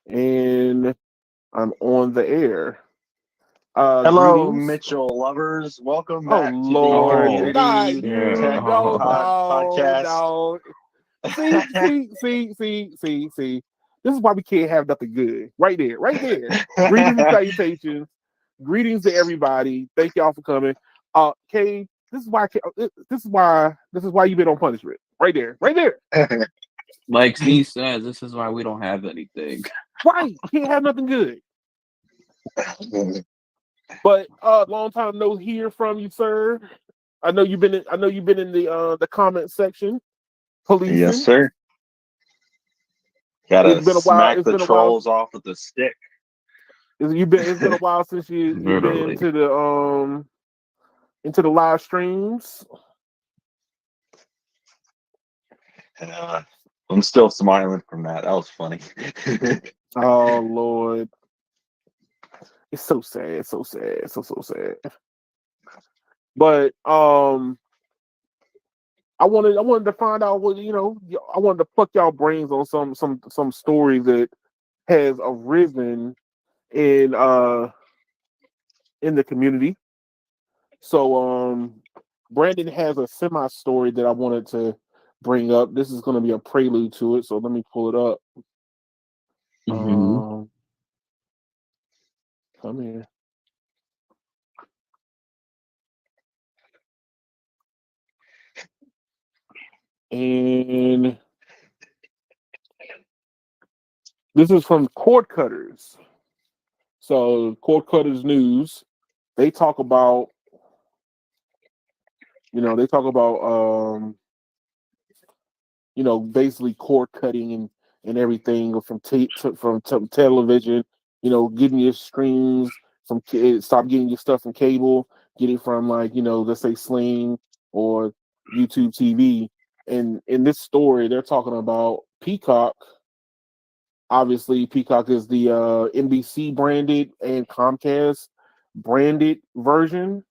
And I'm on the air. Hello, Greetings. Mitchell lovers. Welcome Oh back to the Inner Lord, Oh not City shit! you! Tech No, Oh, no, Podcast. no. See. This is why we can't have nothing good. Right there, right there. Greetings and salutations. Greetings to everybody. Thank y'all for coming. Kay, this is why you've been on punishment. Right there, right there. like C says, this is why we don't have anything. Right, can't have nothing good. But long time no hear from you, sir. I know you've been in the comment section Yes, policing. sir. Gotta It's been a while. smack It's the been a while. trolls off with the stick. It's been a while since you've been Literally. into the live streams. I'm still smiling from that. That was funny. Oh Lord, it's so sad, so sad, so sad. But I wanted to find out what I wanted to pluck y'all brains on some stories that has arisen in the community. So Brandon has a semi story that I wanted to bring up. This is going to be a prelude to it, so let me pull it up. Mm-hmm. Come here. And this is from Cord Cutters. So Cord Cutters News, they talk about basically cord cutting and everything from television, getting your streams stop getting your stuff from cable, get it from like, let's say Sling or YouTube TV. And in this story, they're talking about Peacock. Obviously, Peacock is the NBC branded and Comcast branded version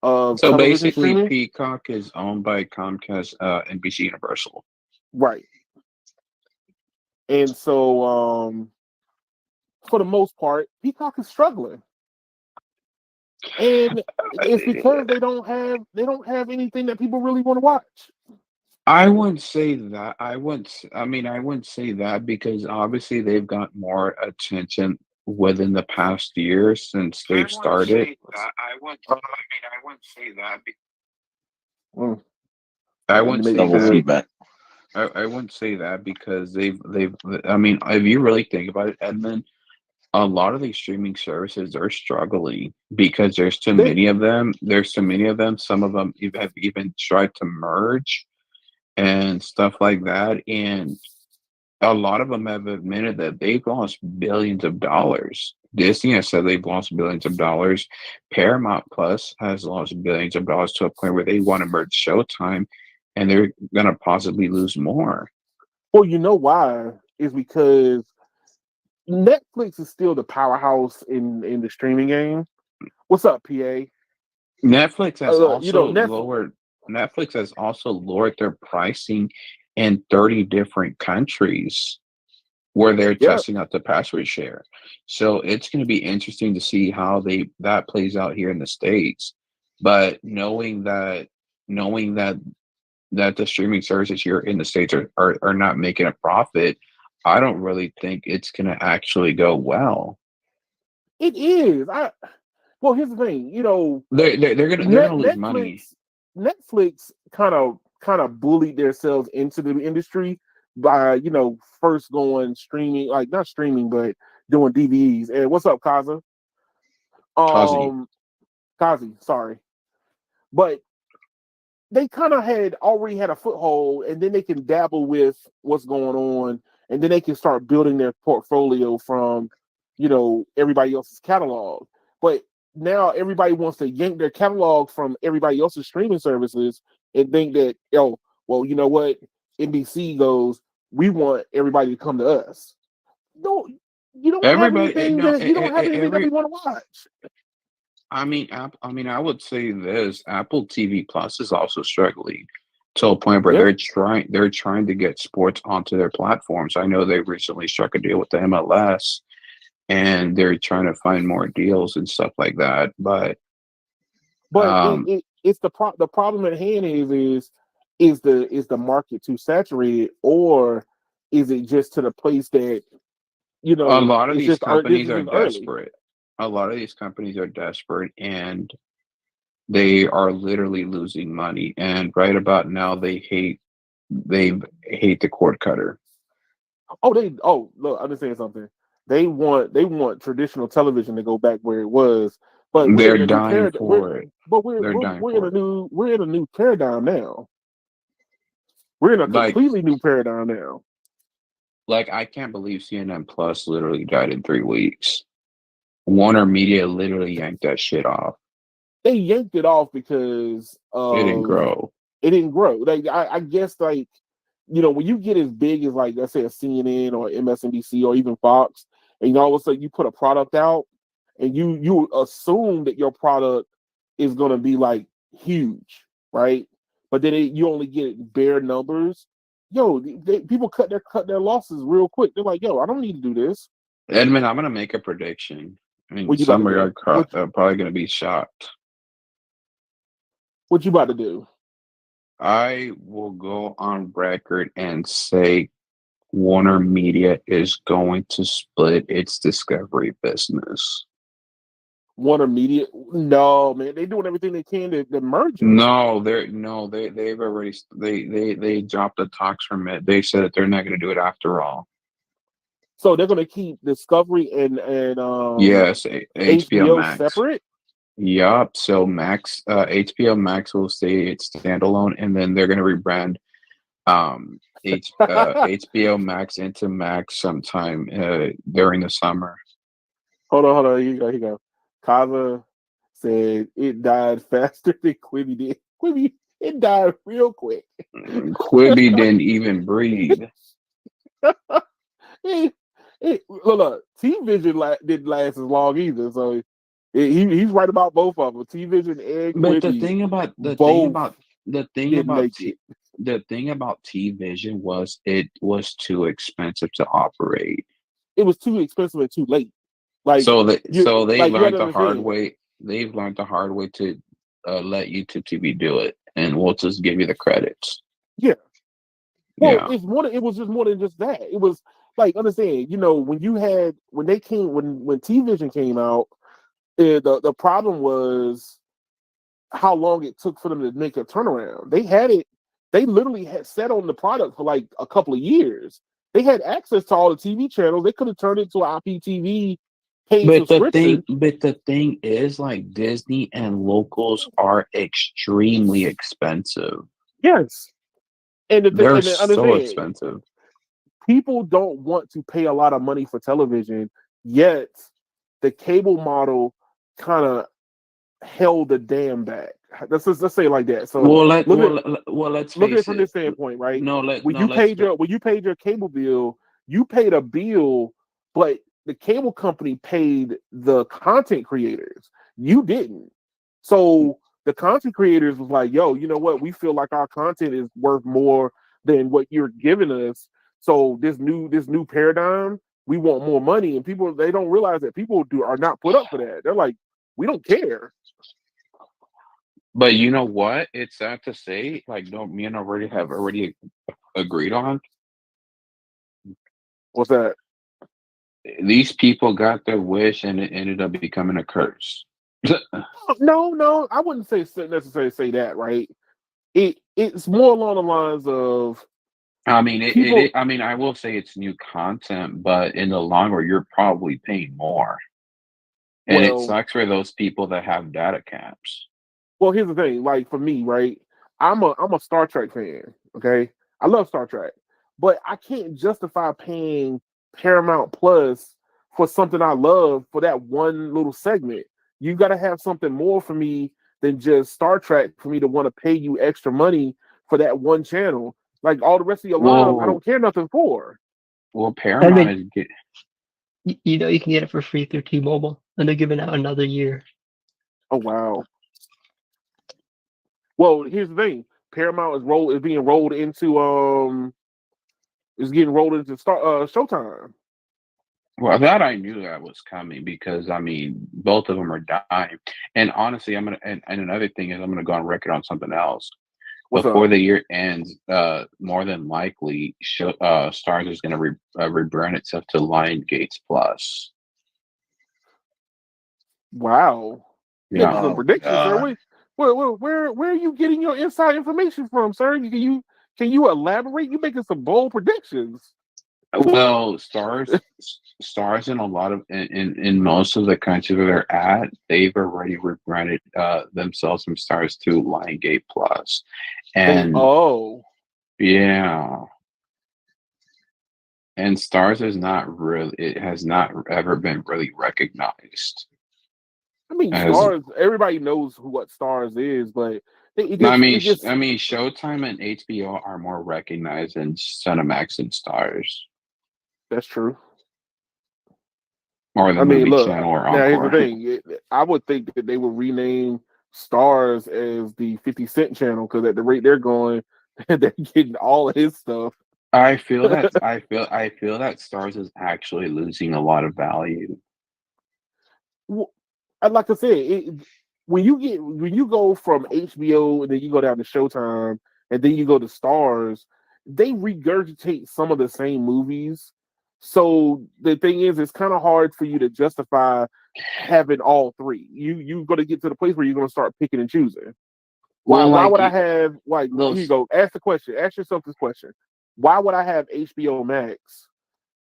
of So television basically, streaming. Peacock is owned by Comcast, NBC Universal. Right. And so for the most part, Peacock is struggling. And it's because they don't have anything that people really want to watch. I wouldn't say that. I wouldn't say that because obviously they've got more attention within the past year since I they've wouldn't started. say that. I wouldn't say that. Mm, I let me wouldn't make say Double sure. that. feedback. I wouldn't say that because they've. I mean, if you really think about it, Edmund, a lot of these streaming services are struggling because there's too They many of them. There's too many of them. Some of them have even tried to merge and stuff like that. And a lot of them have admitted that they've lost billions of dollars. Disney has said they've lost billions of dollars. Paramount Plus has lost billions of dollars to a point where they want to merge Showtime, and they're going to possibly lose more. well, you know why? Is because Netflix is still the powerhouse in the streaming game. What's up, PA? Netflix has Netflix. Netflix has also lowered their pricing in 30 different countries where they're Yeah, testing out the password share. So it's going to be interesting to see how they that plays out here in the States. But knowing that the streaming services here in the States are not making a profit, I don't really think it's going to actually go well. it is. Well, here's the thing. They're gonna lose money. Netflix kind of bullied themselves into the industry by first going streaming, like not streaming but doing DVDs. And what's up, Kaza? Kazi. Um, Kazi, sorry, but they kind of had already had a foothold, and then they can dabble with what's going on, and then they can start building their portfolio from everybody else's catalog. But now everybody wants to yank their catalog from everybody else's streaming services and think that, well, you know what? NBC goes, we want everybody to come to us. No, you don't have Everybody, anything no, that you don't have anything that we every. want to watch. I mean, I would say this: Apple TV Plus is also struggling. to a point where Yeah. they're trying to get sports onto their platforms. I know they recently struck a deal with the MLS, and they're trying to find more deals and stuff like that. But But um, it's the problem at hand is the market too saturated, or is it just to the place that a lot of it's these just this companies is are just early. desperate. A lot of these companies are desperate, and they are literally losing money. And right about now, they hate the cord cutter. Look, I'm just saying something. They want traditional television to go back where it was, but we're They're in a new dying paradigm. We're for it. but we're They're we're dying we're in for a it. new paradigm now. We're in a Like completely new paradigm now. I can't believe CNN Plus literally died in 3 weeks. Warner Media literally yanked that shit off. They yanked it off because It didn't of grow. it didn't grow. Like I guess when you get as big as like let's say a CNN or MSNBC or even Fox, and all of a sudden you put a product out, and you assume that your product is going to be like huge, right? But then you only get bare numbers. Yo, people cut their losses real quick. They're like, yo, I don't need to do this. Edmund, I'm gonna make a prediction. I mean, What you about to some of do? you are probably gonna be shocked. What you about to do? I will go on record and say Warner Media is going to split its Discovery business. Warner Media? No, man, they doing everything they can to merge them. They've already they dropped the talks from it. They said that they're not going to do it after all. So they're gonna keep Discovery and Yes, HBO HBO Max. separate. Yup. So HBO Max will stay its standalone, and then they're going to rebrand HBO Max into Max sometime during the summer. Hold on. Here you go. Kaza said it died faster than Quibi did. Quibi, it died real quick. Quibi didn't even breathe. Look, T Vision didn't last as long either. So he's right about both of them. T Vision and But the Quibi thing about both didn't make it. The thing about T Vision was it was too expensive to operate. It was too expensive and too late. Like So they you had learned to the hard understand. way. They've learned the hard way to let YouTube TV do it, and we'll just give you the credits. Yeah. Well, Yeah. it was just more than just that. It was like understand, when T Vision came out, the problem was how long it took for them to make a turnaround. They literally had set on the product for like a couple of years. They had access to all the TV channels. They could have turned it to an IPTV paid subscription. But the thing is, like Disney and locals are extremely expensive. Yes. They're And so understand, expensive. people don't want to pay a lot of money for television, yet the cable model kind of held the dam back. Let's say it like that. So Let's look at it face from it. this standpoint, right? No, let's When you paid your cable bill, you paid a bill, but the cable company paid the content creators. You didn't. So the content creators was like, yo, you know what? We feel like our content is worth more than what you're giving us. So this new paradigm, we want more money. And people they don't realize that people are not put up for that. They're like, we don't care. But you know what? It's sad to say, like, no, me and already have already agreed on. What's that? These people got their wish, and it ended up becoming a curse. No, I wouldn't necessarily say that, right? It's more along the lines of I mean, people. I mean, I will say it's new content, but in the long run, you're probably paying more, and it Well, sucks for those people that have data caps. well, here's the thing. Like for me, right? I'm a Star Trek fan. Okay, I love Star Trek, but I can't justify paying Paramount Plus for something I love for that one little segment. You got to have something more for me than just Star Trek for me to want to pay you extra money for that one channel. Like all the rest of your lineup, I Well, don't care nothing for. I Paramount mean, is get. you know, you can get it for free through T-Mobile, and they're giving out another year. Oh wow. Well, here's the thing. Paramount is being rolled into is getting rolled into Showtime. Well, that I knew that was coming because I mean, both of them are dying. And honestly, and another thing is I'm gonna go on record on something else. What's Before up? the year ends, more than likely, Stars is gonna rebrand itself to Lion Gates Plus. Wow. Yeah. Making some Oh predictions, sir. God. Where are you getting your inside information from, sir? Can you elaborate? You making some bold predictions. Well, stars in a lot of in most of the countries where they're at, they've already rebranded themselves from Stars to Lion Gate Plus, and Oh. yeah, and Stars is not really it has not ever been really recognized I mean, as. Stars. Everybody knows what Stars is, but I it just mean, Showtime and HBO are more recognized than Cinemax and Stars, that's true. or I the mean, Movie look. Channel or Now here's the Encore. thing. I would think that they would rename Stars as the 50 Cent channel because at the rate they're going, they're getting all of his stuff. I feel that Stars is actually losing a lot of value. Well, and like I said, when you go from HBO and then you go down to Showtime and then you go to Stars, they regurgitate some of the same movies. So the thing is, it's kind of hard for you to justify having all three. You're going to get to the place where you're going to start picking and choosing. Why Well, why like would I have like here you those, go? Ask the question. Ask yourself this question. Why would I have HBO Max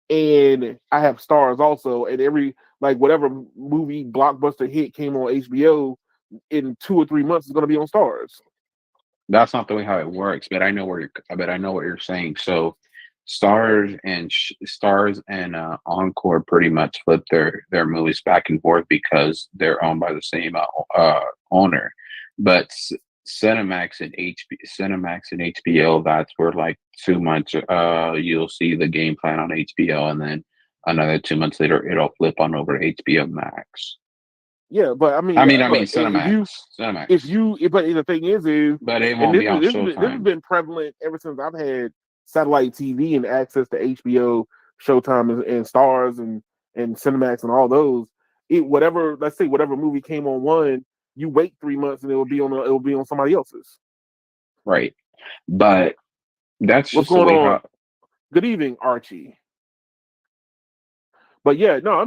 and I have Stars also, and every like whatever movie blockbuster hit came on HBO in 2 or 3 months is going to be on Stars. that's not the way how it works. But I know what you're saying. So, Stars and Encore pretty much flip their movies back and forth because they're owned by the same owner. But Cinemax and HBO, that's where like 2 months you'll see the game plan on HBO, and then another 2 months later it'll flip on over to HBO Max. Yeah, but I mean, I mean look, if Cinemax, you, but the thing is, but it and won't be on this has Showtime. been prevalent ever since I've had satellite TV and access to HBO, Showtime, and Stars and Cinemax and all those. Let's say whatever movie came on one, you wait 3 months and it will be on somebody else's. Right. But that's What's just the going way on? how. Good evening, Archie. But yeah, no,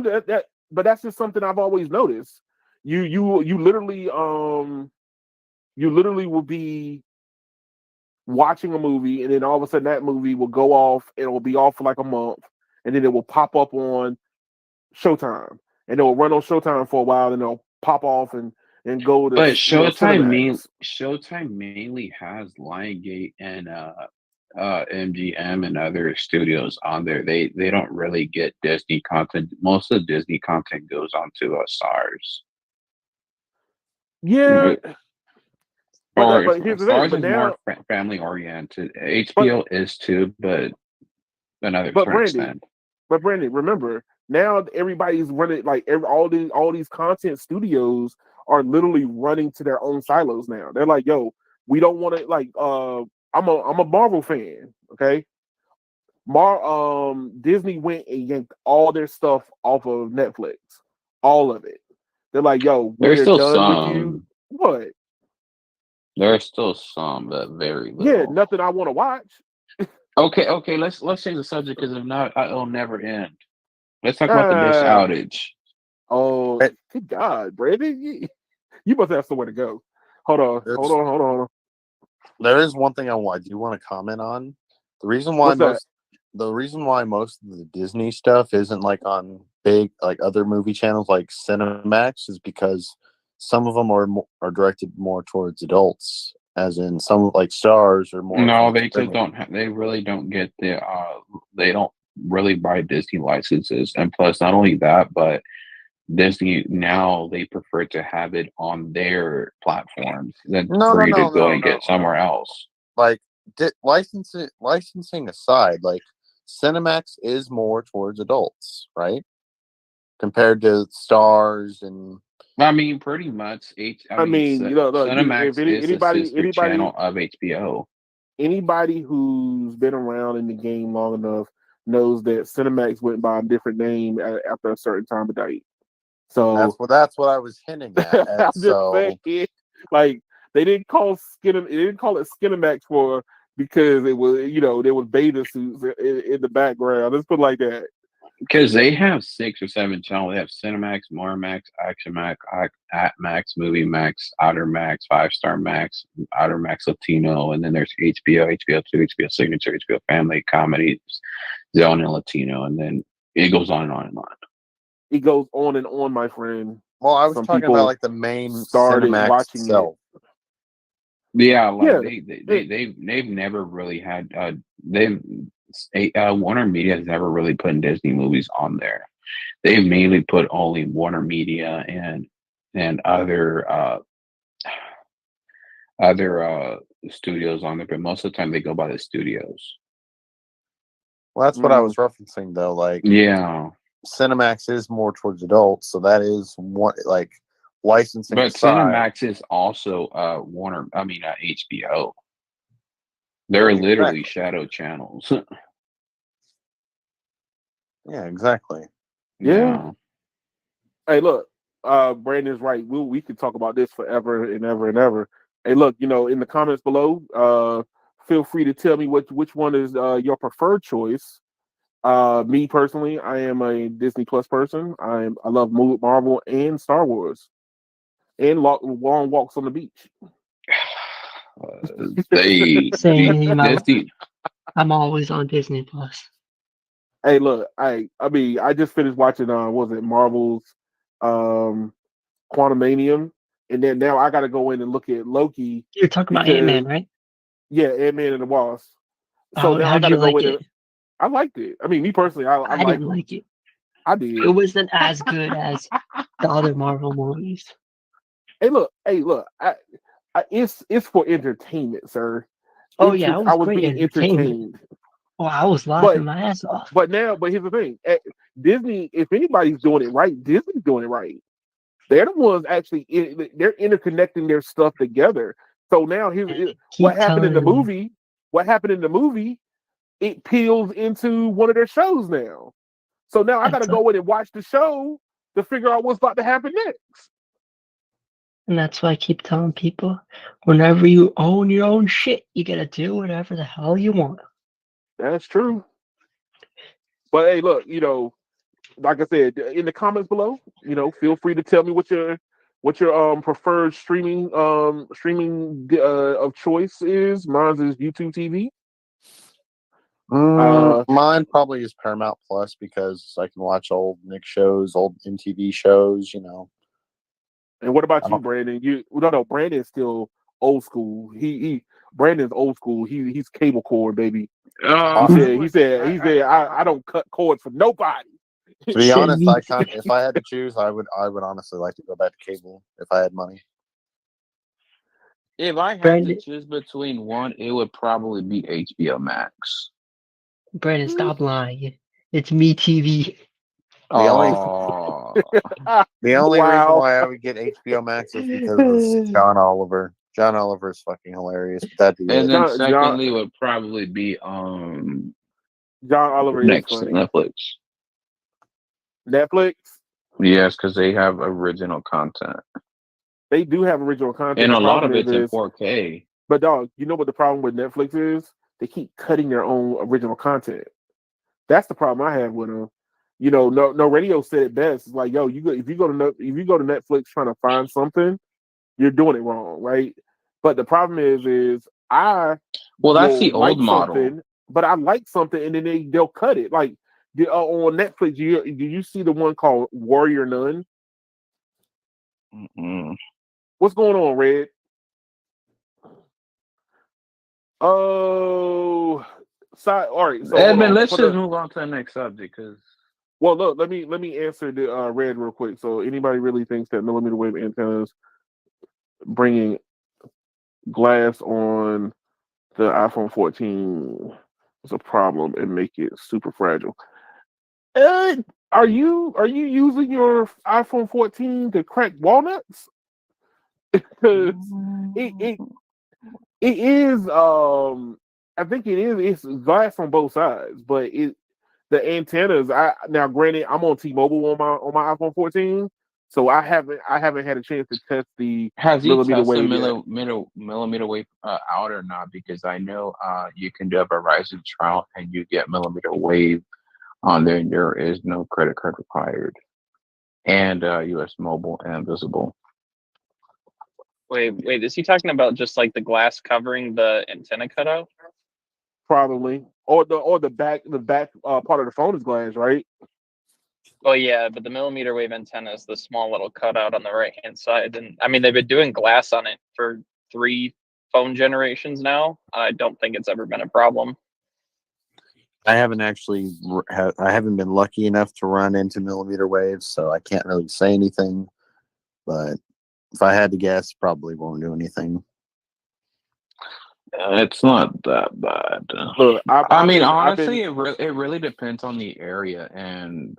but that's just something I've always noticed. You literally will be watching a movie, and then all of a sudden that movie will go off. It will be off for like a month, and then it will pop up on Showtime, and it will run on Showtime for a while, and it'll pop off and go to But Cinemax. Showtime mainly has Liongate and MGM and other studios on there. They don't really get Disney content. Most of the Disney content goes on to Stars. Yeah, But- Or but here's the thing. Stars But is more now, family oriented. but HBO is too, but another but certain Brandy, extent. remember now everybody's running like all these content studios are literally running to their own silos now. They're like, yo, we don't want to like I'm a Marvel fan, okay? Disney went and yanked all their stuff off of Netflix. All of it. They're like, yo, There's we're still done with you. some. What? There's still some, but very Yeah, little. nothing I want to watch. Okay. Let's change the subject because if not, it'll never end. Let's talk about the dish Uh outage. oh, Hey, good God, Brandon. You must have somewhere to go. Hold on, hold there's on, hold on. there is one thing I do want to comment on. The reason why What's that? most of the Disney stuff isn't like on big like other movie channels like Cinemax is because some of them are directed more towards adults, as in some like Stars or more No, family they just friendly. don't. They really don't get the. They don't really buy Disney licenses, and plus, not only that, but Disney now they prefer to have it on their platforms than No, for no, you to no, go no, and get no, no. somewhere else. Like licensing aside, like Cinemax is more towards adults, right? compared to Stars and. I mean, pretty much. I mean, look, if Cinemax is a sister anybody channel of HBO. anybody who's been around in the game long enough knows that Cinemax went by a different name after a certain time of day. So That's what I was hinting at. I'm just saying, like they didn't call it Skinemax because it was there was beta suits in the background. Let's put it like that. Because they have 6 or 7 channels. They have Cinemax, Mormax, Action Max, Max, Movie Max, Otter Max, 5 Star Max, Otter Max Latino, and then there's HBO, HBO2, HBO Signature, HBO Family, Comedies, Zone and Latino, and then it goes on and on and on. It goes on and on, my friend. Well, I was talking about like the main started Cinemax watching itself. Yeah, like they've never really had Warner Media has never really put Disney movies on there. They've mainly put only Warner Media and other studios on there, but most of the time they go by the studios. Well, that's what I was referencing though. Like, yeah, Cinemax is more towards adults, so that is what like licensing. But aside, Cinemax is also HBO. They're literally shadow channels. Yeah, exactly. Yeah. Hey, look, Brandon's right. We could talk about this forever and ever and ever. Hey, look, in the comments below, feel free to tell me which one is your preferred choice. Me personally, I am a Disney Plus person. I love Marvel and Star Wars, and long walks on the beach. I'm always on Disney Plus. Hey, look, I just finished watching what was it, Marvel's Quantumanium, and then now I got to go in and look at Loki. You're talking about Ant-Man, right? Yeah, Ant-Man and the Wasp. So now I got to go in. I liked it. I mean, me personally, I didn't like it. I did. It wasn't as good as the other Marvel movies. Hey, look, it's for entertainment, sir. Oh yeah, I was being entertained. Oh, I was laughing my ass off. But here's the thing: Disney, if anybody's doing it right, Disney's doing it right. They're the ones actually. They're interconnecting their stuff together. So now what happened in the movie. What happened in the movie? It peels into one of their shows now. So now I got to go in and watch the show to figure out what's about to happen next. And that's why I keep telling people, whenever you own your own shit, you gotta do whatever the hell you want. That's true. But hey, look, like I said, in the comments below, feel free to tell me what your preferred streaming of choice is. Mine is YouTube TV. Mine probably is Paramount Plus because I can watch old Nick shows, old MTV shows, And what about you, Brandon? No, Brandon's still old school. Brandon's old school. He's cable cord, baby. He said I don't cut cords for nobody. To be honest, if I had to choose, I would honestly like to go back to cable if I had money. If I had to choose between one, it would probably be HBO Max. Brandon, stop lying. It's Me TV. The only reason why I would get HBO Max is because of John Oliver. John Oliver is fucking hilarious. But and then secondly would probably be John Oliver Netflix. Netflix? Yes, because they have original content. They do have original content. And a lot of it's in 4K. But dog, you know what the problem with Netflix is? They keep cutting their own original content. That's the problem I have with them. No radio said it best. It's like, yo, if you go to Netflix trying to find something, you're doing it wrong, right? But the problem is that's the old model. But I like something, and then they'll cut it. Like on Netflix, do you see the one called Warrior Nun? Mm-mm. What's going on, Red? Oh, all right. So Edmund, let's just move on to the next subject, because. Well, look, let me answer the Red real quick. So anybody really thinks that millimeter wave antennas bringing glass on the iPhone 14 is a problem and make it super fragile? Are you using your iPhone 14 to crack walnuts? Because it it is I think it is it's glass on both sides, but it the antennas. I now granted I'm on T-Mobile on my iPhone 14, so I haven't had a chance to test the Has he millimeter tested wave yet. millimeter wave out or not? Because I know you can do a Verizon trial and you get millimeter wave on there, and there is no credit card required, and U.S. mobile and visible. Wait, is he talking about just like the glass covering the antenna cutout? Probably, or the back part of the phone is glass, right? Oh yeah, but the millimeter wave antenna is the small little cutout on the right hand side, and I mean they've been doing glass on it for 3 phone generations now. I don't think it's ever been a problem. I haven't actually, I haven't been lucky enough to run into millimeter waves, so I can't really say anything. But if I had to guess, probably won't do anything. It's not that bad. Look, I mean, I've been honestly, it really depends on the area and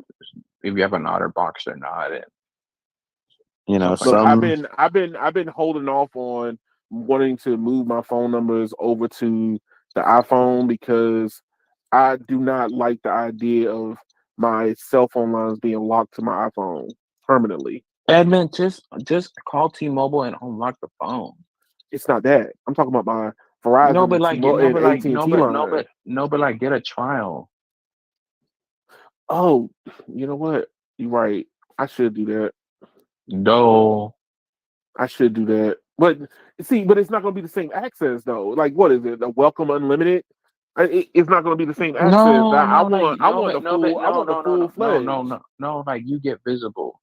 if you have an OtterBox or not. You know, Stuff like look, some I've been holding off on wanting to move my phone numbers over to the iPhone because I do not like the idea of my cell phone lines being locked to my iPhone permanently. Edmund, just call T-Mobile and unlock the phone. It's not that. I'm talking about my No, Verizon but and like, T-Mobile and AT&T line. like, get a trial. Oh, you know what? You're right. I should do that. No, I should do that. But see, but it's not going to be the same access though. Like, what is it? A welcome unlimited? It's not going to be the same access. no, I no, like, want, I want the full, I want the full fledged. no. Like, you get visible.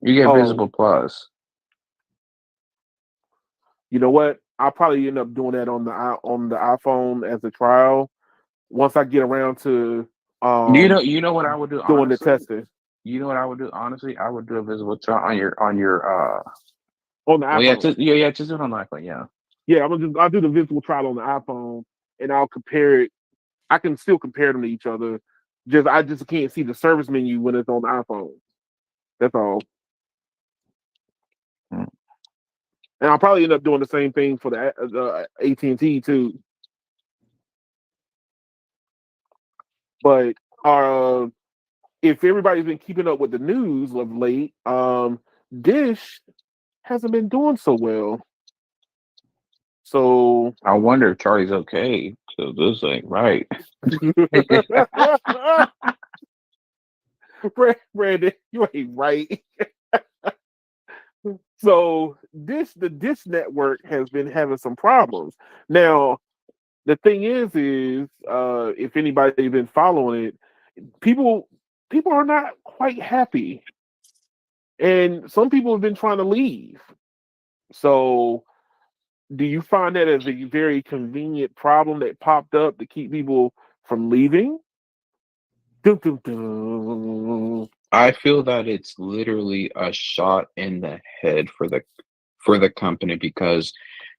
You get Oh, visible plus. you know what? I'll probably end up doing that on the iPhone as a trial once I get around to You know what I would do doing the honestly. testing You know what I would do honestly. I would do a visible trial on your. on the Well, yeah, iPhone. just do it on the iPhone. Yeah. Yeah, I'll do the visible trial on the iPhone and I'll compare it. I can still compare them to each other. I just can't see the service menu when it's on the iPhone. That's all. Hmm. And I'll probably end up doing the same thing for the AT&T too. But if everybody's been keeping up with the news of late, Dish hasn't been doing so well. So I wonder if Charlie's okay. So this ain't right. Brandon, you ain't right. So the Dish network has been having some problems. Now, the thing is if anybody's been following it, people are not quite happy, and some people have been trying to leave. So, do you find that as a very convenient problem that popped up to keep people from leaving? Dun, dun, dun. I feel that it's literally a shot in the head for the company because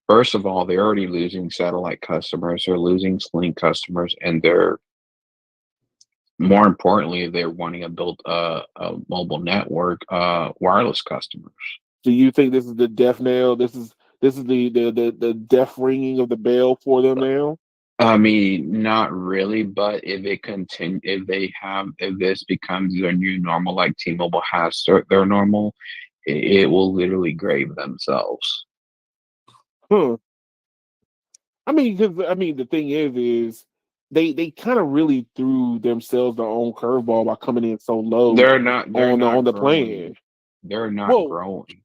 first of all, they're already losing satellite customers, they're losing Sling customers, and they're more importantly, they're wanting to build a mobile network, wireless customers. Do you think this is the death knell? This is the death ringing of the bell for them now? I mean, not really, but if this becomes their new normal, like T-Mobile has their normal, it will literally grave themselves. Huh. The thing is they kind of really threw themselves their own curveball by coming in so low They're on not the plan. growing. They're not Well, growing.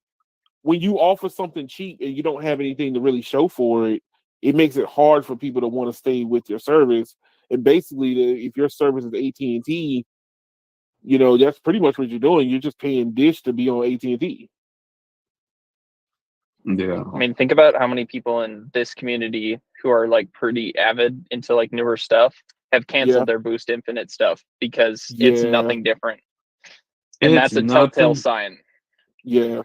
when you offer something cheap and you don't have anything to really show for it, it makes it hard for people to want to stay with your service. And basically, if your service is AT&T, that's pretty much what you're doing. You're just paying Dish to be on AT&T. Yeah. I mean, think about how many people in this community who are like pretty avid into like newer stuff have Yeah, canceled their Boost Infinite stuff because it's yeah, nothing different. And It's that's a telltale nothing. sign. yeah.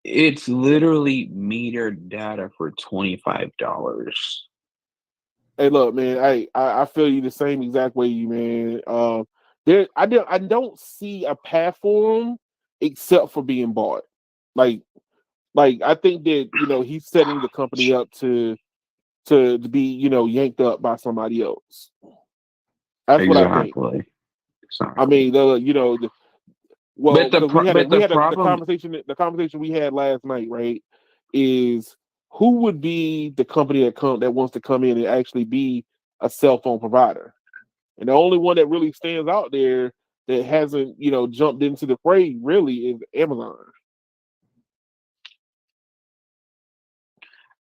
It's literally metered data for $25. Hey, look, man. I feel you the same exact way, you man. I don't see a path for him except for being bought. Like I think that he's setting the company up to be yanked up by somebody else. That's what I think. Exactly. I Exactly. mean, well, But because but the the problem. conversation we had last night, right? Is who would be the company that wants to come in and actually be a cell phone provider? And the only one that really stands out there that hasn't jumped into the fray really is Amazon.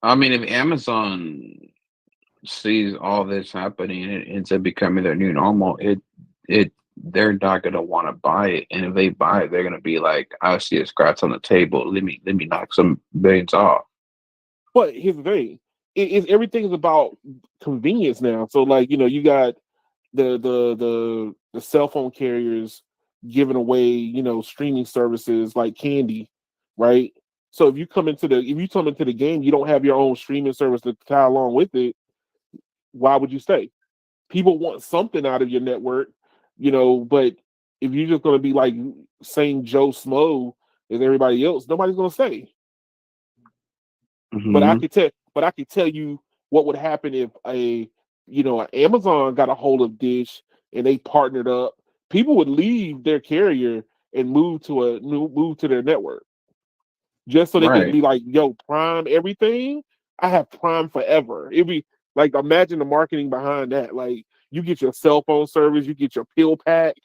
I mean, if Amazon sees all this happening and it ends up becoming their new normal, it they're not gonna want to buy it. And if they buy it, they're gonna be like, I see a scratch on the table. Let me knock some billions off. But here's the thing: everything's about convenience now. So like you got the cell phone carriers giving away streaming services like candy, right? So if you come into the game, you don't have your own streaming service to tie along with it. Why would you stay? People want something out of your network, but if you're just going to be like same Joe Smo as everybody else, nobody's going to stay. But I Hmm. could tell you what would happen if an Amazon got a hold of Dish and they partnered up. People would leave their carrier and move to their network just so they can Right. be like, yo, Prime everything. I have Prime forever. It'd be like, imagine the marketing behind that. Like, you get your cell phone service, you get your pill pack,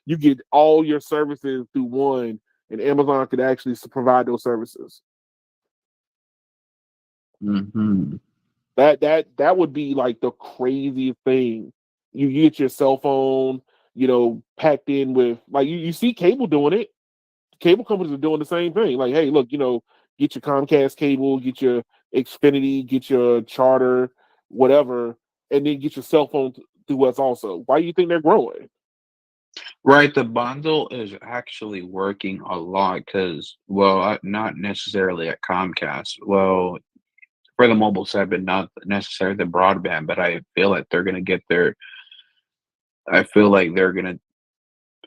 you get all your services through one, and Amazon could actually provide those services. Hmm. That would be like the craziest thing. You get your cell phone, packed in with like you see cable doing it. Cable companies are doing the same thing. Like, hey, look, get your Comcast cable, get your Xfinity, get your Charter, whatever, and then get your cell phone through us also. Why do you think they're growing? Right. The bundle is actually working a lot because, well, not necessarily at Comcast. Well, for the mobile side, but not necessarily the broadband. But I feel like they're gonna get their. I feel like they're gonna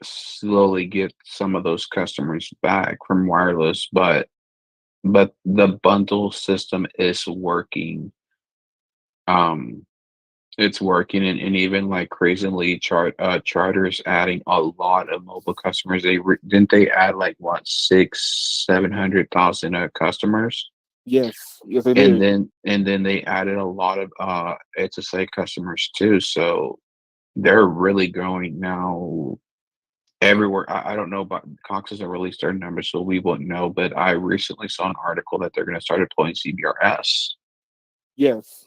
slowly get some of those customers back from wireless, but the bundle system is working. Um, it's working, and even like crazily, Charter's adding a lot of mobile customers. Didn't they add like what 700,000 customers, Yes, they and did. then they added a lot of HSA customers too. So they're really growing now everywhere. I don't know, but Cox hasn't released their numbers, so we won't know. But I recently saw an article that they're going to start deploying CBRS. Yes,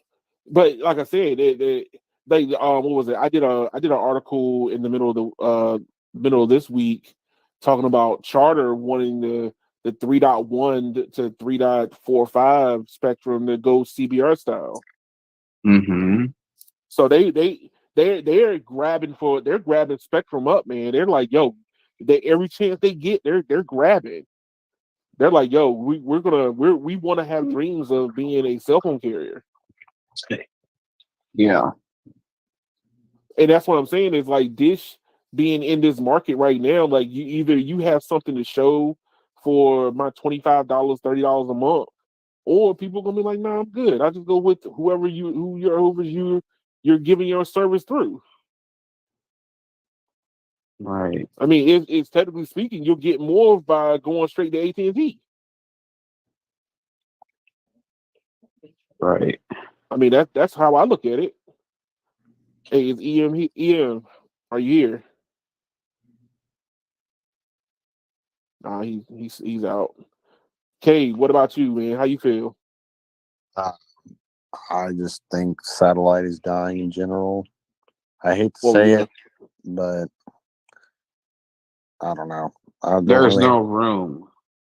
but like I said, they what was it? I did an article in the middle of this week talking about Charter wanting the 3.1 to 3.45 spectrum to go CBR style. Mm-hmm. So they're grabbing spectrum up, man. They're like, yo, every chance they get, they're grabbing. They're like, yo, we want to have dreams of being a cell phone carrier. Yeah. And that's what I'm saying is like Dish being in this market right now, like you have something to show for my $25, $30 a month, or people gonna be like, nah, I'm good. I just go with whoever you're giving your service through. Right. I mean, it's technically speaking, you'll get more by going straight to AT&T. Right. I mean, that's how I look at it. Hey, is EM, are you here? Nah, he's out. Kay, what about you, man? How you feel? Uh, I just think satellite is dying in general. I hate to Well, say yeah. it, but I don't know. I don't There's really. no room.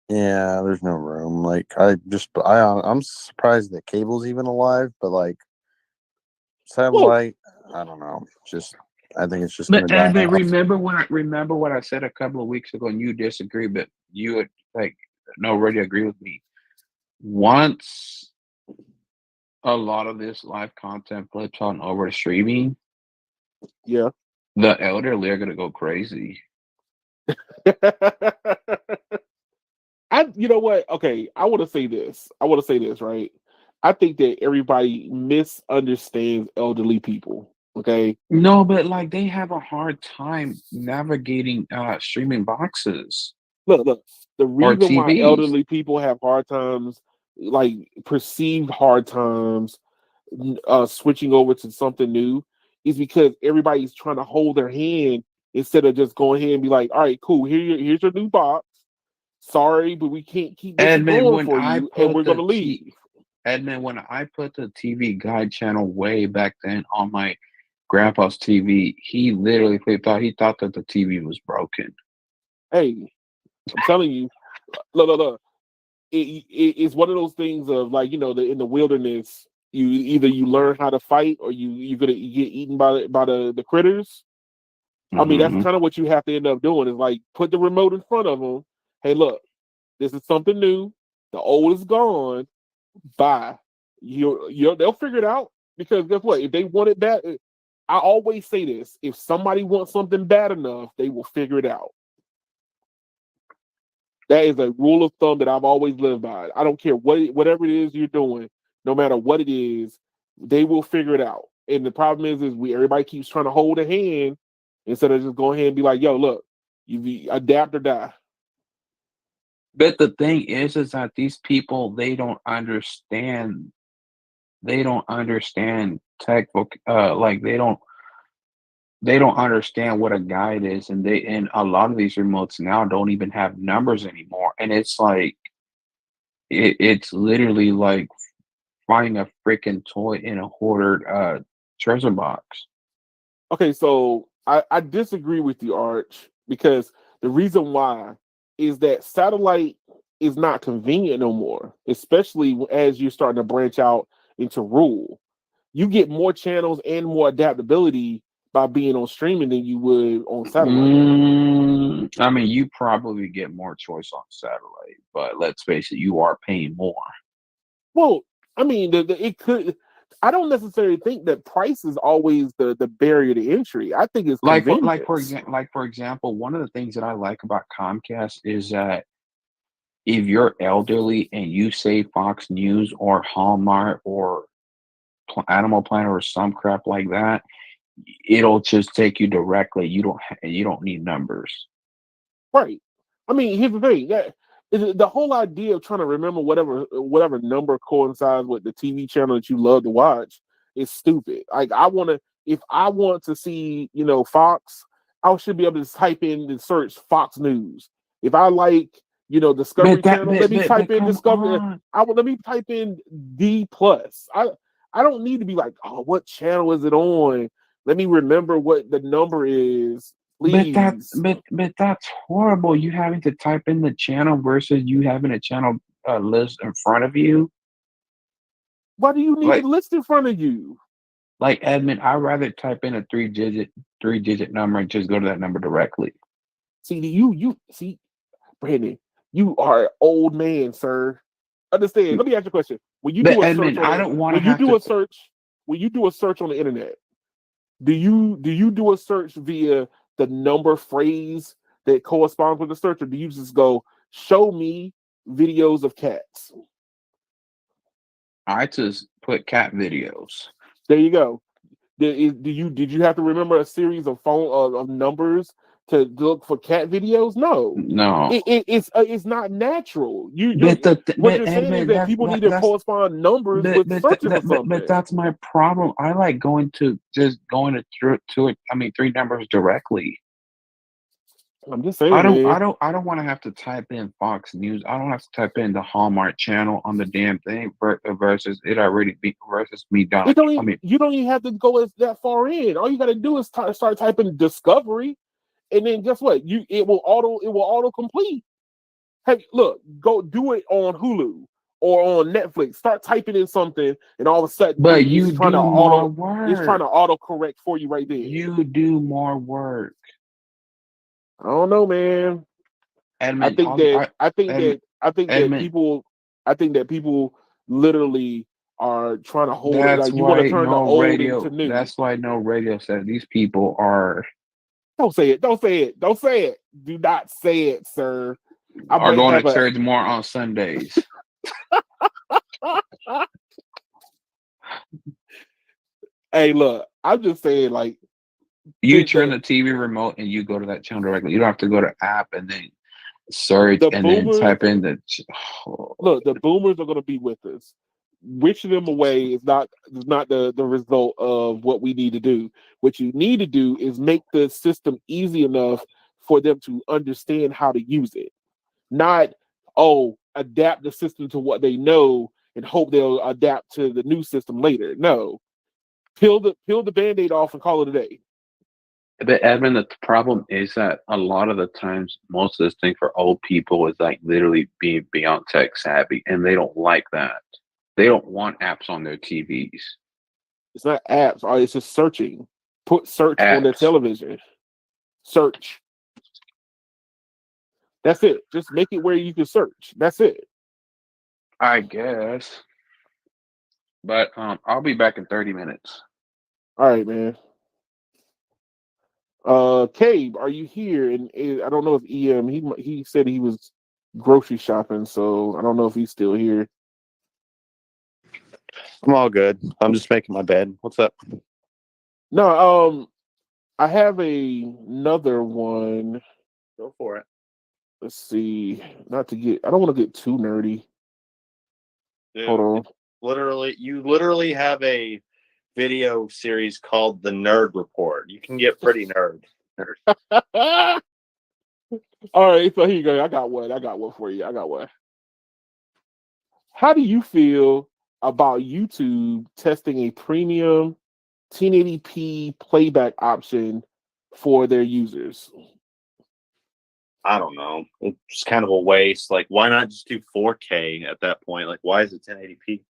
Yeah, there's no room. Like I'm surprised that cable's even alive, but like Well, satellite, I don't know. Just I think it's just But gonna die Edmund, off. remember what I said a couple of weeks ago, and you disagree, but you would like no really agree with me. Once a lot of this live content flips on over to streaming, yeah. The elderly are gonna go crazy. You know what? Okay, I want to say this. Right? I think that everybody misunderstands elderly people. Okay, No, but like they have a hard time navigating streaming boxes look. The or reason why TVs. elderly people have hard times, like perceived hard times, switching over to something new, is because everybody's trying to hold their hand instead of just going ahead and be like, "All right, cool. Here's your new box. Sorry, but we can't keep this Edmund, going when for I you, and put we're the gonna leave." Edmund, when I put the TV Guide channel way back then on my grandpa's TV, he literally he thought that the TV was broken. Hey, I'm telling you, look. It's one of those things of like in the wilderness, you either you learn how to fight or you're gonna get eaten by the critters. I mean, that's Hmm. kind of what you have to end up doing is like put the remote in front of them. Hey, look, this is something new. The old is gone. Bye. They'll figure it out because guess what? If they want it bad, I always say this: if somebody wants something bad enough, they will figure it out. That is a rule of thumb that I've always lived by. I don't care whatever it is you're doing, no matter what it is, they will figure it out. And the problem is we everybody keeps trying to hold a hand instead of just going ahead and be like, "Yo, look, you adapt or die." But the thing is that these people they don't understand tech like they don't understand what a guide is, and a lot of these remotes now don't even have numbers anymore, and it's like it's literally like finding a freaking toy in a hoarded treasure box. Okay, so I disagree with you, Arch, because the reason why is that satellite is not convenient no more, especially as you're starting to branch out into rural. You get more channels and more adaptability by being on streaming than you would on satellite. I mean, you probably get more choice on satellite, but let's face it, you are paying more. Well, I mean, it could. I don't necessarily think that price is always the barrier to entry. I think it's convenience. Like for example, one of the things that I like about Comcast is that if you're elderly and you say Fox News or Hallmark or Animal Planet or some crap like that, it'll just take you directly. You don't need numbers. Right. I mean, here's the thing. The whole idea of trying to remember whatever number coincides with the TV channel that you love to watch is stupid. Like if I want to see, Fox, I should be able to type in and search Fox News. If I like, Discovery Channel, let me type But in come Discovery. on. Let me type in D plus. I don't need to be like, oh, what channel is it on? Let me remember what the number is, please. But that's horrible. You having to type in the channel versus you having a channel list in front of you. Why do you need the Like list in front of you? Edmund, I'd rather type in a three digit number and just go to that number directly. See, you see, Brandon, you are an old man, sir. Understand? Let me ask you a question. When you But do a search Edmund, on I it, don't want to when you have do to. a search, when you do a search on the internet, do you do a search via the number phrase that corresponds with the search, or do you just go show me videos of cats? I just put cat videos. There you go. Did you have to remember a series of of numbers to look for cat videos? No, No, it's not natural. What you're saying is Edmund, that people need to that's correspond numbers with searching for but something. that's my problem. I like going to it. I mean, three numbers directly. I'm just saying, man. I don't want to have to type in Fox News. I don't have to type in the Hallmark channel on the damn thing versus it already be versus me down. I mean, You don't even have to go that far in. All you got to do is start typing Discovery, and then guess what? It will auto complete. Hey, look, go do it on Hulu or on Netflix. Start typing in something, and all of a sudden, but boom! you do more work. Auto correct for you right there. You do more work. I don't know, man. I Edmund, think that I, I think Edmund, that I think that Edmund, people I think that people literally are trying to hold it that's like you want to why turn the no old radio. into new. That's why no radio says these people are Don't say it. Don't say it. Don't say it. Do not say it, sir. I Are might going to have a. church more on Sundays. Hey, look. I'm just saying, like, You the turn the, the TV remote and you go to that channel directly. You don't have to go to app and then search the and then boomers. type in the. Oh, Look, the boomers are going to be with us. Wishing them away is not the result of what we need to do. What you need to do is make the system easy enough for them to understand how to use it. Not adapt the system to what they know and hope they'll adapt to the new system later. No, peel the band-aid off and call it a day. but Evan, the problem is that a lot of the times, most of this thing for old people is like literally being beyond tech savvy, and they don't like that. They don't want apps on their TVs. It's not apps, it's just searching. Put search on their Apps. television. Search. That's it. Just make it where you can search. That's it. I guess. But I'll be back in 30 minutes. All right, man. Cabe, are you here? And I don't know if EM he said he was grocery shopping, so I don't know if he's still here. I'm all good. I'm just making my bed. What's up? No, I have another one. Go for it. Let's see. Not to get I don't want to get too nerdy. Dude, Hold on. you literally have a video series called The Nerd Report. You can get pretty nerd. All right, so here you go. I got one for you. I got one. How do you feel about YouTube testing a premium 1080p playback option for their users? I don't know. It's kind of a waste. Like, why not just do 4K at that point? Like, why is it 1080p?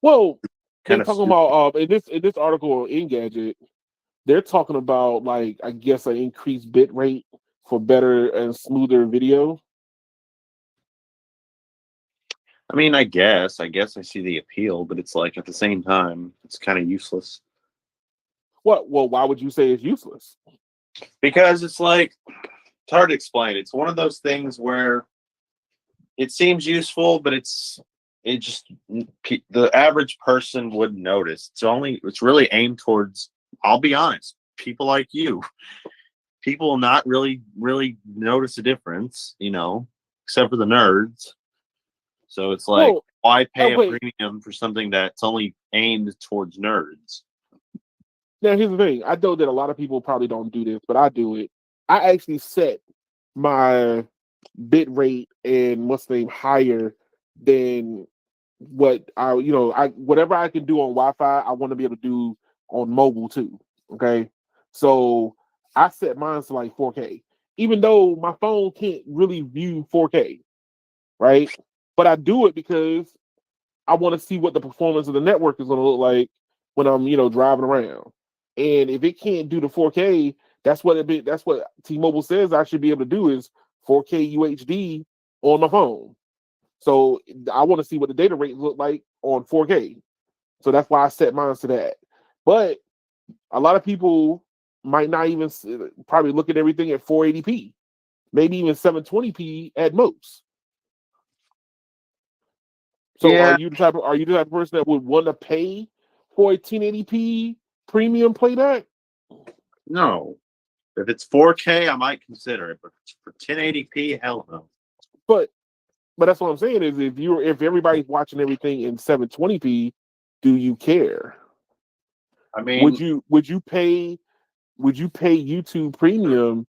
Well, they're Kind of talking stupid. about in this article on Engadget, they're talking about, like, I guess, an increased bit rate for better and smoother video. I mean, I guess I see the appeal, but it's like at the same time, it's kind of useless. What? Well, why would you say it's useless? Because it's like, it's hard to explain. It's one of those things where it seems useful, but the average person wouldn't notice. It's really aimed towards, I'll be honest, people like you. People will not really notice a difference, except for the nerds. So it's like, Well, why pay a wait. premium for something that's only aimed towards nerds? Now, here's the thing. I know that a lot of people probably don't do this, but I do it. I actually set my bit rate and what's the name higher than what whatever I can do on Wi-Fi, I want to be able to do on mobile too. Okay. So I set mine to like 4K, even though my phone can't really view 4K, right? But I do it because I want to see what the performance of the network is going to look like when I'm, driving around. And if it can't do the 4K, that's what T-Mobile says I should be able to do is 4K UHD on my phone. So I want to see what the data rate look like on 4K. So that's why I set mine to that. But a lot of people might not even probably look at everything at 480p, maybe even 720p at most. So Yeah. are you the type of person that would want to pay for a 1080p premium playback? No. If it's 4K, I might consider it, but for 1080p, hell no. But that's what I'm saying is if everybody's watching everything in 720p, do you care? I mean, would you pay YouTube Premium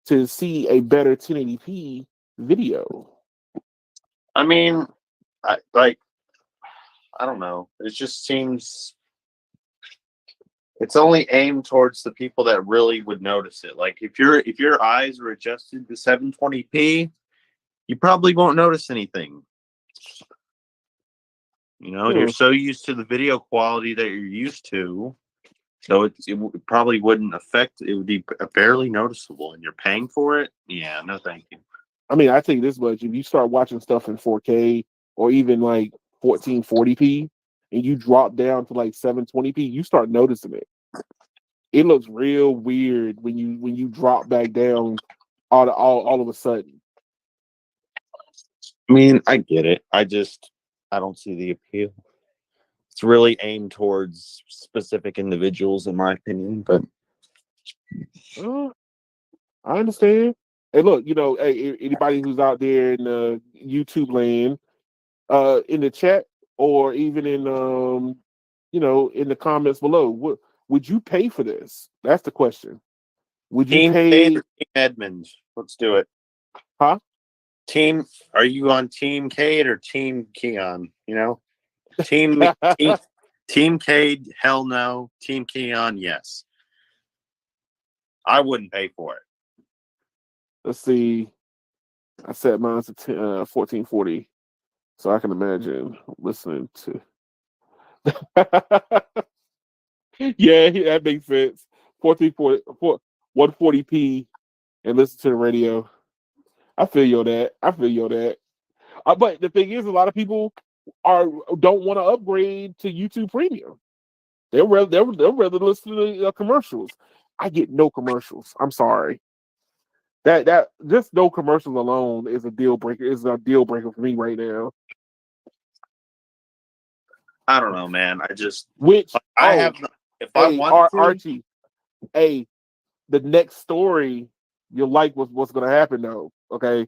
to see a better 1080p video? I mean, I don't know. It just seems it's only aimed towards the people that really would notice it. Like if your eyes are adjusted to 720p, you probably won't notice anything. You're so used to the video quality that you're used to, so it probably wouldn't affect. It would be barely noticeable, and you're paying for it. Yeah, no, thank you. I mean, I think this much: if you start watching stuff in 4K or even like 1440p, and you drop down to like 720p, you start noticing it. it looks real weird when you drop back down all of a sudden. I mean, I get it. I don't see the appeal. It's really aimed towards specific individuals, in my opinion. But I understand. Hey, look, hey, anybody who's out there in YouTube land, in the chat or even in in the comments below, would you pay for this? That's the question. Would you Team Kate pay? or Team Edmund? Let's do it. Huh? Team, are you on Team Cade or Team Keon? Team Team Cade, hell no. Team Keon, yes. I wouldn't pay for it. Let's see. I set mine to 1440, so I can imagine listening to. Yeah, that makes sense. 1440, 140p, and listen to the radio. I feel you on that. But the thing is, a lot of people don't want to upgrade to YouTube Premium. They'll rather listen to the commercials. I get no commercials. I'm sorry. That just no commercials alone is a deal breaker. Is a deal breaker for me right now. I don't know, man. If I Hey, want to, Archie, hey, the next story you'll like what's going to happen though. Okay,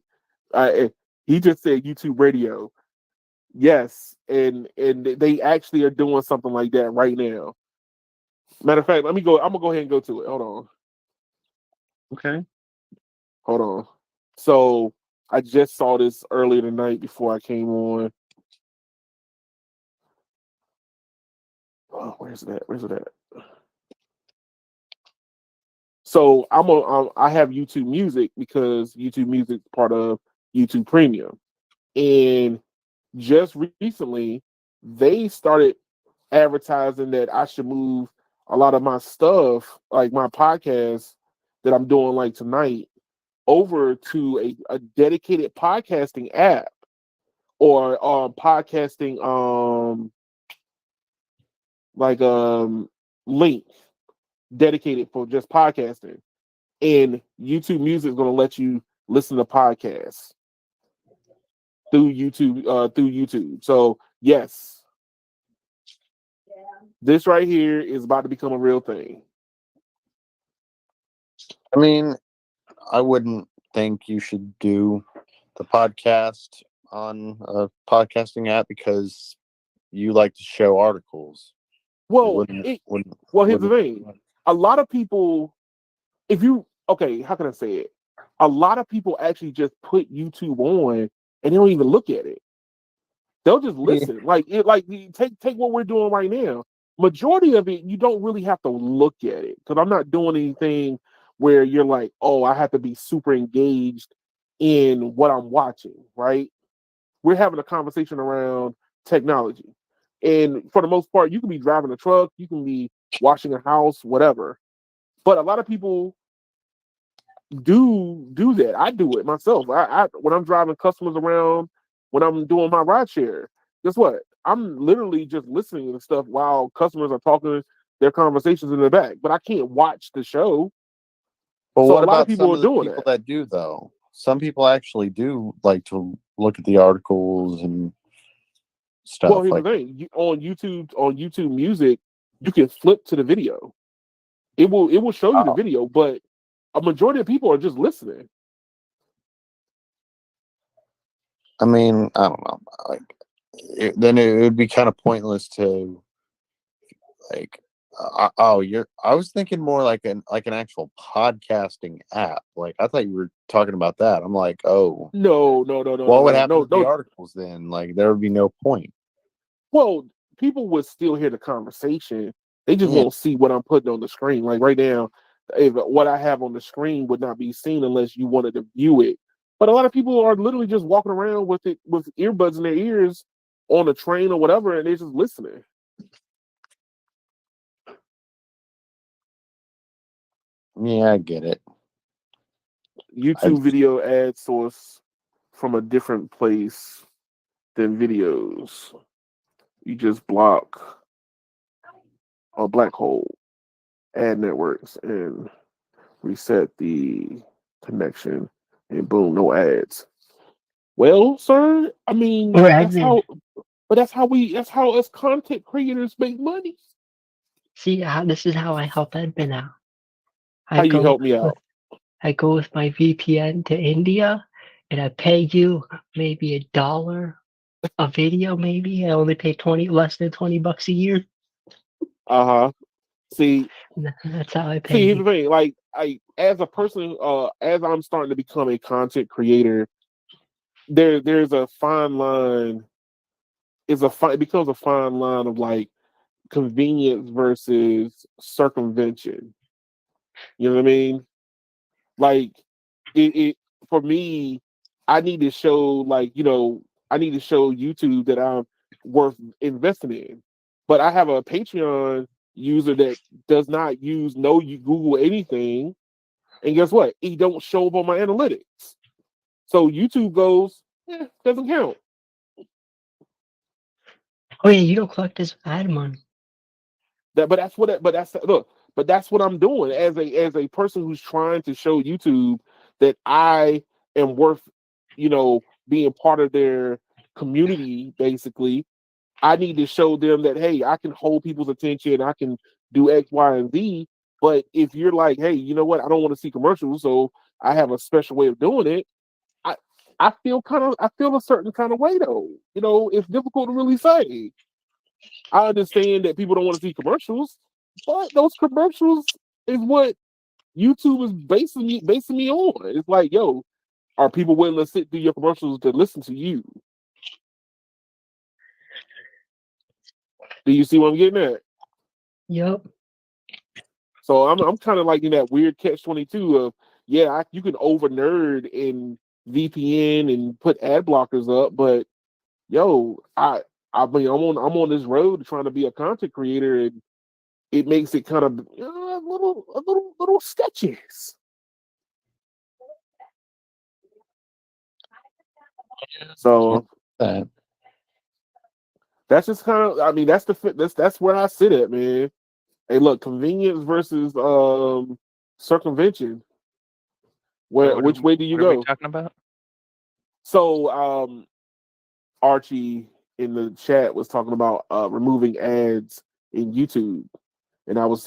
he just said YouTube Radio. Yes, and they actually are doing something like that right now. Matter of fact, let me go. I'm gonna go ahead and go to it. Hold on. okay. Hold on. So I just saw this earlier tonight before I came on. Oh, where's it at? So I have YouTube Music because YouTube Music is part of YouTube Premium, and just recently they started advertising that I should move a lot of my stuff, like my podcast that I'm doing like tonight, over to a dedicated podcasting app or podcasting link dedicated for just podcasting. And YouTube Music is going to let you listen to podcasts through YouTube. So yes, this right here is about to become a real thing. I mean, I wouldn't think you should do the podcast on a podcasting app because you like to show articles. Well, here's the thing. A lot of people, how can I say it? A lot of people actually just put YouTube on and they don't even look at it. They'll just listen. Take what we're doing right now. Majority of it, you don't really have to look at it because I'm not doing anything where you're like, oh, I have to be super engaged in what I'm watching, right? We're having a conversation around technology. And for the most part, you can be driving a truck, you can be washing a house, whatever. But a lot of people do that. I do it myself. I when I'm driving customers around, when I'm doing my ride share, guess what? I'm literally just listening to stuff while customers are talking their conversations in the back. But I can't watch the show. But So what a lot of about people some are of the doing people that. that do though? Some people actually do like to look at the articles and stuff. Well, here's the thing: on YouTube Music, you can flip to the video. It will show you the video, but a majority of people are just listening. I mean, I don't know. Then it would be kind of pointless to like. I was thinking more like an actual podcasting app. Like I thought you were talking about that. I'm like, oh, No. what would happen to the articles then? Like there would be no point. Well, people would still hear the conversation. They just won't see what I'm putting on the screen. Like right now, if what I have on the screen would not be seen unless you wanted to view it. But a lot of people are literally just walking around with earbuds in their ears on a train or whatever, and they're just listening. Yeah, I get it. YouTube video ad source from a different place than videos. You just block a black hole. ad networks and reset the connection, and boom, no ads. Well, sir, I mean, Or that's admin. how, but that's how us content creators make money. See, this is how I help admin out. How you help me with out? I go with my VPN to India, and I pay you maybe $1 a video. Maybe I only pay less than $20 a year. Uh-huh. See, That's how I pay here's the you. thing. Like, as a person, as I'm starting to become a content creator, there's a fine line. It becomes a fine line of like convenience versus circumvention. You know what I mean? Like, it for me, I need to show, like, I need to show YouTube that I'm worth investing in. But I have a Patreon user that does not use no Google anything, and guess what? He don't show up on my analytics. So YouTube goes, doesn't count. Oh yeah, you don't collect his ad money. But that's what. But that's look. But that's what I'm doing as a person who's trying to show YouTube that I am worth, being part of their community. Basically, I need to show them that, hey, I can hold people's attention. I can do X, Y, and Z. But if you're like, hey, you know what? I don't want to see commercials, so I have a special way of doing it. I I feel a certain kind of way though. It's difficult to really say. I understand that people don't want to see commercials, but those commercials is what YouTube is basing me on. It's like, yo, are people willing to sit through your commercials to listen to you? Do you see what I'm getting at? Yup. So I'm kind of like in that weird catch-22 of, yeah, you can over nerd in VPN and put ad blockers up, but yo, I mean I'm on this road trying to be a content creator, and it makes it kind of a little sketchy. So That. that's just kind of, I mean, that's where I sit at, man. Hey, look, convenience versus circumvention. Which way do you What are we go? talking about? So Archie in the chat was talking about removing ads in YouTube, and I was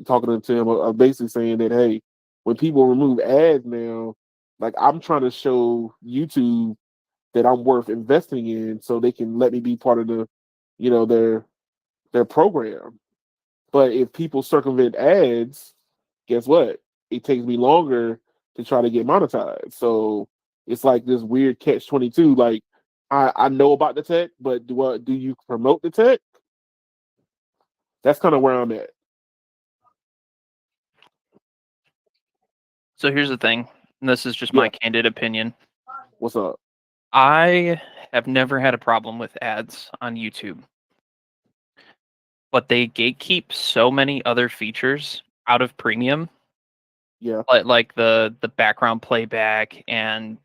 talking to him, basically saying that, hey, when people remove ads now, like, I'm trying to show YouTube that I'm worth investing in, so they can let me be part of their program. But if people circumvent ads, guess what? It takes me longer to try to get monetized. So it's like this weird catch-22. Like, I know about the tech, but do you promote the tech? That's kind of where I'm at. So here's the thing, and this is just Yeah. my candid opinion. What's up? I have never had a problem with ads on YouTube, but they gatekeep so many other features out of premium, Yeah. like the background playback and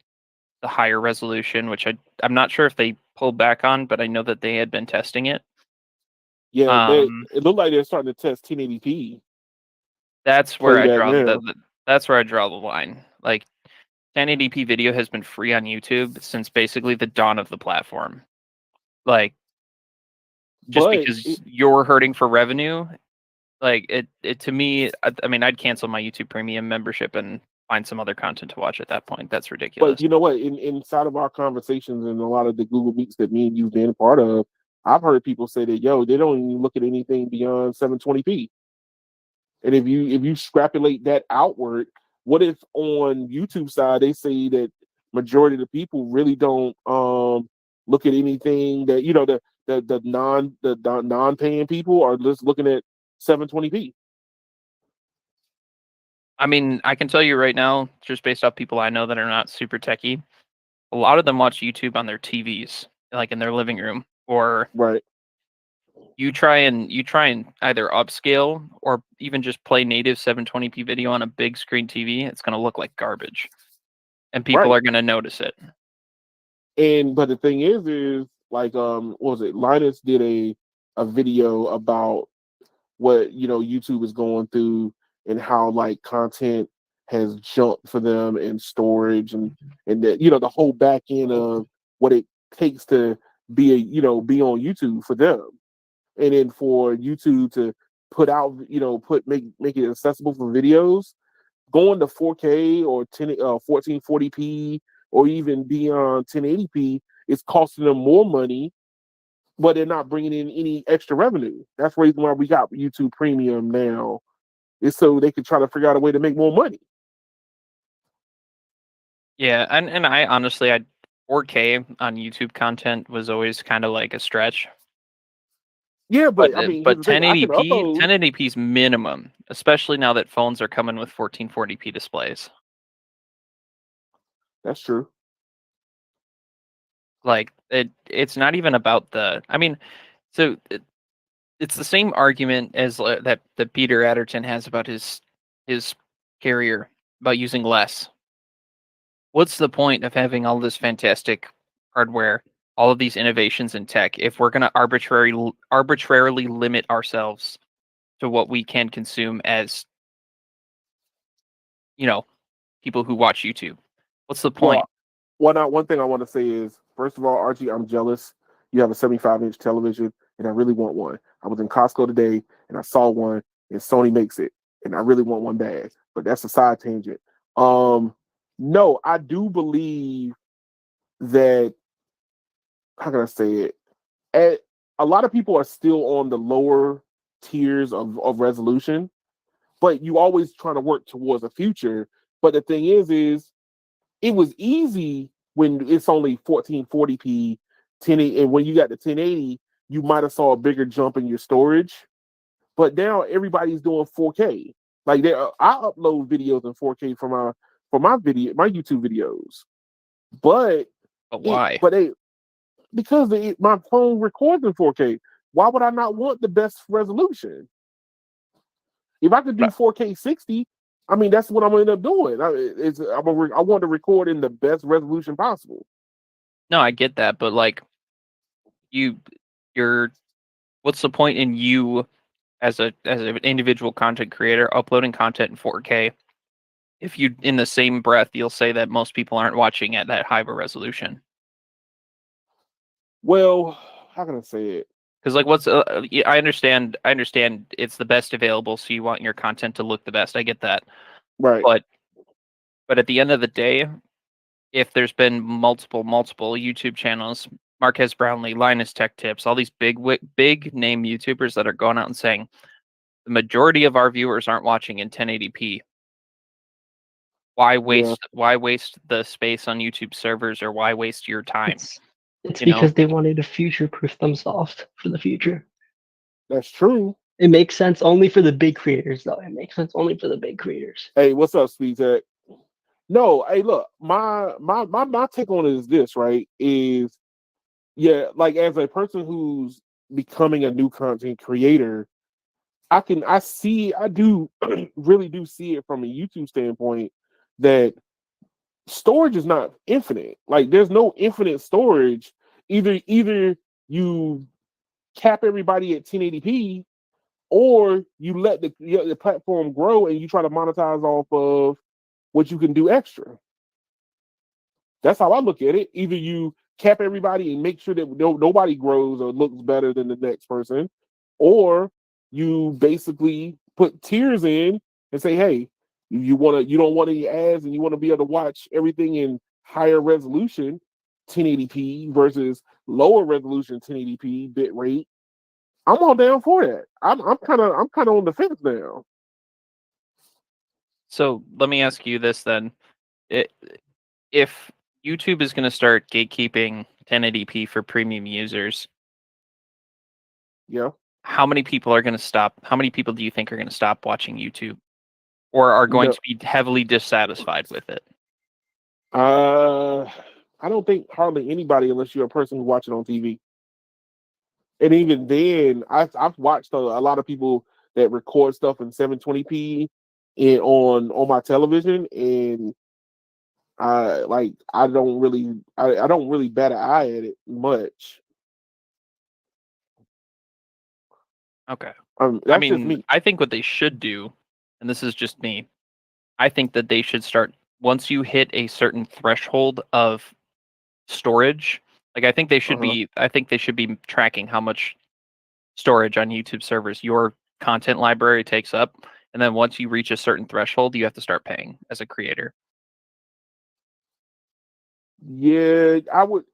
the higher resolution, which I'm not sure if they pulled back on, but I know that they had been testing it. Yeah, it looked like they're starting to test 1080p. That's where I playback draw now. that's where I draw the line. Like, 1080p video has been free on YouTube since basically the dawn of the platform. Like, just But because you're hurting for revenue, like it to me, I mean, I'd cancel my YouTube Premium membership and find some other content to watch at that point. That's ridiculous. But you know what? Inside of our conversations and a lot of the Google Meets that me and you've been a part of, I've heard people say that, yo, they don't even look at anything beyond 720p. And if you extrapolate that outward, what if on YouTube side they say that majority of the people really don't look at anything that, the non paying people are just looking at 720p. I mean, I can tell you right now, just based off people I know that are not super techie, a lot of them watch YouTube on their TVs, like in their living room, or Right. you try and either upscale or even just play native 720p video on a big screen TV, it's going to look like garbage, and people Right. are going to notice it. But the thing is like, what was it? Linus did a video about what YouTube is going through and how like content has jumped for them in storage and that the whole back end of what it takes to be on YouTube for them, and then for YouTube to put out make it accessible for videos going to 4K or 1440p or even beyond 1080p is costing them more money, but they're not bringing in any extra revenue. That's the reason why we got YouTube Premium now, is so they can try to figure out a way to make more money. Yeah, and I honestly, 4K on YouTube content was always kind of like a stretch. Yeah, but I mean, here's but the thing, I can 1080p upload. 1080p is minimum, especially now that phones are coming with 1440p displays. That's true. Like it's not even about the. I mean, so it's the same argument as that Peter Adderton has about his carrier about using less. What's the point of having all this fantastic hardware, all of these innovations in tech, if we're going to arbitrarily limit ourselves to what we can consume as, people who watch YouTube? What's the point? One thing I want to say is, first of all, Archie, I'm jealous. You have a 75-inch television, and I really want one. I was in Costco today, and I saw one, and Sony makes it, and I really want one bad. But that's a side tangent. No, I do believe that. How can I say it? A lot of people are still on the lower tiers of resolution, but you always trying to work towards a future. But the thing is it was easy when it's only 1440p, 1080, and when you got the 1080, you might have saw a bigger jump in your storage. But now everybody's doing 4K. Like I upload videos in 4K for my YouTube videos. But why? Because my phone records in 4K. Why would I not want the best resolution? If I could do 4K 60, I mean, that's what I'm gonna end up doing. I want to record in the best resolution possible. No, I get that, but like you're what's the point in you as an individual content creator uploading content in 4K if you in the same breath you'll say that most people aren't watching at that high of a resolution? Well, how can I say it? Because like I understand it's the best available, so you want your content to look the best. I get that. Right. But at the end of the day, if there's been multiple YouTube channels, Marquez Brownlee, Linus Tech Tips, all these big name YouTubers that are going out and saying the majority of our viewers aren't watching in 1080p. Why waste the space on YouTube servers, or why waste your time? It's because they wanted to future-proof themselves for the future. That's true. It makes sense only for the big creators, though. It makes sense only for the big creators. Hey, what's up, Speed Tech? No, hey, look, my take on it is this, right? Is like as a person who's becoming a new content creator, I do really do see it from a YouTube standpoint that storage is not infinite. Like there's no infinite storage. Either you cap everybody at 1080p, or you let the platform grow and you try to monetize off of what you can do extra. That's how I look at it. Either you cap everybody and make sure that nobody grows or looks better than the next person, or you basically put tiers in and say, hey, you don't want any ads and you want to be able to watch everything in higher resolution 1080p versus lower resolution 1080p bit rate. I'm all down for that. I'm kind of on the fence now. So let me ask you this then: if YouTube is going to start gatekeeping 1080p for premium users, yeah, how many people are going to stop? How many people do you think are going to stop watching YouTube, or are going to be heavily dissatisfied with it? I don't think hardly anybody, unless you're a person who watches it on TV. And even then, I've watched a lot of people that record stuff in 720p on my television, and I don't really bat an eye at it much. Okay. That's just me. I think what they should do, and this is just me, I think that they should start once you hit a certain threshold of storage. Like I think they should Uh-huh. be tracking how much storage on YouTube servers your content library takes up, and then once you reach a certain threshold, you have to start paying as a creator. Yeah, I would,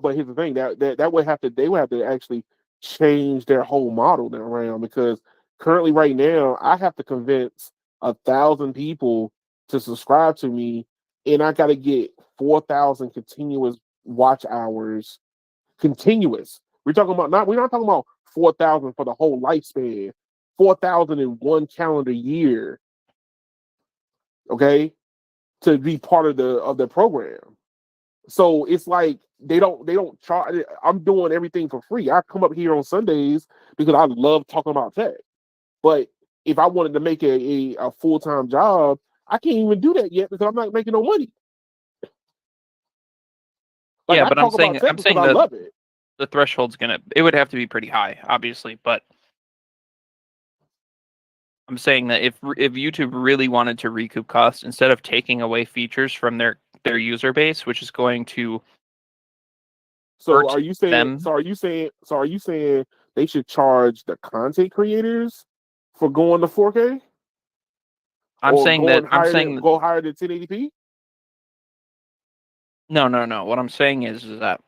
but here's the thing that would have to they would have to actually change their whole model then around because currently right now I have to convince 1,000 people to subscribe to me, and I got to get 4,000 continuous watch hours. Continuous. We're not talking about 4,000 for the whole lifespan. 4,000 in one calendar year. Okay, to be part of the program. So it's like they don't charge. I'm doing everything for free. I come up here on Sundays because I love talking about tech. But if I wanted to make a full-time job, I can't even do that yet because I'm not making no money. Like Yeah, I but talk about tech I'm because saying I that love it. the threshold's it would have to be pretty high, obviously, but I'm saying that if YouTube really wanted to recoup costs, instead of taking away features from their user base, which is going to So hurt are you saying? them. So are you saying? So are you saying they should charge the content creators for going to 4K or I'm saying that go higher than 1080p? no, no, no. What I'm saying is that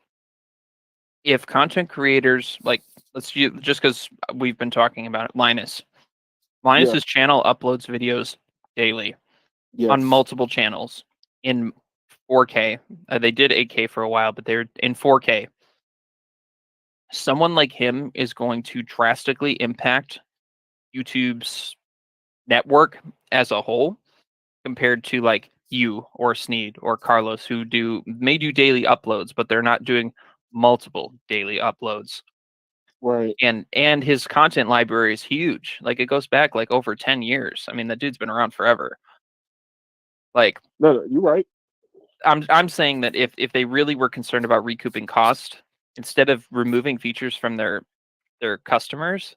if content creators like let's use just because we've been talking about it, Yeah. Linus's channel uploads videos daily on Yes. multiple channels in 4K. They did 8K for a while, but they're in 4K. Someone like him is going to drastically impact YouTube's network as a whole compared to like you or Sneed or Carlos who may do daily uploads, but they're not doing multiple daily uploads. Right. And his content library is huge. Like it goes back like over 10 years. I mean, the dude's been around forever. Like No, you're right. I'm saying that if they really were concerned about recouping cost, instead of removing features from their customers,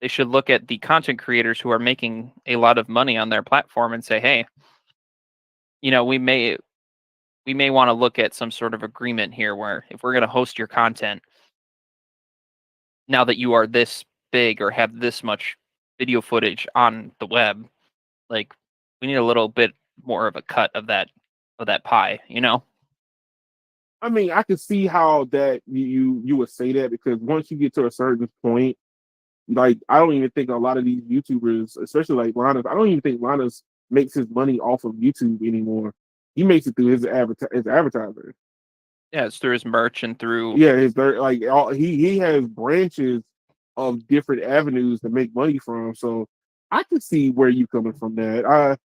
they should look at the content creators who are making a lot of money on their platform and say, hey, we may want to look at some sort of agreement here where if we're going to host your content, now that you are this big or have this much video footage on the web, like we need a little bit more of a cut of that pie, I mean, I can see how that you would say that because once you get to a certain point, like I don't even think a lot of these YouTubers, especially like Linus, I don't even think Linus makes his money off of YouTube anymore. He makes it through his advertisers. Yeah, it's through his merch and through Yeah, he has branches of different avenues to make money from. So I can see where you coming from that.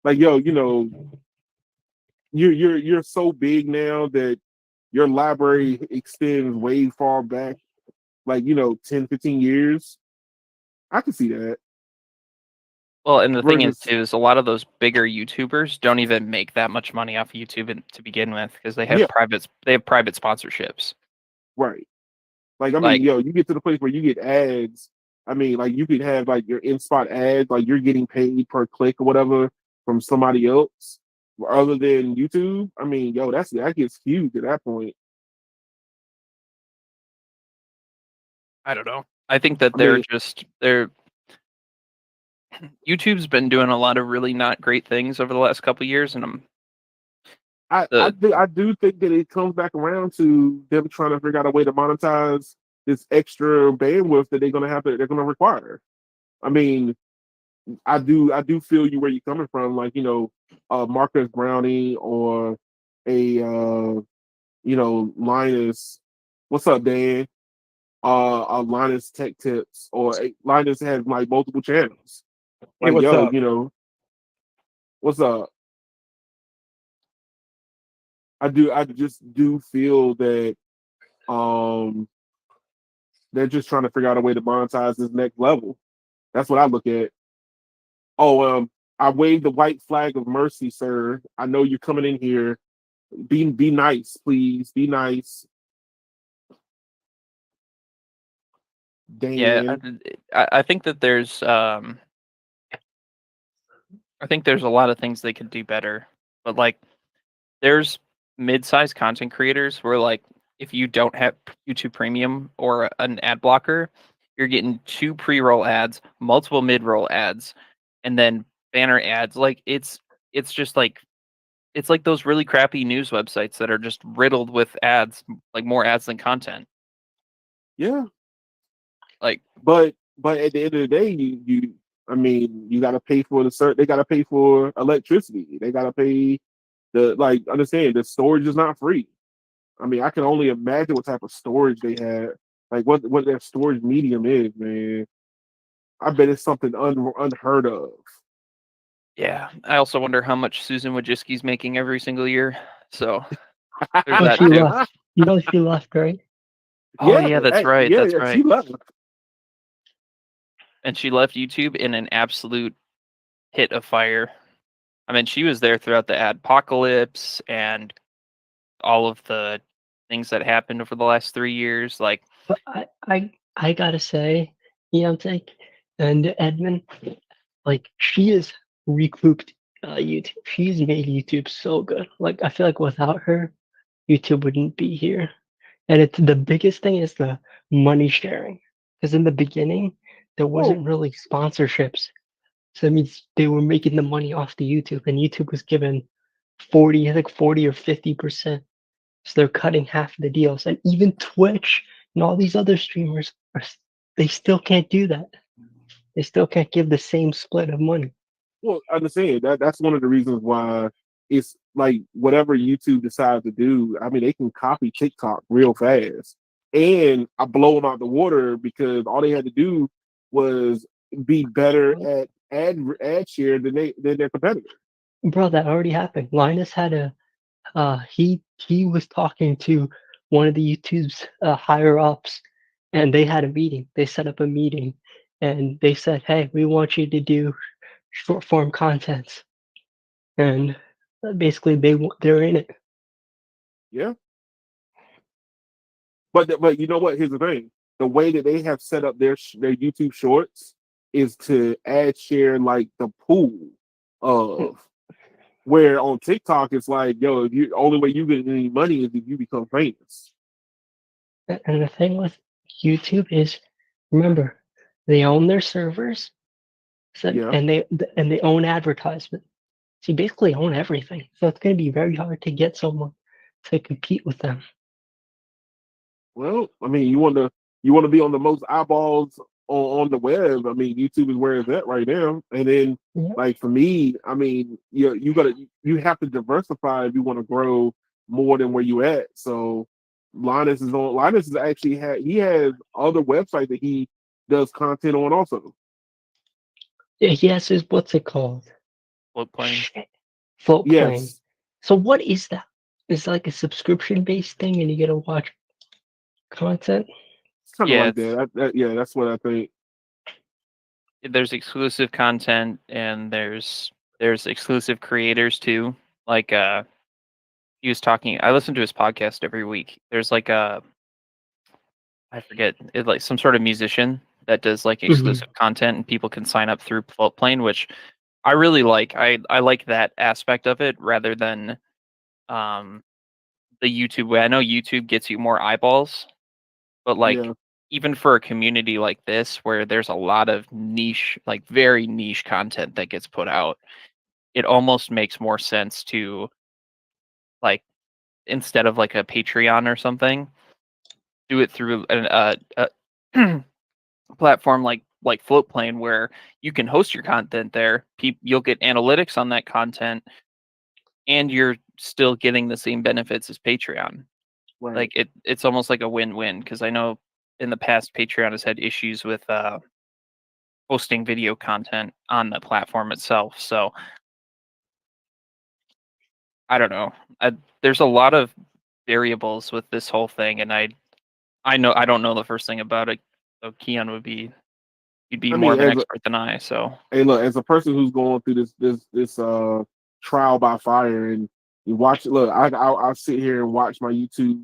Like yo, you're so big now that your library extends way far back, like 10, 15 years. I can see that. well, and the thing is Versus too is a lot of those bigger YouTubers don't even make that much money off of YouTube to begin with because yeah, they have private sponsorships. right. Like I mean, Like yo, you get to the place where you get ads. I mean, like you could have like your in-spot ads, like you're getting paid per click or whatever from somebody else other than YouTube. I mean, yo, that gets huge at that point. I don't know. I think that I mean, they're YouTube's been doing a lot of really not great things over the last couple of years, and the I do think that it comes back around to them trying to figure out a way to monetize this extra bandwidth that they're gonna require. I mean, I do feel you where you're coming from, like Marcus Brownie or a Linus. What's up, Dan? Linus Tech Tips or Linus has like multiple channels. Hey, Like what's yo, up? what's up? I just do feel that um they're just trying to figure out a way to monetize this next level. That's what I look at. Oh, I waved the white flag of mercy, sir. I know you're coming in here. Be nice, please. Be nice. Dan. I think that there's I think there's a lot of things they could do better, but like there's mid-sized content creators where like if you don't have YouTube Premium or an ad blocker, you're getting 2 pre-roll ads, multiple mid-roll ads, and then banner ads. Like it's just like it's like those really crappy news websites that are just riddled with ads, like more ads than content. Yeah, Like but at the end of the day, you I mean, you got to pay for the They got to pay for electricity. They got to pay like understand the storage is not free. I mean, I can only imagine what type of storage they had, like what their storage medium is, man. I bet it's something unheard of. yeah, I also wonder how much Susan Wojcicki's making every single year. So there's Oh, that she too. left. You know she left, right? Oh Yeah, yeah, that's hey, right. yeah, That's yeah, she right. left. And she left YouTube in an absolute hit of fire. I mean, she was there throughout the adpocalypse and all of the things that happened over the last 3 years. Like, But I gotta say, Deontay and Edmund, like she has recouped YouTube. She's made YouTube so good. Like I feel like without her, YouTube wouldn't be here. And it's the biggest thing is the money sharing. Because in the beginning, there Well, wasn't really sponsorships. So that means they were making the money off the YouTube, and YouTube was given 40, I think 40 or 50%. So they're cutting half of the deals. And even Twitch and all these other streamers they still can't do that. They still can't give the same split of money. well, understand that's one of the reasons why it's like whatever YouTube decides to do. I mean, they can copy TikTok real fast, and I blow them out the water because all they had to do was be better at ad share than their competitor. Bro, that already happened. Linus had a he was talking to one of the YouTube's higher ups, and they had a meeting. They set up a meeting, and they said, "Hey, we want you to do short form content," and basically they're in it. Yeah, but you know what? Here's the thing: the way that they have set up their YouTube Shorts is to ad share like the pool of. Where on TikTok it's like, yo, if you only way you get any money is if you become famous. And the thing with YouTube is, remember, they own their servers, so, Yeah. and they own advertisement. So you basically own everything. So it's going to be very hard to get someone to compete with them. Well, I mean, you want to be on the most eyeballs on the web. I mean, YouTube is where it's at right now. And then, Yeah. like for me, I mean, you have to diversify if you want to grow more than where you at. So Linus is on. Linus is actually he has other websites that he does content on also. Yes, is what's it called? float plane. Shit. Float plane. Yes, So what is that? It's like a subscription based thing, and you get to watch content. it's kind of Yeah, like that. Yeah, that's what I think. there's exclusive content and there's exclusive creators too. Like he was talking. I listen to his podcast every week. There's like a I forget it's like some sort of musician that does like Mhm. exclusive content and people can sign up through Floatplane, which I really like. I like that aspect of it rather than um the YouTube way. I know YouTube gets you more eyeballs, but like Yeah, even for a community like this where there's a lot of niche, like very niche content that gets put out, it almost makes more sense to like instead of like a Patreon or something, do it through a platform like Floatplane where you can host your content there. You'll get analytics on that content, and you're still getting the same benefits as Patreon. right. Like it's almost like a win-win because I know in the past Patreon has had issues with hosting video content on the platform itself. So I don't know. There's a lot of variables with this whole thing, and I don't know the first thing about it. So Keon you'd be I more mean, of an expert than I. So hey, look, as a person who's going through this trial by fire, and you watch it. Look, I'll sit here and watch my YouTube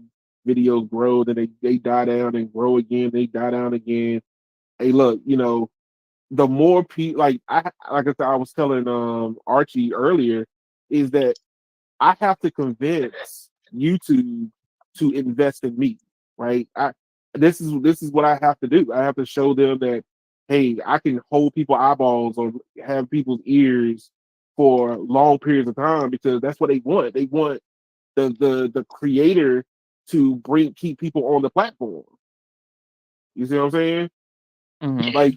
videos grow, then they die down and grow again, they die down again. hey, look, the more people like I said, I was telling Archie earlier, is that I have to convince YouTube to invest in me, right? This is what I have to do. I have to show them that, hey, I can hold people's eyeballs or have people's ears for long periods of time, because that's what they want. They want the creator to keep people on the platform. You see what I'm saying? Mhm. Like,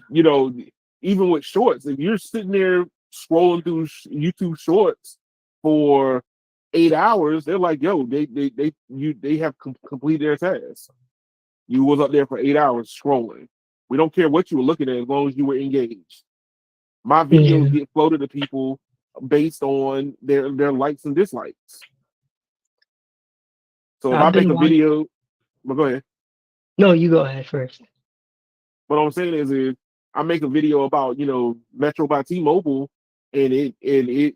even with shorts, if you're sitting there scrolling through YouTube shorts for 8 hours, they're like, yo, they have completed their task. You was up there for 8 hours scrolling. We don't care what you were looking at as long as you were engaged. My videos get floated to people based on their likes and dislikes. So if I I've make been a watching. video, well, go ahead. No, you go ahead first. What I'm saying is I make a video about Metro by T-Mobile, and it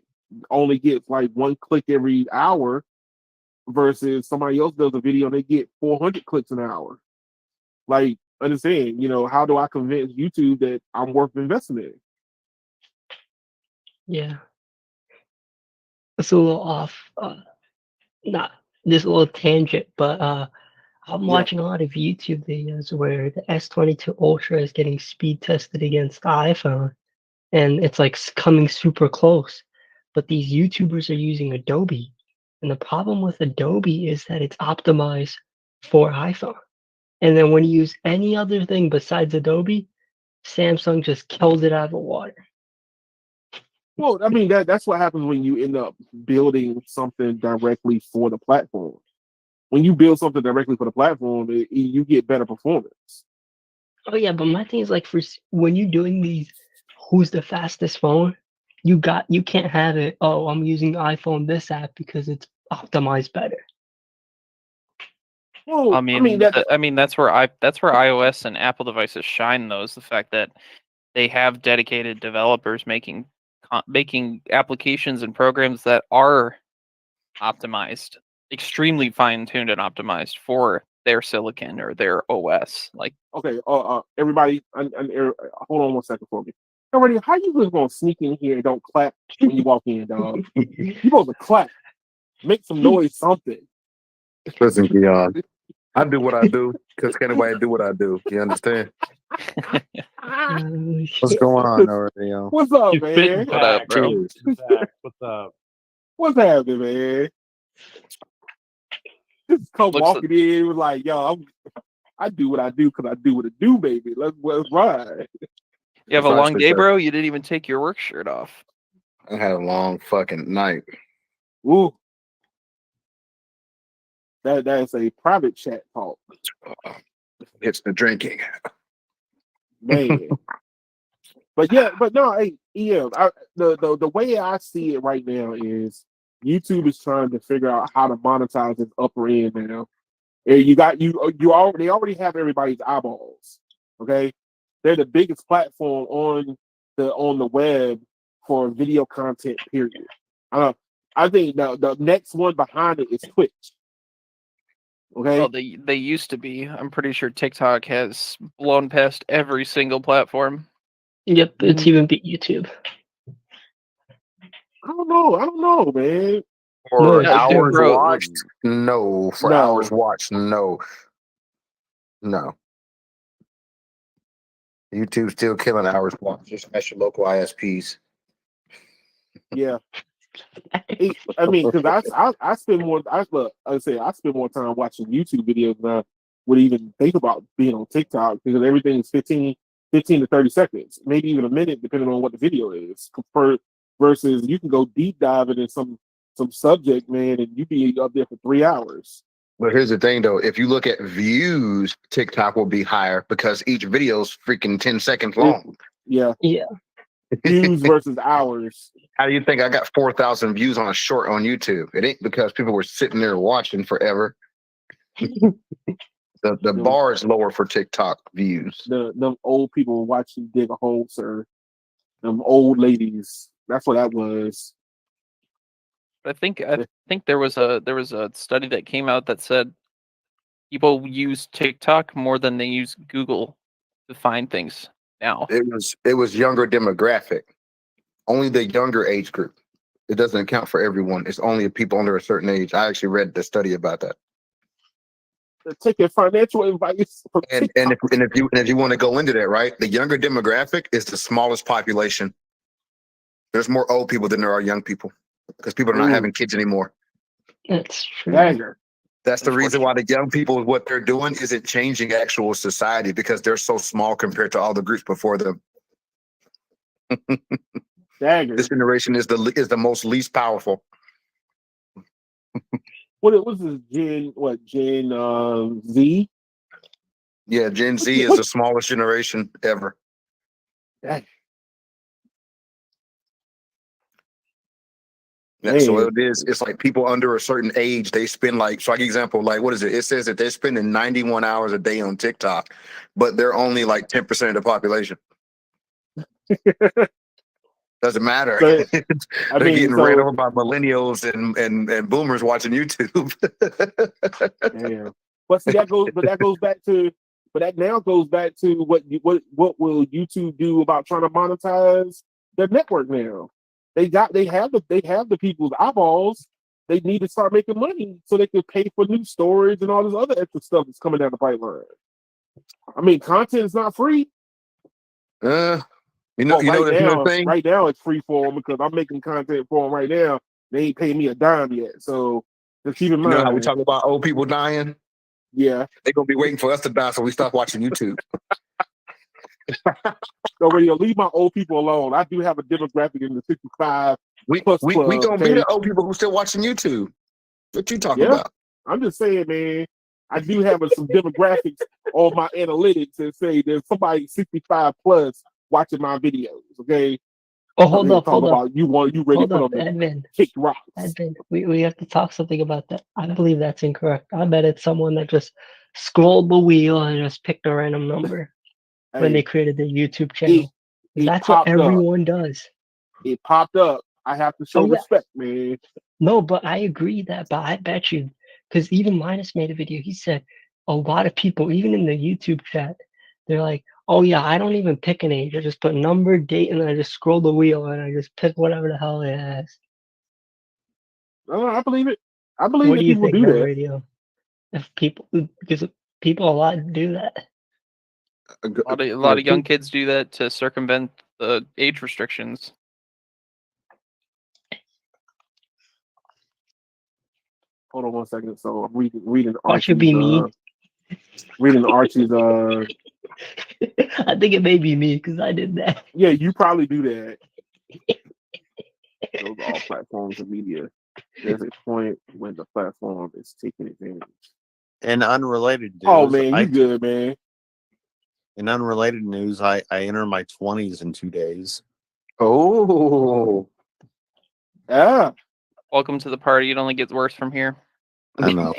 only gets like one click every hour, versus somebody else does a video and they get 400 clicks an hour. Like, understand, how do I convince YouTube that I'm worth investing in? Yeah, it's a little off. Not this little tangent, but I'm Yeah. watching a lot of YouTube videos where the S22 Ultra is getting speed tested against the iPhone, and it's like coming super close. But these YouTubers are using Adobe, and the problem with Adobe is that it's optimized for iPhone. And then when you use any other thing besides Adobe, Samsung just kills it out of the water. Well, I mean, that's what happens when you end up building something directly for the platform. When you build something directly for the platform, you get better performance. Oh yeah, but my thing is like when you're doing these, who's the fastest phone? You can't have it. Oh, I'm using iPhone this app because it's optimized better. Well, I mean, that that's where iOS and Apple devices shine. Though is the fact that they have dedicated developers making applications and programs that are optimized, extremely fine-tuned and optimized for their silicon or their OS. Like, okay. Everybody, hold on one second for me. Already, how you just gonna sneak in here and don't clap when you walk in, dog? You supposed to clap, make some noise, something. Listen, Keon, I do what I do because can't nobody do what I do. You understand? What's going on over there? What's up, You're fitting man? What up, back. bro? You're fitting back. What's up? What's happening, man? Just come Looks walking in with like, yo, I do what I do because I do what I do, baby. Let's ride. You have a That's long for day, sure. bro. You didn't even take your work shirt off. I had a long fucking night. Ooh, that's a private chat talk, It's the drinking. man. But yeah, but no, hey, yeah. The way I see it right now is YouTube is trying to figure out how to monetize its upper end now. And they already have everybody's eyeballs. Okay, they're the biggest platform on the web for video content. Period. I think the next one behind it is Twitch. Okay. Well, they used to be. I'm pretty sure TikTok has blown past every single platform. Yep, it's even beat YouTube. I don't know, man. No, For it's hours bro. watched? No. For No. hours watched? No. No. YouTube's still killing hours watched. Just ask your local ISPs. Yeah. I mean, because I spend more. I spend more time watching YouTube videos than I would even think about being on TikTok, because everything is 15 to 30 seconds, maybe even a minute, depending on what the video is. Versus you can go deep dive into some subject, man, and you be up there for 3 hours. But here's the thing, though. If you look at views, TikTok will be higher because each video is freaking 10 seconds long. Yeah. Yeah. Views versus hours. How do you think I got 4,000 views on a short on YouTube? It ain't because people were sitting there watching forever. The bar is lower for TikTok views. Them old people watching dig a hole, sir. Them old ladies. That's what that was. I think there was a study that came out that said people use TikTok more than they use Google to find things. now. It was younger demographic. Only the younger age group. It doesn't account for everyone. It's only people under a certain age. I actually read the study about that. They're taking financial advice from And TikTok. if you want to go into that, right? The younger demographic is the smallest population. There's more old people than there are young people because people are not having kids anymore. That's true. Dagger. That's the reason why the young people, what they're doing isn't changing actual society because they're so small compared to all the groups before them. Dagger. This generation is the most least powerful. What was this Gen Z? Yeah, Gen Z is the smallest generation ever. Dagger. Yeah, so it is. It's like people under a certain age, they spend like example, like what is it? It says that they're spending 91 hours a day on TikTok, but they're only like 10% of the population. Doesn't matter. So, They're getting ran over by millennials and boomers watching YouTube. Damn. But see, that now goes back to what will YouTube do about trying to monetize their network now? They have the people's eyeballs. They need to start making money so they can pay for new stories and all this other extra stuff that's coming down the pipeline. I mean, content is not free. You know the thing? Right now it's free for them because I'm making content for them right now. They ain't paying me a dime yet. So just keep in mind. You know how we talk about old people dying? Yeah. They're going to be waiting for us to die so we stop watching YouTube. So radio, leave my old people alone. I do have a demographic in the 65 plus we club. going to be the old people who still watching YouTube. What you talking about? I'm just saying, man. I do have some demographics on my analytics that say there's somebody 65 plus watching my videos. Okay. Oh, hold up. You ready for them Edmund, kick rocks? Edmund, we have to talk something about that. I believe that's incorrect. I bet it's someone that just scrolled the wheel and just picked a random number when they created their YouTube channel. That's what everyone does. It popped up. I have to show respect, man. No, but I agree that, but I bet you, because even Linus made a video, he said a lot of people, even in the YouTube chat, they're like, oh yeah, I don't even pick an age. I just put number, date, and then I just scroll the wheel and I just pick whatever the hell it has. I believe it. I believe what that do you people think, do that. Radio? Because people a lot do that. A lot of young kids do that to circumvent the age restrictions. Hold on one second. So I'm reading Watch you be me. Reading Archie's. I think it may be me because I did that. Yeah, you probably do that. Those are all platforms of media. There's a point when the platform is taking advantage. In unrelated news, oh man, you good, man. In unrelated news, I enter my 20s in 2 days. Oh, yeah. Welcome to the party. It only gets worse from here. I know.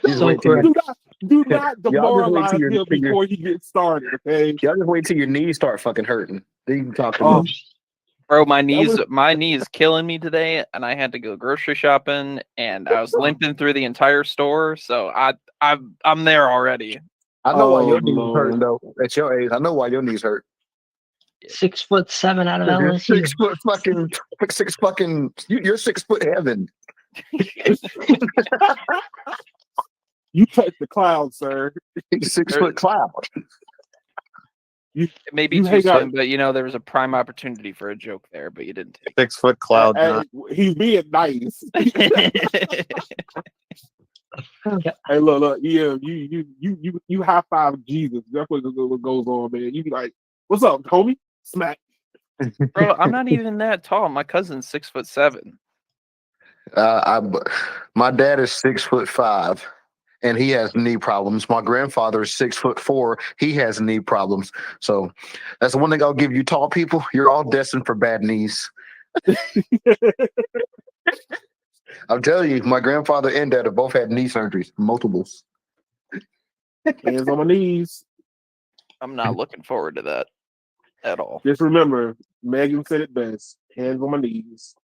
So do not demoralize him before he gets started, okay? Y'all just wait till your knees start fucking hurting. Then you can talk to him. Bro, my knee is killing me today, and I had to go grocery shopping, and I was limping through the entire store. So I'm there already. I know why your knees hurt though. At your age, I know why your knees hurt. 6'7" out of LSU. 6 foot fucking 6 fucking. You're 6 foot heaven. You touch the cloud, sir. 6 foot cloud. It may be too soon, but there was a prime opportunity for a joke there, but you didn't take 6 foot cloud. He's being nice. Hey, look, yeah, you high five Jesus. That's what goes on, man. You be like, "What's up, homie?" Smack. Bro, I'm not even that tall. My cousin's 6'7". My dad is 6'5", and he has knee problems. My grandfather is 6'4". He has knee problems. So that's the one thing I'll give you, tall people. You're all destined for bad knees. I'm telling you, my grandfather and dad have both had knee surgeries, multiples. Hands on my knees. I'm not looking forward to that at all. Just remember, Megan said it best. Hands on my knees.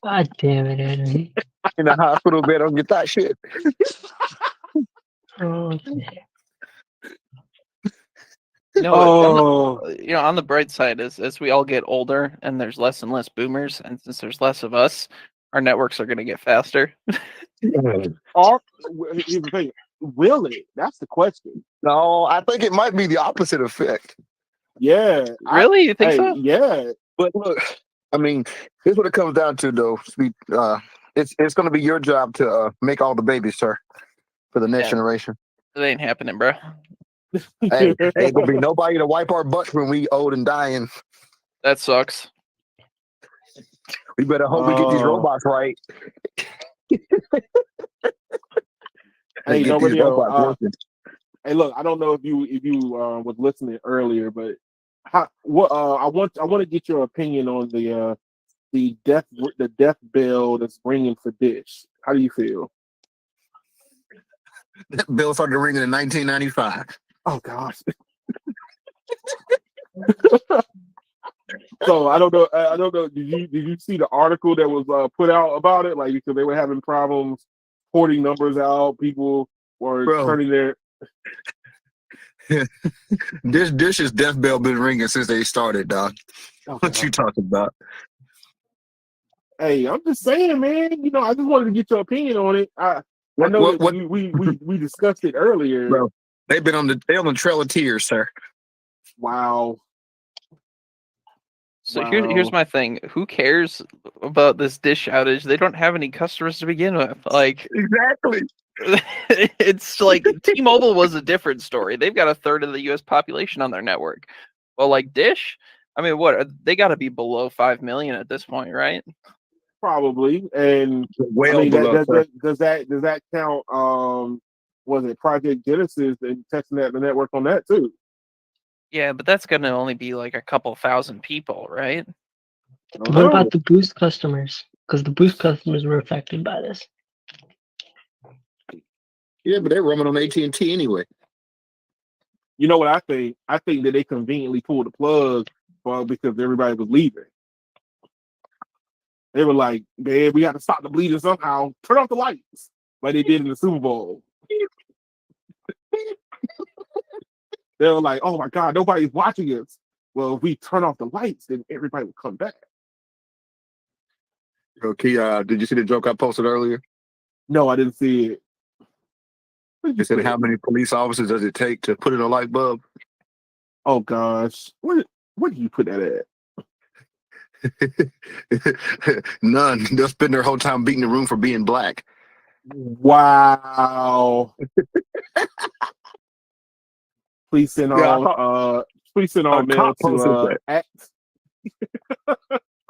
God damn it, Eddie. In the hospital bed on your thought shit. Oh, okay. Oh, On the bright side, as we all get older and there's less and less boomers, and since there's less of us, our networks are going to get faster. here's the thing. Will it? That's the question. No, I think it might be the opposite effect. Yeah. Really? You think so? Yeah. But look, I mean, here's what it comes down to, though. It's going to be your job to make all the babies, sir, for the next Yeah. generation. It ain't happening, bro. Hey, ain't gonna be nobody to wipe our butts when we old and dying. That sucks. We better hope we get these Oh. robots right. Hey, Get these robots working. Hey, look, I don't know if you was listening earlier, but I want to get your opinion on the death bill that's ringing for Dish. How do you feel? That bill started ringing in 1995. Oh gosh. So I don't know. Did you see the article that was put out about it? Like, because they were having problems porting numbers out. People were turning their Dish's death bell been ringing since they started, dog. What you talking about? Hey, I'm just saying, man. I just wanted to get your opinion on it. I know that we discussed it earlier. Bro, they're on the Trail of Tears, sir. Wow. So here's my thing. Who cares about this Dish outage? They don't have any customers to begin with. Like, exactly. It's like T-Mobile was a different story. They've got a third of the U.S. population on their network. Well, like Dish, I mean, what they got to be below 5 million at this point, right? Probably. And does that count? Was it Project Genesis and testing out the network on that too? Yeah, but that's going to only be like a couple thousand people, right? What about the Boost customers? Because the Boost customers were affected by this. Yeah, but they're roaming on AT&T anyway. You know what I think? I think that they conveniently pulled the plug because everybody was leaving. They were like, man, we got to stop the bleeding somehow. Turn off the lights, like they did in the Super Bowl. They were like, oh my God, nobody's watching us. Well, if we turn off the lights, then everybody will come back. Okay, did you see the joke I posted earlier? No, I didn't see it. They said, how many police officers does it take to put in a light bulb? Oh gosh, where do you put that at? None. They'll spend their whole time beating the room for being black. Wow. Please send all mail to at.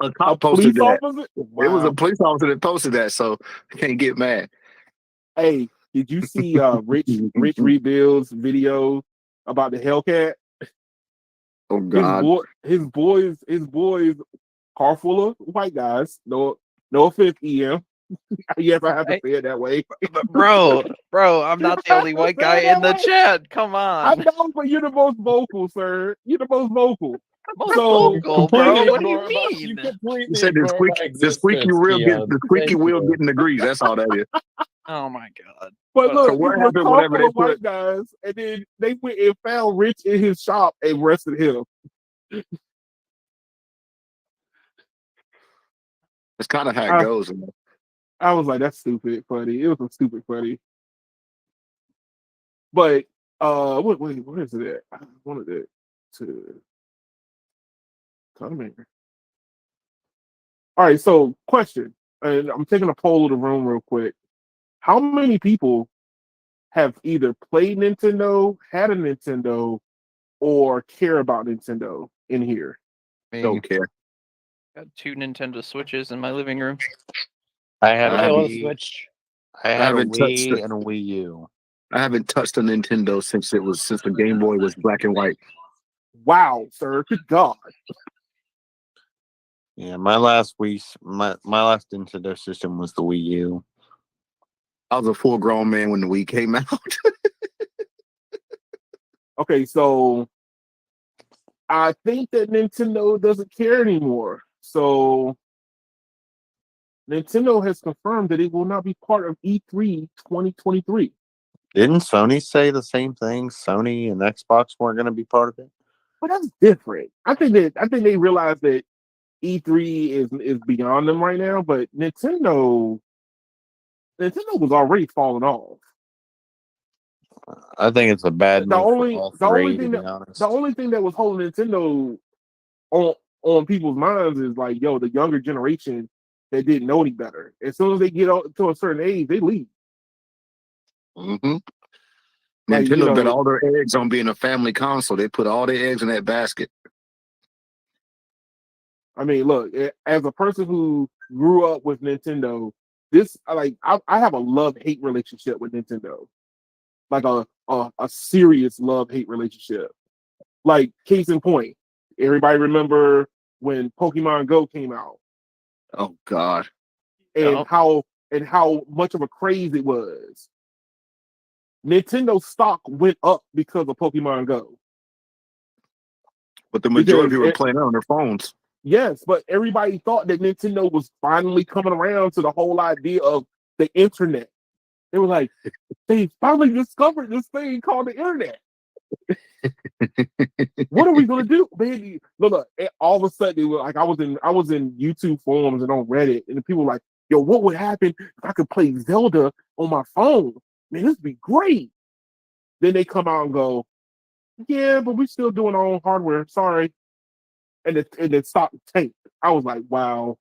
A cop posted that. Wow. It was a police officer that posted that, so I can't get mad. Hey, did you see Rich Rebuild's video about the Hellcat? Oh God. His boys, car full of white guys. No offense, EM. Yes, I have to say it that way. Bro, I'm not the only white guy in the chat. Come on. I know, but you're the most vocal, sir. You're the most vocal. Most vocal, bro. What do you mean? You said the squeaky wheel getting the grease. That's all that is. Oh my God. But look, so what happened whenever they white guys, and then they went and found Rich in his shop and arrested him. It's kind of how it goes. I was like, that's stupid funny. It was a stupid funny. But where is it at? I wanted it to come here. All right, so question. And I'm taking a poll of the room real quick. How many people have either played Nintendo, had a Nintendo, or care about Nintendo in here? Don't care. Got 2 Nintendo Switches in my living room. I had I a have Wii. Switch. I had a Wii and a Wii U. I haven't touched a Nintendo since the Game Boy was black and white. Wow, sir! Good God. Yeah, my last Nintendo system was the Wii U. I was a full grown man when the Wii came out. Okay, so I think that Nintendo doesn't care anymore. So Nintendo has confirmed that it will not be part of E3 2023. Didn't Sony say the same thing? Sony and Xbox weren't going to be part of it. But that's different. I think they realize that E3 is beyond them right now. But Nintendo was already falling off. I think it's a bad The move for only all the only three, to thing be that honest. the only thing that was holding Nintendo on people's minds is like, yo, the younger generation that didn't know any better. As soon as they get to a certain age, they leave. Mm-hmm. Like, Nintendo bet all their eggs on being a family console. They put all their eggs in that basket. I mean, look, as a person who grew up with Nintendo, this like I have a love-hate relationship with Nintendo. Like a serious love-hate relationship. Like, case in point, everybody remember when Pokemon Go came out Oh God. and Yep. how much of a craze it was. Nintendo stock went up because of Pokemon Go. But the majority of people were Because playing it on their phones. yes, but everybody thought that Nintendo was finally coming around to the whole idea of the internet. They were like, they finally discovered this thing called the internet. What are we gonna do, baby? Look, all of a sudden, they were like, I was in YouTube forums and on Reddit, and the people were like, yo, what would happen if I could play Zelda on my phone? Man, this would be great. Then they come out and go, yeah, but we're still doing our own hardware. Sorry. And the stock tanked. I was like, wow.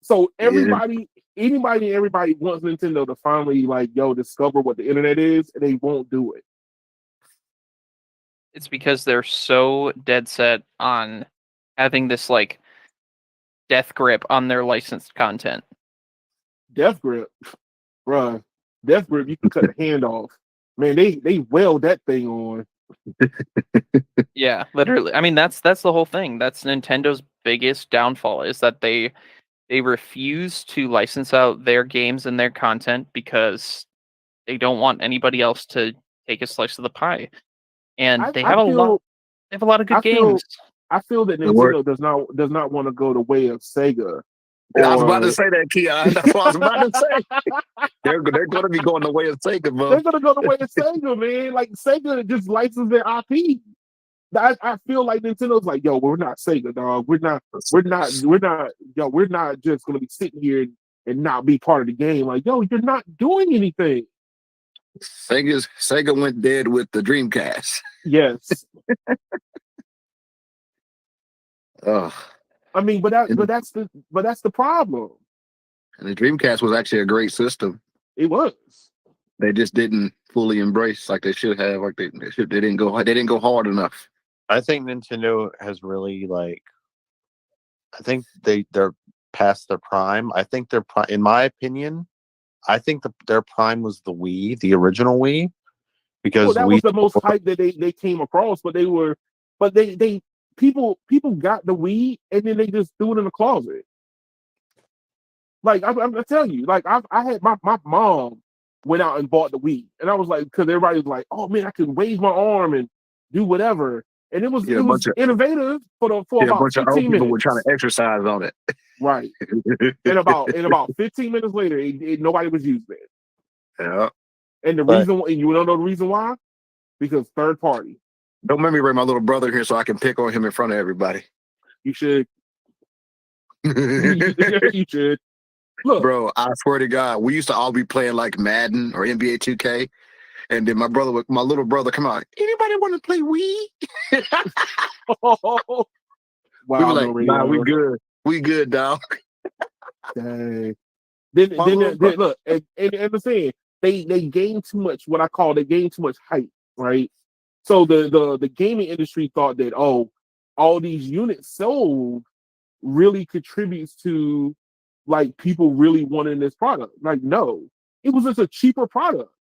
So anybody and everybody wants Nintendo to finally like, yo, discover what the internet is, and they won't do it. It's because they're so dead set on having this like death grip on their licensed content. Death Grip, bruh. Death Grip, you can cut the hand off. Man, they weld that thing on. Yeah, literally. I mean, that's the whole thing. That's Nintendo's biggest downfall is that they refuse to license out their games and their content because they don't want anybody else to take a slice of the pie. And they have a lot of good games. I feel that Nintendo does not want to go the way of Sega. I was about to say that, Keon. That's what I was about to say. They're going to be going the way of Sega, bro. They're going to go the way of Sega, man. Like, Sega just licenses their IP. I feel like Nintendo's like, yo, we're not Sega, dog. We're not just going to be sitting here and not be part of the game. Like, yo, you're not doing anything. Sega went dead with the Dreamcast. Yes. Oh. I mean, but that's the problem. And the Dreamcast was actually a great system. It was. They just didn't fully embrace like they should have. Like they didn't go hard enough. I think Nintendo has really I think they're past their prime. I think in my opinion, I think their prime was the Wii, the original Wii, because that was the most hype that they came across. But people got the Wii and then they just threw it in the closet. Like I'm telling you, like I had my mom went out and bought the Wii, and I was like, because everybody was like, oh man, I can wave my arm and do whatever, and it was innovative for about 15 minutes. Were trying to exercise on it, right? and about 15 minutes later, nobody was using it. Yeah. And the reason, and you don't know the reason why? Because third party. Don't make me bring my little brother here so I can pick on him in front of everybody. You should. You should. Look, bro, I swear to God, we used to all be playing like Madden or NBA 2K, and then my little brother, come on, anybody want to play Wii? Wow, we were like, nah, we good, dog. Dang. Then look, and I'm saying they gained too much. What I call they gained too much hype, right? So the gaming industry thought that all these units sold really contributes to like people really wanting this product. Like, no, it was just a cheaper product.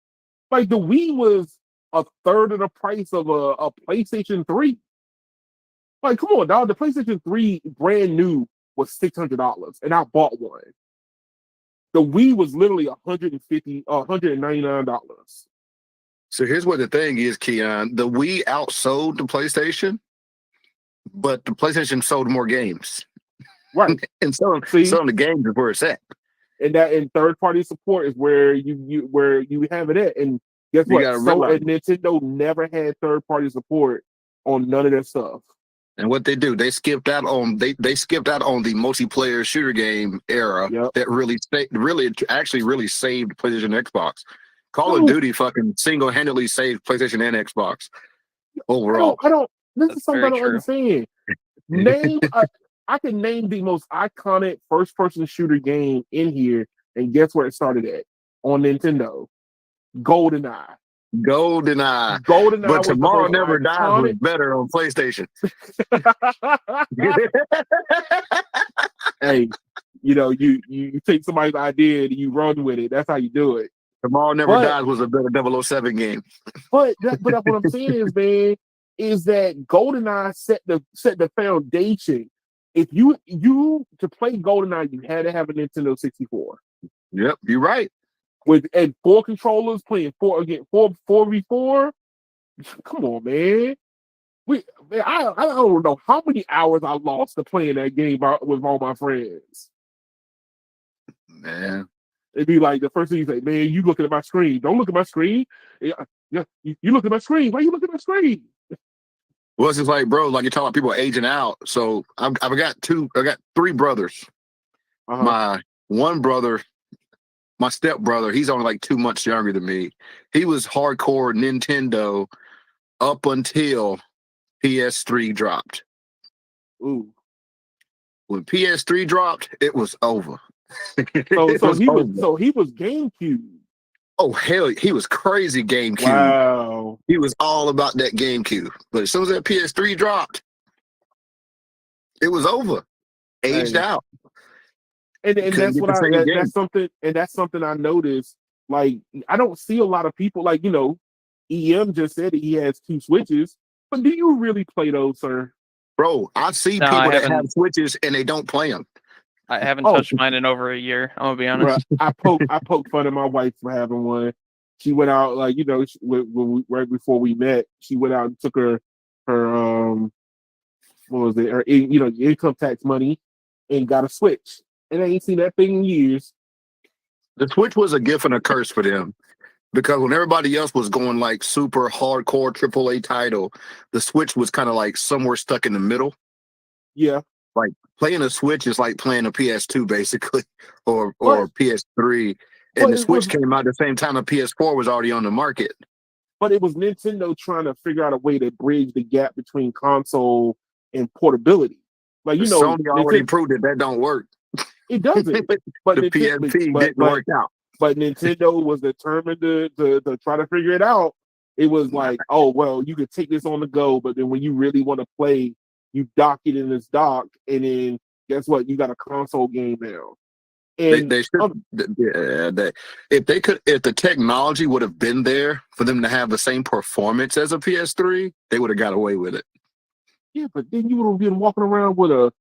Like the Wii was a third of the price of a PlayStation 3. Like, come on, dog. The PlayStation 3 brand new was $600, and I bought one. The Wii was literally $199. So here's what the thing is, Keon. The Wii outsold the PlayStation, but the PlayStation sold more games. Right. And selling the games is where it's at. and third party support is where you have it at. And guess You what? gotta So realize. and Nintendo never had third party support on none of their stuff. And what they do, they skipped out on they skipped out on the multiplayer shooter game era Yep. that really really saved PlayStation and Xbox. Call of No. Duty fucking single-handedly saved PlayStation and Xbox overall. I don't. This That's is something I very don't true. understand. Name. I can name the most iconic first-person shooter game in here, and guess where it started at? On Nintendo. GoldenEye. GoldenEye. GoldenEye But was the Tomorrow most Never Dies was iconic. better on PlayStation. Hey, you take somebody's idea and you run with it. That's how you do it. Tomorrow Never But- Dies was a better 007 game. But what I'm saying is, man, is that GoldenEye set the foundation. If you to play GoldenEye, you had to have a Nintendo 64 Yep, you're right. and 4 controllers playing 4v4. Come on, man. I don't know how many hours I lost to playing that game with all my friends. Man. It'd be like the first thing you say, man, you looking at my screen. Don't look at my screen. Yeah, you look at my screen. Why you looking at my screen? Well, it's just like, bro, like you're talking about people aging out. So I've got 3 brothers. Uh-huh. My one brother, my stepbrother, he's only like 2 months younger than me. He was hardcore Nintendo up until PS3 dropped. Ooh. When PS3 dropped, it was over. So he was GameCube. Oh hell, he was crazy GameCube. Wow. He was all about that GameCube. But as soon as that PS3 dropped, it was over. Aged Hey. out. And Couldn't that's get what the same game. that's something I noticed. Like I don't see a lot of people like EM just said that he has 2 Switches, but do you really play those, sir? Bro, I see No, I people that have haven't. Switches and they don't play them. I haven't Oh. touched mine in over a year. I'm gonna be honest. Bruh, I poke fun at my wife for having one. She went out right before we met. She went out and took her what was it? Her income tax money and got a Switch. And I ain't seen that thing in years. The Switch was a gift and a curse for them. Because when everybody else was going like super hardcore AAA title, the Switch was kind of like somewhere stuck in the middle. Yeah. Like playing a Switch is like playing a PS2 basically, or But- PS3. but And the it Switch was- came out at the same time the PS4 was already on the market. But it was Nintendo trying to figure out a way to bridge the gap between console and portability. Like Sony already proved that don't work. it doesn't. But The PSP didn't work out. But Nintendo was determined to try to figure it out. It was like, oh well, you could take this on the go, but then when you really want to play, you dock it in this dock, and then guess what? You got a console game now. And They should. If the technology would have been there for them to have the same performance as a PS3, they would have got away with it. yeah, but then you would have been walking around with a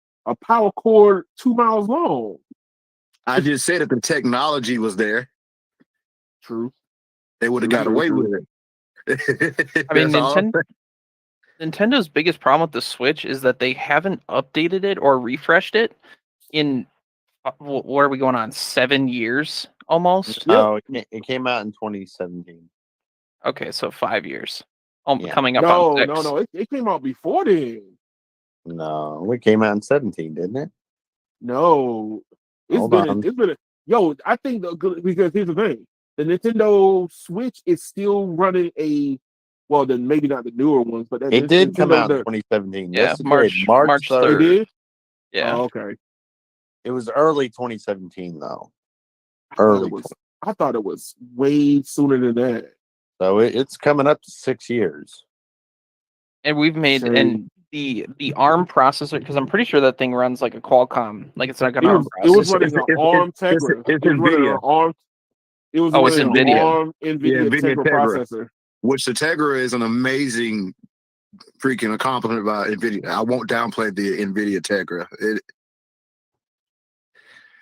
power cord 2 miles long. I just said if the technology was there, True. they would have got True, away true. with it. I mean, That's all. Nintendo's biggest problem with the Switch is that they haven't updated it or refreshed it in what are we going on 7 years almost? Yeah. Oh, it came out in 2017. Okay, so 5 years. Yeah. Coming up on 6. No. It came out before then. No, it came out in 17, didn't it? No, Hold on. yo. I think because here's the thing: the Nintendo Switch is still running then maybe not the newer ones, but It did come out in 2017. Yeah, Yes, it March did. March 3rd. It did. Yeah. Oh, okay. It was early 2017 though. I thought it was way sooner than that. So it's coming up to 6 years. And we've made Shame. and the ARM processor, because I'm pretty sure that thing runs like a Qualcomm, like it's like an ARM It was processor. running an ARM Tegra. It's It was running NVIDIA. an ARM. It was Oh, it's running an NVIDIA. ARM NVIDIA NVIDIA Tegra Tegra. processor. Which the Tegra is an amazing freaking accomplishment by NVIDIA. I won't downplay the NVIDIA Tegra.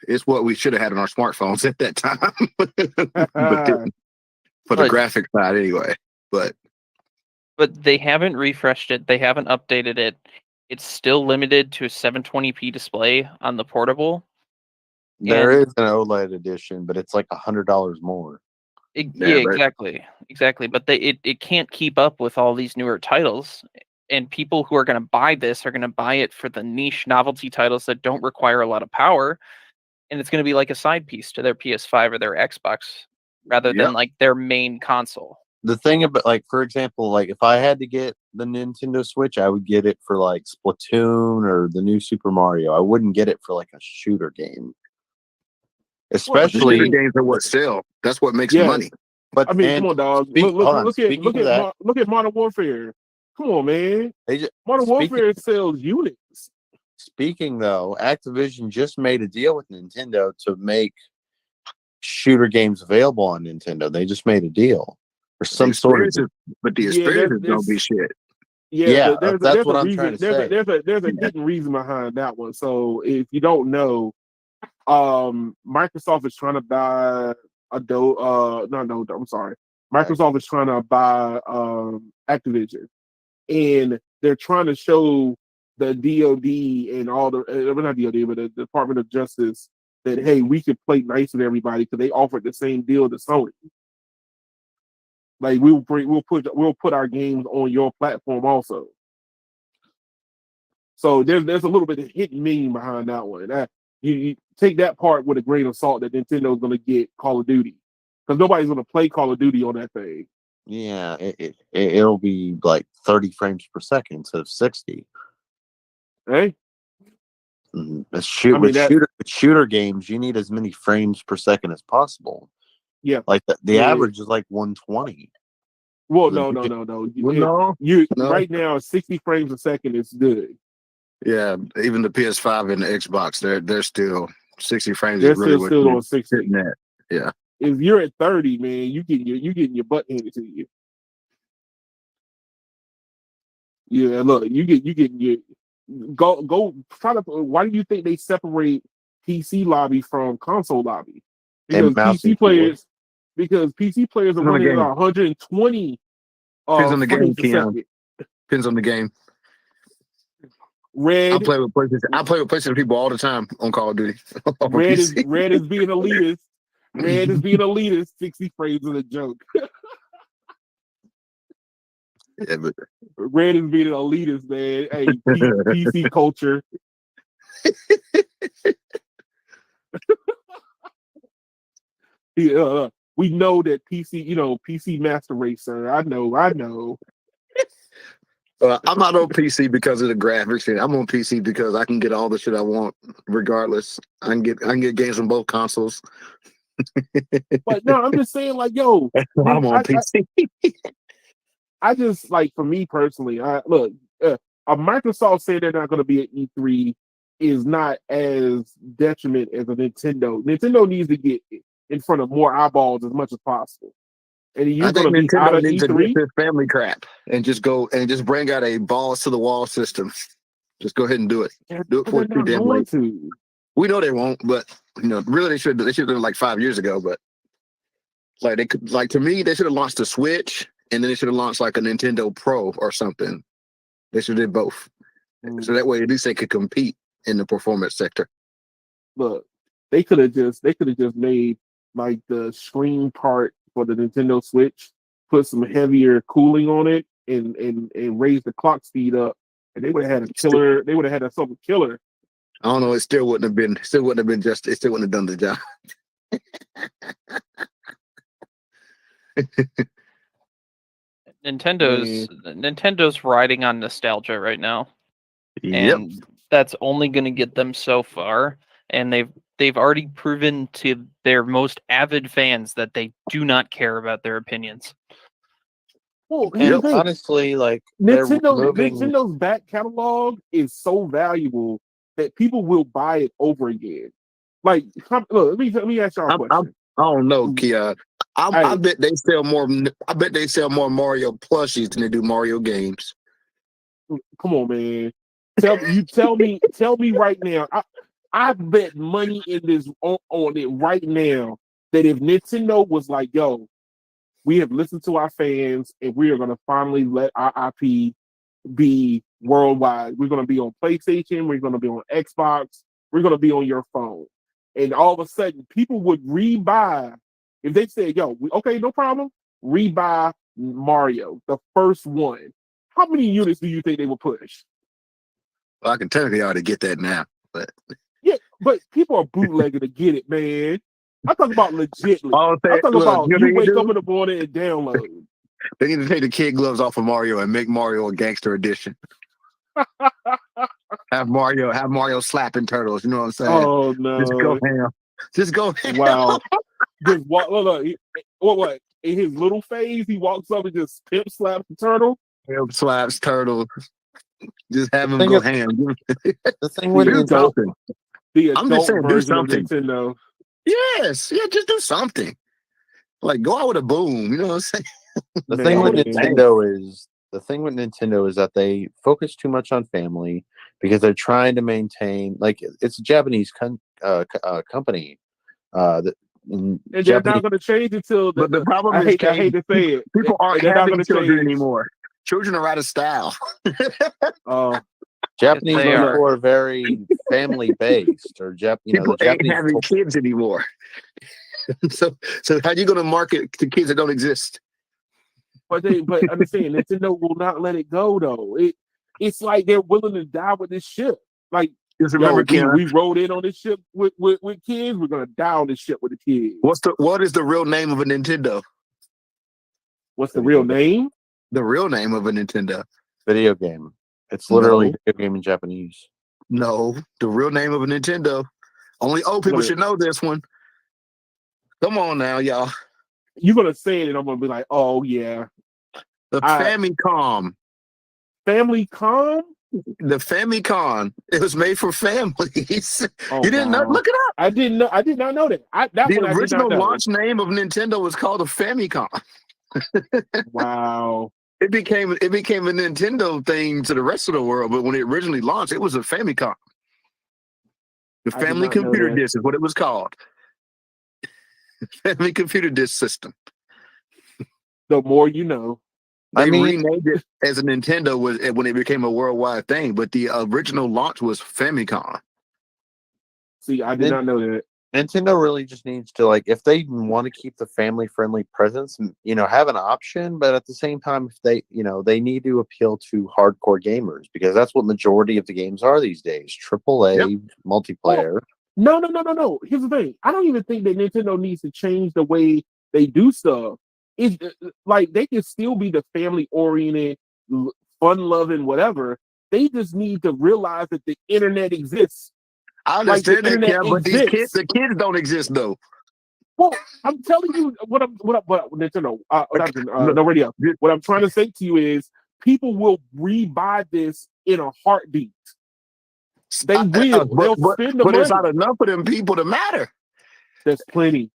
It's what we should have had on our smartphones at that time. But didn't. For the But- graphic side anyway. But But they haven't refreshed it. They haven't updated it. It's still limited to a 720p display on the portable. There And is an OLED edition, but it's like $100 more. yeah, but- exactly. But it can't keep up with all these newer titles. And people who are going to buy this are going to buy it for the niche novelty titles that don't require a lot of power. And it's going to be like a side piece to their PS5 or their Xbox rather than Yep. like their main console. The thing about, like, for example, like if I had to get the Nintendo Switch, I would get it for like Splatoon or the new Super Mario. I wouldn't get it for like a shooter game. The Especially, shooter games are what sell. That's what makes Yeah. money. but I mean, and come on, dog. speak- hold on, Look speaking of that, at Modern Warfare. Come on, man. Modern speaking- Warfare sells units. Speaking though, Activision just made a deal with Nintendo to make shooter games available on Nintendo. They just made a deal for some sort of. But the Yeah, experience is gonna there's- be shit. Yeah, there's that's there's what a I'm reason. trying to say. There's a hidden reason behind that one. So if you don't know, Microsoft is trying to buy I'm sorry. Microsoft is trying to buy Activision, and they're trying to show the DoD and all the not DoD, but the Department of Justice that hey, we can play nice with everybody because they offered the same deal to Sony. Like we'll put our games on your platform also. So there's a little bit of hidden meaning behind that one. You take that part with a grain of salt that Nintendo's going to get Call of Duty because nobody's going to play Call of Duty on that thing. Yeah, it'll be like 30 frames per second instead of 60. Hey, With shooter games, you need as many frames per second as possible. Yeah, like the average is like 120. Well, no. Right now 60 frames a second is good. Yeah, even the PS5 and the Xbox, they're still 60 frames. They're is really still what on 60. hitting that. Yeah. If you're at 30, man, you getting your butt handed to you. Yeah, look, you getting your go try to. Why do you think they separate PC lobby from console lobby? Because PC players are running at 120. Depends on the game, frames per Keon. second. Depends on the game. Red. I play with PlayStation people all the time on Call of Duty. Red is being elitist. Red is being elitist. 60 frames is a joke. Yeah, but Red is being an elitist, man. Hey, PC culture. We know that PC Master Race, sir. I know. I'm not on PC because of the graphics. I'm on PC because I can get all the shit I want, regardless. I can get games on both consoles. But no, I'm just saying, like, yo, I'm on PC. I just like, for me personally, a Microsoft saying they're not going to be at E3 is not as detriment as a Nintendo. Nintendo needs to get in front of more eyeballs as much as possible. And you're going to be out of needs E3. to get this family crap and just bring out a balls to the wall system. Just go ahead and do it. Do it for too damn late. We know they won't, but really they should have done it like 5 years ago. But to me, they should have launched the Switch and then they should have launched like a Nintendo Pro or something. They should have did both. So that way at least they could compete in the performance sector. Look, they could have just made like the screen part for the Nintendo Switch, put some heavier cooling on it, and raise the clock speed up, and they would have had a killer. They would have had something killer. I don't know. It still wouldn't have been. It still wouldn't have done the job. Nintendo's riding on nostalgia right now. Yep. And that's only going to get them so far. And they've already proven to their most avid fans that they do not care about their opinions. Well, And honestly, like Nintendo's back catalog is so valuable that people will buy it over again. Like, look, let me ask y'all a question. I don't know, Kia. I bet they sell more. I bet they sell more Mario plushies than they do Mario games. Come on, man. Tell me right now. I bet money in this on it right now that if Nintendo was like, yo, we have listened to our fans and we are going to finally let our IP be worldwide. We're going to be on PlayStation. We're going to be on Xbox. We're going to be on your phone. and all of a sudden people would rebuy if they said, "Yo, okay, no problem, rebuy Mario, the first one." How many units do you think they would push? Well, I can technically already get that now, but Yeah, but people are bootlegging to get it, man. I'm talking about legitly. all I'm I'm saying, talking look, about you know you what they wake up do? in the morning and download. They need to take the kid gloves off of Mario and make Mario a gangster edition. Have Mario slapping turtles. You know what I'm saying? Oh Just go no! ham. Just go ham. Wow. Just walk. Look. What? In his little phase, he walks up and just pimp slaps the turtle. Ham slaps turtles. Just have him thing go is- ham. The thing with The Do adult, something. the I'm just adult saying, do version of something. Nintendo. Yes, yeah, just do something. Like go out with a boom. You know what I'm saying? The Man, thing with man. Nintendo is that they focus too much on family because they're trying to maintain, like, it's a Japanese company. That And they're Japanese not going to change until But the problem I is, hate to say it. people aren't They're not having going to children change. anymore. Children are out of style. Japanese They people are. are very family based, or the People ain't Japanese. having kids anymore. so how you going to market to kids that don't exist? But understand, Nintendo will not let it go though. It's like they're willing to die with this ship. Like, Just remember, Ken, we rode in on this ship with kids. We're gonna die on this ship with the kids. what is the real name of a Nintendo? What's the real name? The real name of a Nintendo. Video game. It's literally No. video game in Japanese. No, the real name of a Nintendo. Only old people should know this one. Come on now, y'all. You're gonna say it, and I'm gonna be like, "Oh yeah, The Famicom. Famicom." The Famicom. It was made for families. Oh, You didn't know? wow. Look it up. I did not know that. The I did not original know. launch name of Nintendo was called the Famicom. Wow. It became a Nintendo thing to the rest of the world, but when it originally launched, it was a Famicom. The I did Family not know Computer that. Disk is what it was called. Family Computer Disk System. The more you know. They renamed it as a Nintendo when it became a worldwide thing, but the original launch was Famicom. See, I did not know that. Nintendo really just needs to, like, if they want to keep the family friendly presence, have an option, but at the same time, if they need to appeal to hardcore gamers, because that's what majority of the games are these days. AAA multiplayer. No. Here's the thing. I don't even think that Nintendo needs to change the way they do stuff. It's like they can still be the family oriented, fun loving, whatever. They just need to realize that the internet exists. I understand like, that, but the kids don't exist though. Well, I'm telling you what Nintendo, no radio. What I'm trying to say to you is people will rebuy this in a heartbeat. They will. They'll spend the money. But it's not enough for them people to matter. There's plenty.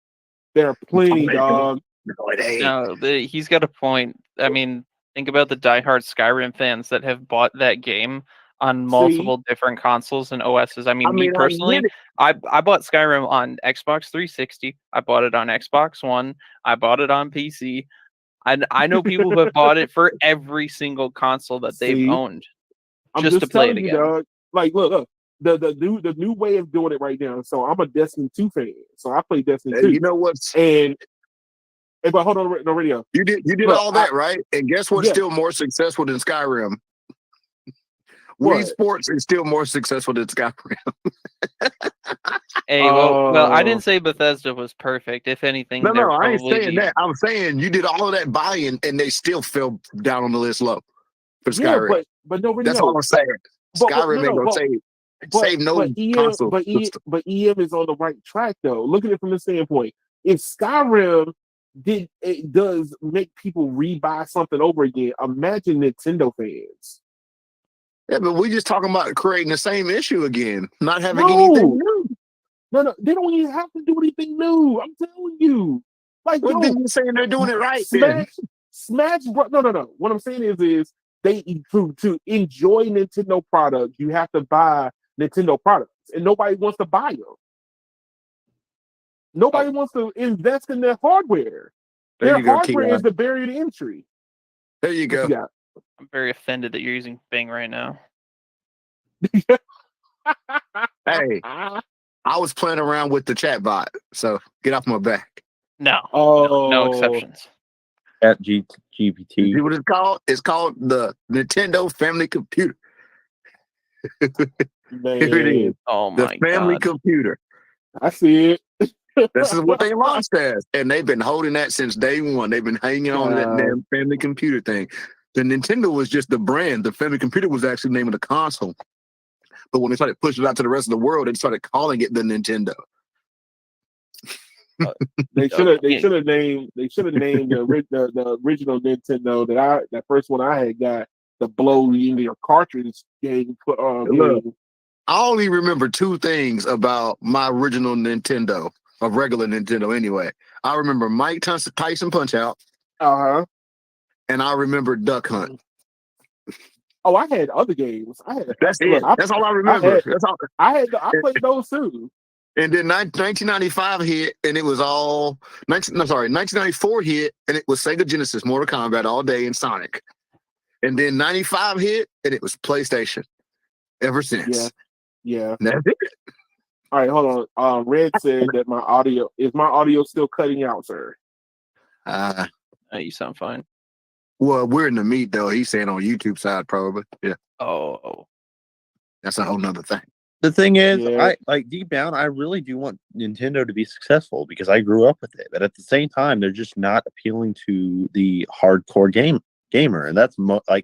There are plenty, dog. No, it ain't. No, he's got a point. I mean, think about the diehard Skyrim fans that have bought that game on multiple different consoles and OSs. I mean, me personally, I bought Skyrim on Xbox 360. I bought it on Xbox One. I bought it on PC. I know people who have bought it for every single console that they've owned just to play it again. Dog. Like, look, the new way of doing it right now. So I'm a Destiny 2 fan. So I play Destiny 2. You know what's but hold on, no radio. You did all that, right? And guess what's still more successful than Skyrim? Wii Sports is still more successful than Skyrim. Hey, well, I didn't say Bethesda was perfect. If anything, no, I ain't saying that. I'm saying you did all of that buy-in, and they still fell down on the list low for Skyrim. Yeah, but no radio. That's all I'm saying. Skyrim ain't gonna save no console. But EM is on the right track though. Look at it from the standpoint. If Skyrim does make people rebuy something over again, imagine Nintendo fans. Yeah, but we're just talking about creating the same issue again, not having anything new. No, they don't even have to do anything new. I'm telling you. Like, what then you saying they're doing it right? Smash. No. What I'm saying is they to enjoy Nintendo products, you have to buy Nintendo products, and nobody wants to buy them. Nobody wants to invest in their hardware. Their hardware is the barrier to entry. There you go. I'm very offended that you're using Bing right now. Hey, I I was playing around with the chat bot, so get off my back. No, Oh, no exceptions. At You GPT. see what it's called? It's called the Nintendo Family Computer. Here it is. Man, Oh The my Family god. Computer. I see it. This is what they launched as. And they've been holding that since day one. They've been hanging on to that damn Family Computer thing. The Nintendo was just the brand. The Family Computer was actually the name of the console. But when they started pushing it out to the rest of the world, they started calling it the Nintendo. They should have named the original Nintendo that first one I had got, the blow into your cartridge game. Look, I only remember two things about my original Nintendo, a regular Nintendo anyway. I remember Mike Tyson Punch Out, and I remember Duck Hunt. Oh, I had other games. That's it. That's all I remember. I played those too. And then 1995 hit, and it was all 1994 hit, and it was Sega Genesis, Mortal Kombat all day, and Sonic. And then 95 hit, and it was PlayStation. Ever since. Yeah. That's it. All right, hold on. Red said that my audio still cutting out, sir? You sound fine. Well, we're in the meat though. He's saying on YouTube side probably. Yeah. Oh. That's a whole nother thing. The thing is, Yeah. I deep down, I really do want Nintendo to be successful because I grew up with it. But at the same time, they're just not appealing to the hardcore gamer, and that's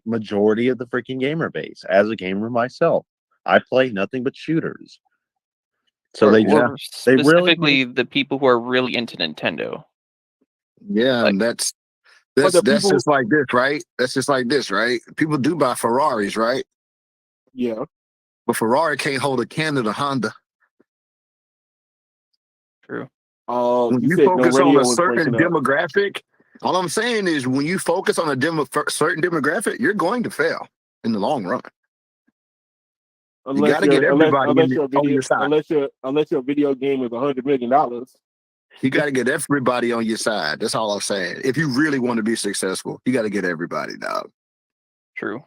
majority of the freaking gamer base. As a gamer myself, I play nothing but shooters. So Or specifically the people who are really into Nintendo. Yeah, and that's just like this, right? That's just like this, right? People do buy Ferraris, right? Yeah. But Ferrari can't hold a candle to Honda. True. When you focus on a certain demographic, all I'm saying is when you focus on a certain demographic, you're going to fail in the long run. You got to get everybody on your side. Unless your video game is $100 million. You got to get everybody on your side. That's all I'm saying. If you really want to be successful, you got to get everybody, dog. True.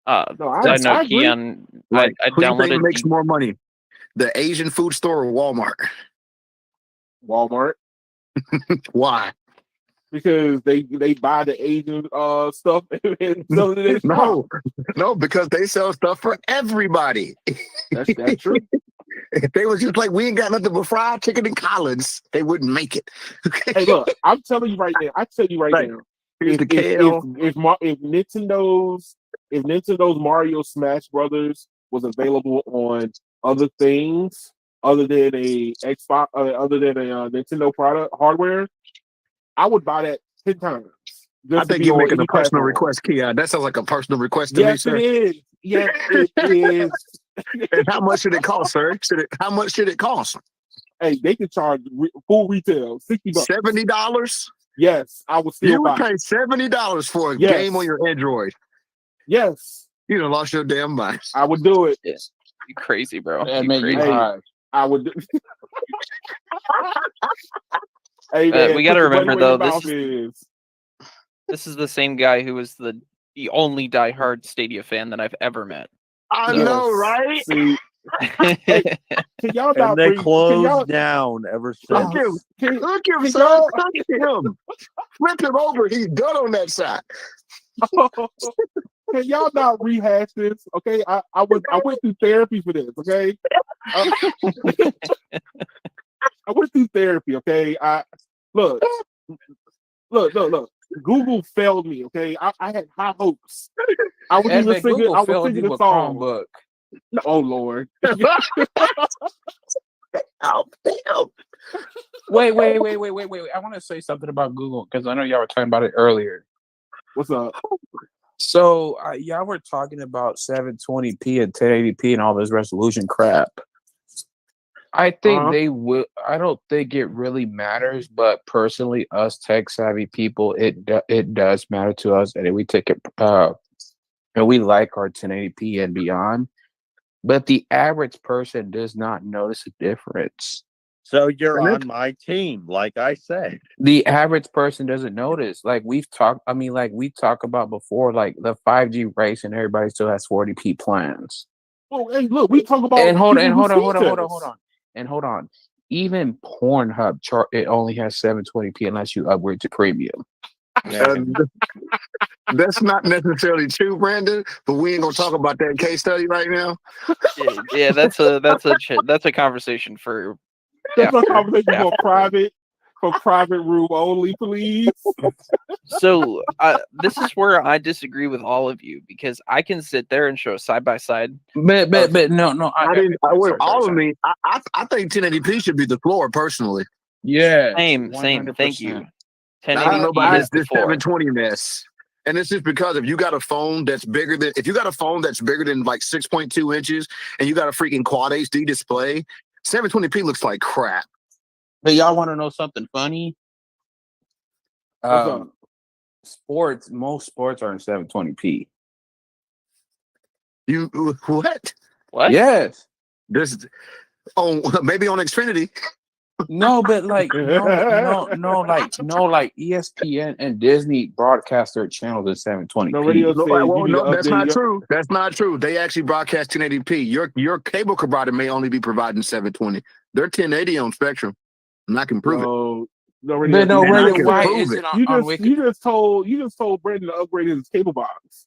I know Keon. I downloaded. Who makes more money, the Asian food store or Walmart? Walmart. Why? Because they buy the Asian stuff and sell it in their shop. No, because they sell stuff for everybody. That's true. If they was just like, we ain't got nothing but fried chicken and collards, they wouldn't make it. Hey, look, I'm telling you right now. Now. Here's the kale. If Nintendo's Mario Smash Brothers was available on other things other than a Xbox, other than a Nintendo product hardware, I would buy that 10 times. I think you're making a personal request, Keon. That sounds like a personal request to me, sir. Yes, it is. Yes, it is. And how much should it cost, sir? How much should it cost? Hey, they can charge full retail $60. $70? Yes, I would still You would buy pay $70 for a game on your Android. Yes. You done lost your damn mind. I would do it. Yeah. You crazy, bro. That made you high. I would do Hey, man, we got to remember though, this is the same guy who was the only diehard Stadia fan that I've ever met. I know, right? See, hey, can y'all and they closed down ever since. Look him, son. Look at him. Flip him over. He's done on that side. Can y'all not rehash this? Okay, I went through therapy for this. Okay, I went through therapy. Okay, look. Google failed me. Okay, I had high hopes. I was even singing. I was singing a song. Chromebook. Oh Lord. Oh, damn. Wait. I want to say something about Google because I know y'all were talking about it earlier. What's up? So y'all were talking about 720p and 1080p and all this resolution crap. I think they will. I don't think it really matters, but personally, us tech savvy people, it does matter to us, and we take it. And we like our 1080p and beyond. But the average person does not notice a difference. So you're on my team, like I said. The average person doesn't notice. Like we talked about before, like the 5G race, and everybody still has 40p plans. Oh, hey, look, we talk about and hold on. And hold on, even Pornhub chart it only has 720p unless you upgrade to premium. That's not necessarily true, Brandon. But we ain't gonna talk about that case study right now. Yeah, that's a conversation for That's a after. conversation after. for private room only, please. So this is where I disagree with all of you because I can sit there and show side by side. But no. I didn't. Sorry. All of me. I think 1080p should be the floor personally. Yeah, Same. Thank you. 1080p I don't know about is the this floor. 720 mess. And it's just because if you got a phone that's bigger than like 6.2 inches and you got a freaking quad HD display, 720p looks like crap. But y'all want to know something funny? What's up? Most sports are in 720p. You what? What? Yes. This maybe on Xfinity. No, but like no, like ESPN and Disney broadcast their channels at 720p. No radio says you need to that's update not your- true. That's not true. They actually broadcast 1080p. Your cable provider may only be providing 720. They're 1080 on Spectrum, and I can prove it. No radio. But no, And I radio, can why prove is it. it on Wiki? You just told Brandon to upgrade his cable box.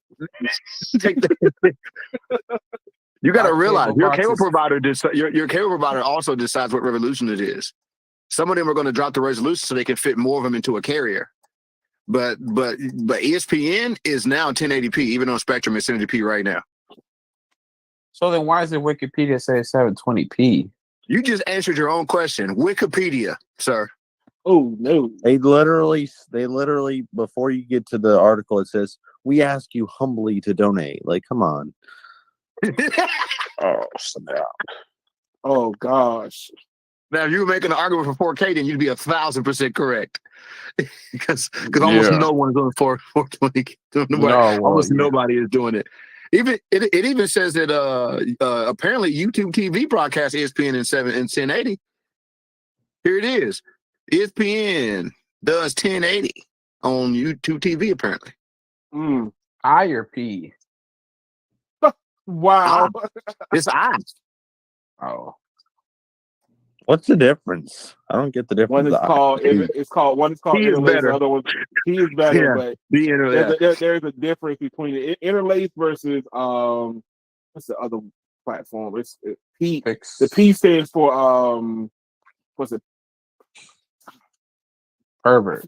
You got to Our realize cable your box cable is- provider. Your cable provider also decides what resolution it is. Some of them are going to drop the resolution so they can fit more of them into a carrier. But ESPN is now 1080p, even on Spectrum it's 1080p right now. So then why is it Wikipedia say 720p? You just answered your own question. Wikipedia, sir. Oh no! They literally before you get to the article, it says, "We ask you humbly to donate." Like, come on. Oh snap! Oh gosh! Now, if you were making an argument for 4K, then you'd be 1,000% correct. Because almost no one is on 420. Nobody is doing it. It even says that apparently YouTube TV broadcasts ESPN in 1080. Here it is. ESPN does 1080 on YouTube TV apparently. Higher P. Wow! It's I. Oh. What's the difference? I don't get the difference. One is called one is called He is interlace. better. The other one he is better, Yeah, but the internet. there's a difference between the interlace versus what's the other platform? It's P. Fix. The P stands for what's it? Pervert.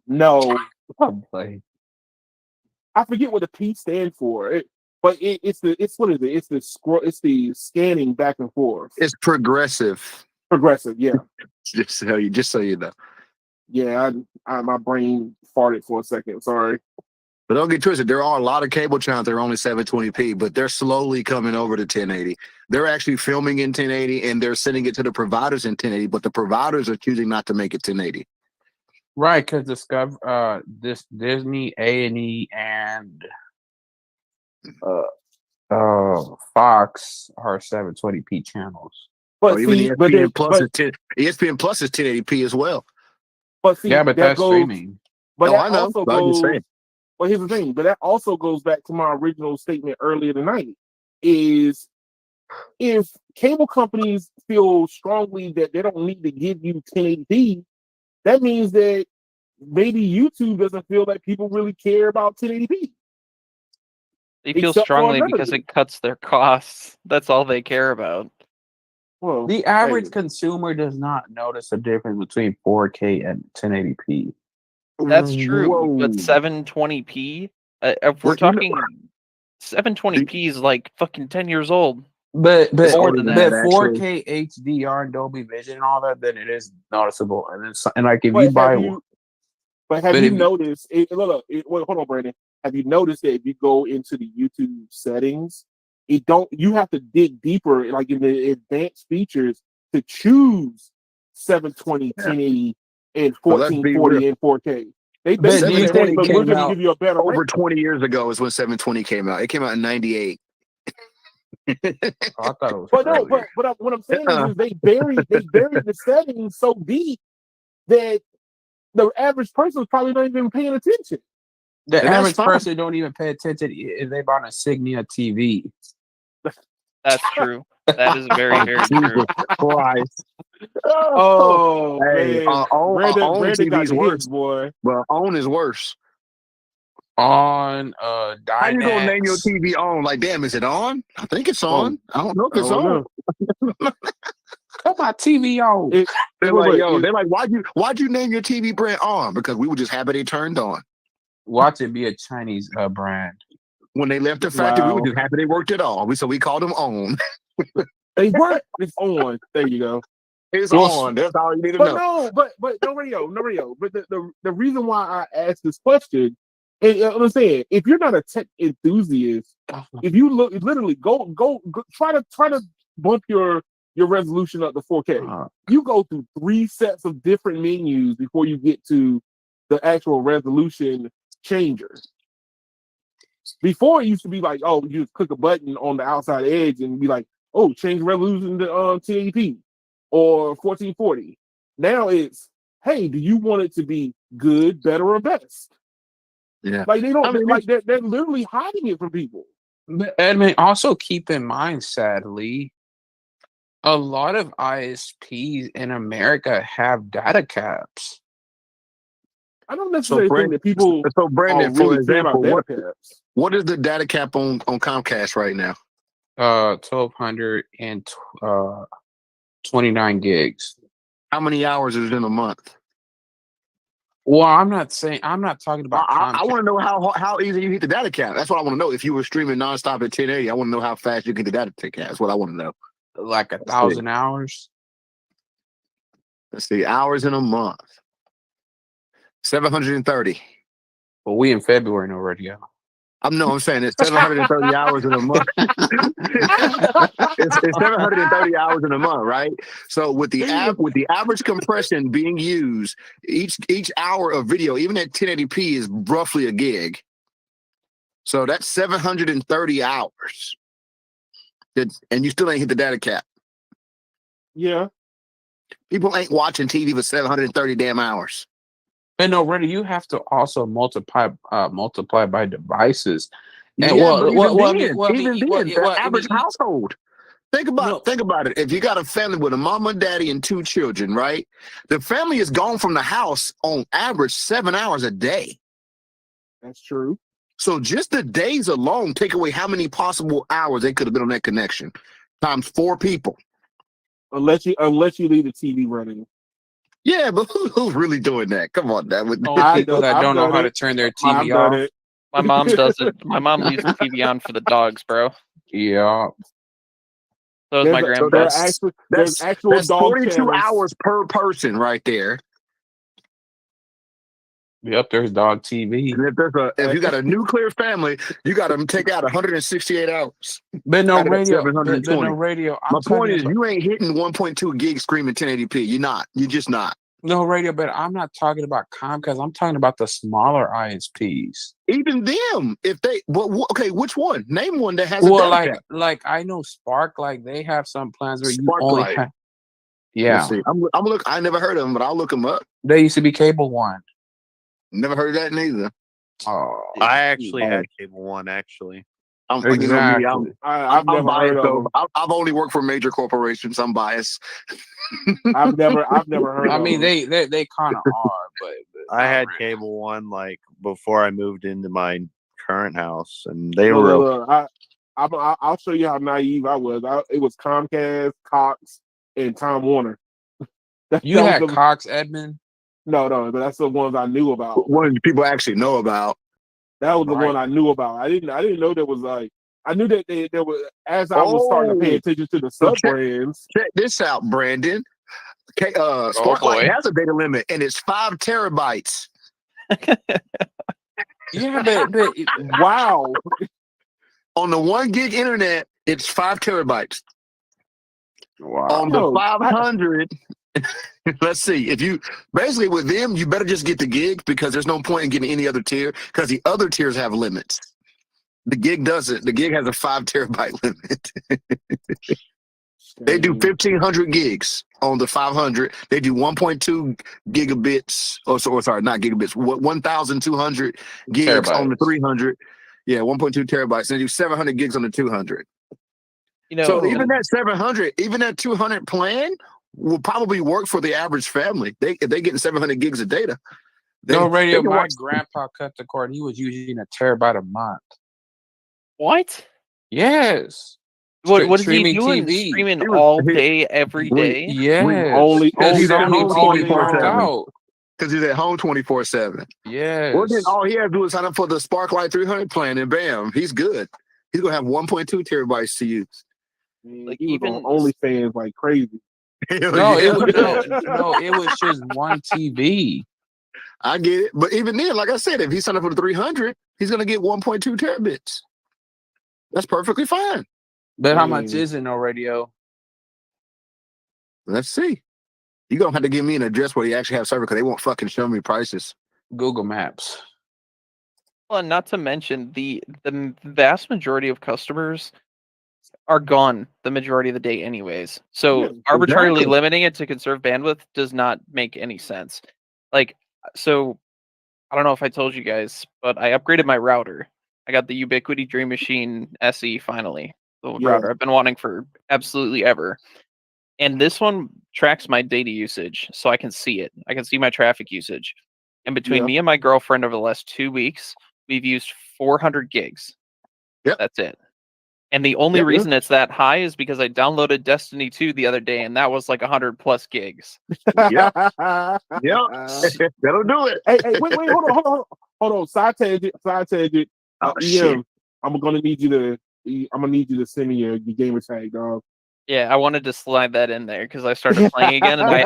No. Probably. I forget what the P stands for. It's what is it? It's the scroll. It's the scanning back and forth. It's progressive. Progressive, yeah, Just so you know. yeah. My brain farted for a second. Sorry. But don't get twisted. There are a lot of cable channels that are only 720p, but they're slowly coming over to 1080. They're actually filming in 1080 and they're sending it to the providers in 1080, but the providers are choosing not to make it 1080. Right, because this Disney, A&E, and Fox are 720p channels. But even see, ESPN Plus is 1080p as well. But see, Yeah, but that that's goes, streaming. But Oh, that I know. also I'm just goes. saying. But here's the thing. But that also goes back to my original statement earlier tonight. Is if cable companies feel strongly that they don't need to give you 1080p, that means that maybe YouTube doesn't feel that people really care about 1080p. They feel Except for strongly another because thing. it cuts their costs. That's all they care about. Well, The average hey, consumer does not notice a difference between 4K and 1080p. That's true, Whoa. but 720p. If we're Well, you know- talking 720p is like fucking 10 years old. But More than that, 4K HDR and Dolby Vision and all that, then it is noticeable. And like if but you buy have you noticed? Wait, hold on, Brandon. Have you noticed that if you go into the YouTube settings, you have to dig deeper, like in the advanced features, to choose 720, 1080, and Well, let's be 1440 and 4K. They basically said, came but we're going to out give you a better over rate. 20 years ago is when 720 came out. It came out in 98. I thought it was But no, earlier. but what I'm saying is they buried the settings so deep that the average person is probably not even paying attention. The And that's average fine. person don't even pay attention if they bought a Signia TV. that's true. That is very, very true. Christ. Oh Hey, man, on Brandon got TV's the worse, hits, boy. but on is worse. On How you gonna name your Dynex. TV on? Like, damn, is it on? I think it's Oh, on. I don't know if I it's don't on. know. Cut my TV on. They're Wait, like, wait, yo, it- they're like, why'd you name your TV brand on? Because we were just happy they turned on. Watch it be a Chinese brand. When they left the factory, we were Wow. just happy they worked it all. So we called them on. They work. It's on. There you go. It's Well, on. That's all you need to But know. no radio. But the reason why I asked this question, and I'm saying, if you're not a tech enthusiast, if you literally go try to bump your resolution up to 4K. You go through 3 sets of different menus before you get to the actual resolution changer. Before it used to be like, oh, you just click a button on the outside edge and be like, oh, change resolution to 1080p or 1440. Now it's, hey, do you want it to be good, better, or best? Yeah. Like they don't, I mean, like they're literally hiding it from people. But Edmund, also keep in mind, sadly, a lot of ISPs in America have data caps. I don't necessarily think that people So Brandon, for really care about example, data caps. what is the data cap on Comcast right now? 1,229 gigs. How many hours is it in a month? Well, I'm not talking about I Comcast. want to know how easy you hit the data cap. That's what I want to know. If you were streaming nonstop at 1080, I want to know how fast you get the data cap. That's what I want to know. Like 1,000 hours. Let's see, hours in a month. 730. But we in February already. Yeah. I'm saying it's 730 hours in a month. it's 730 hours in a month, right? So with the average compression being used, each hour of video, even at 1080p, is roughly a gig. So that's 730 hours. And you still ain't hit the data cap. Yeah. People ain't watching TV for 730 damn hours. And already you have to also multiply by devices. And Yeah, but even then, the average household. Think about it. If you got a family with a mama, daddy, and 2 children, right? The family is gone from the house on average 7 hours a day. That's true. So just the days alone take away how many possible hours they could have been on that connection times 4 people. Unless you leave the TV running. Yeah, but who's really doing that? Come on, that would. People that don't know how to turn their TV off. My mom does it. My mom leaves the TV on for the dogs, bro. Yeah. So is my grandpa. There's actual that's dog 42 channels. hours per person right there. Yep, there's dog TV. And if you got a nuclear family, you got to take out 168 hours. But no out of that radio. 720. But no radio. My point is, you ain't hitting 1.2 gigs screaming 1080p. You're not. You're just not. No radio, but I'm not talking about Comcast. I'm talking about the smaller ISPs. Even them, if they, okay, which one? Name one that has a data cap. Like I know Spark, like they have some plans where you Spark only Light. have. Yeah, Let's see. I'm look. I never heard of them, but I'll look them up. they used to be Cable One. Never heard of that neither. Oh, I actually had Cable One. Actually, exactly. I've never biased, heard of them. I've only worked for major corporations. I'm biased. I've never heard. I of mean, them. they kind of are, but I had really. Cable One like before I moved into my current house, and they were. Look, I'll show you how naive I was. It was Comcast, Cox, and Time Warner. You had Cox, Edmund? No, but that's the ones I knew about. One people actually know about. That was the one I knew about. I didn't know there was like. I knew that there was, as I was starting to pay attention to the sub brands. Check this out, Brandon. Sparklight has a data limit, and it's 5 terabytes. Yeah, but wow. On the 1 gig internet, it's 5 terabytes. Wow. On the 500, let's see. If you basically with them, you better just get the gig because there's no point in getting any other tier because the other tiers have limits. The gig doesn't. The gig has a 5 terabyte limit. They do 1,500 gigs on the 500. They do 1.2 gigabits. Sorry, not gigabits. 1,200 gigs terabytes on the 300. Yeah, 1.2 terabytes. They do 700 gigs on the 200. You know, So even that 700, even that 200 plan will probably work for the average family. If they getting 700 gigs of data, No radio. can My watch- grandpa cut the cord. He was using a terabyte a month. what? Yes. What is he Streaming doing? TV. Streaming He was- all he- day, every day? Yes. only Because he's at Sony home TV 24/7. burnt out. because he's at home 24/7. Yes. Well, then all he had to do is sign up for the Sparklight 300 plan, and bam, he's good. He's gonna have 1.2 terabytes to use. Like, he was even- on OnlyFans like crazy. No, Yeah. it was just one TV. I get it, but even then, like I said, if he signed up for the 300, he's gonna get 1.2 terabits. That's perfectly fine. But how Mm. much is it no radio? Let's see. You're gonna have to give me an address where you actually have server because they won't fucking show me prices. Google Maps. Well, and not to mention the vast majority of customers are gone the majority of the day anyways. So Yeah, arbitrarily exactly. limiting it to conserve bandwidth does not make any sense. Like, so I don't know if I told you guys, but I upgraded my router. I got the Ubiquiti Dream Machine SE finally. The Yeah. router I've been wanting for absolutely ever. And this one tracks my data usage so I can see it. I can see my traffic usage. And between Yeah. me and my girlfriend over the last 2 weeks, we've used 400 gigs. Yep. That's it. And the only Yep. reason it's that high is because I downloaded Destiny 2 the other day, and that was like 100 plus gigs. Yep. Yep. That'll do it. Hey, wait, hold on. Side tangent. Oh, EM, I'm gonna need you to send me your gamer tag, dog. Yeah, I wanted to slide that in there because I started playing again, and I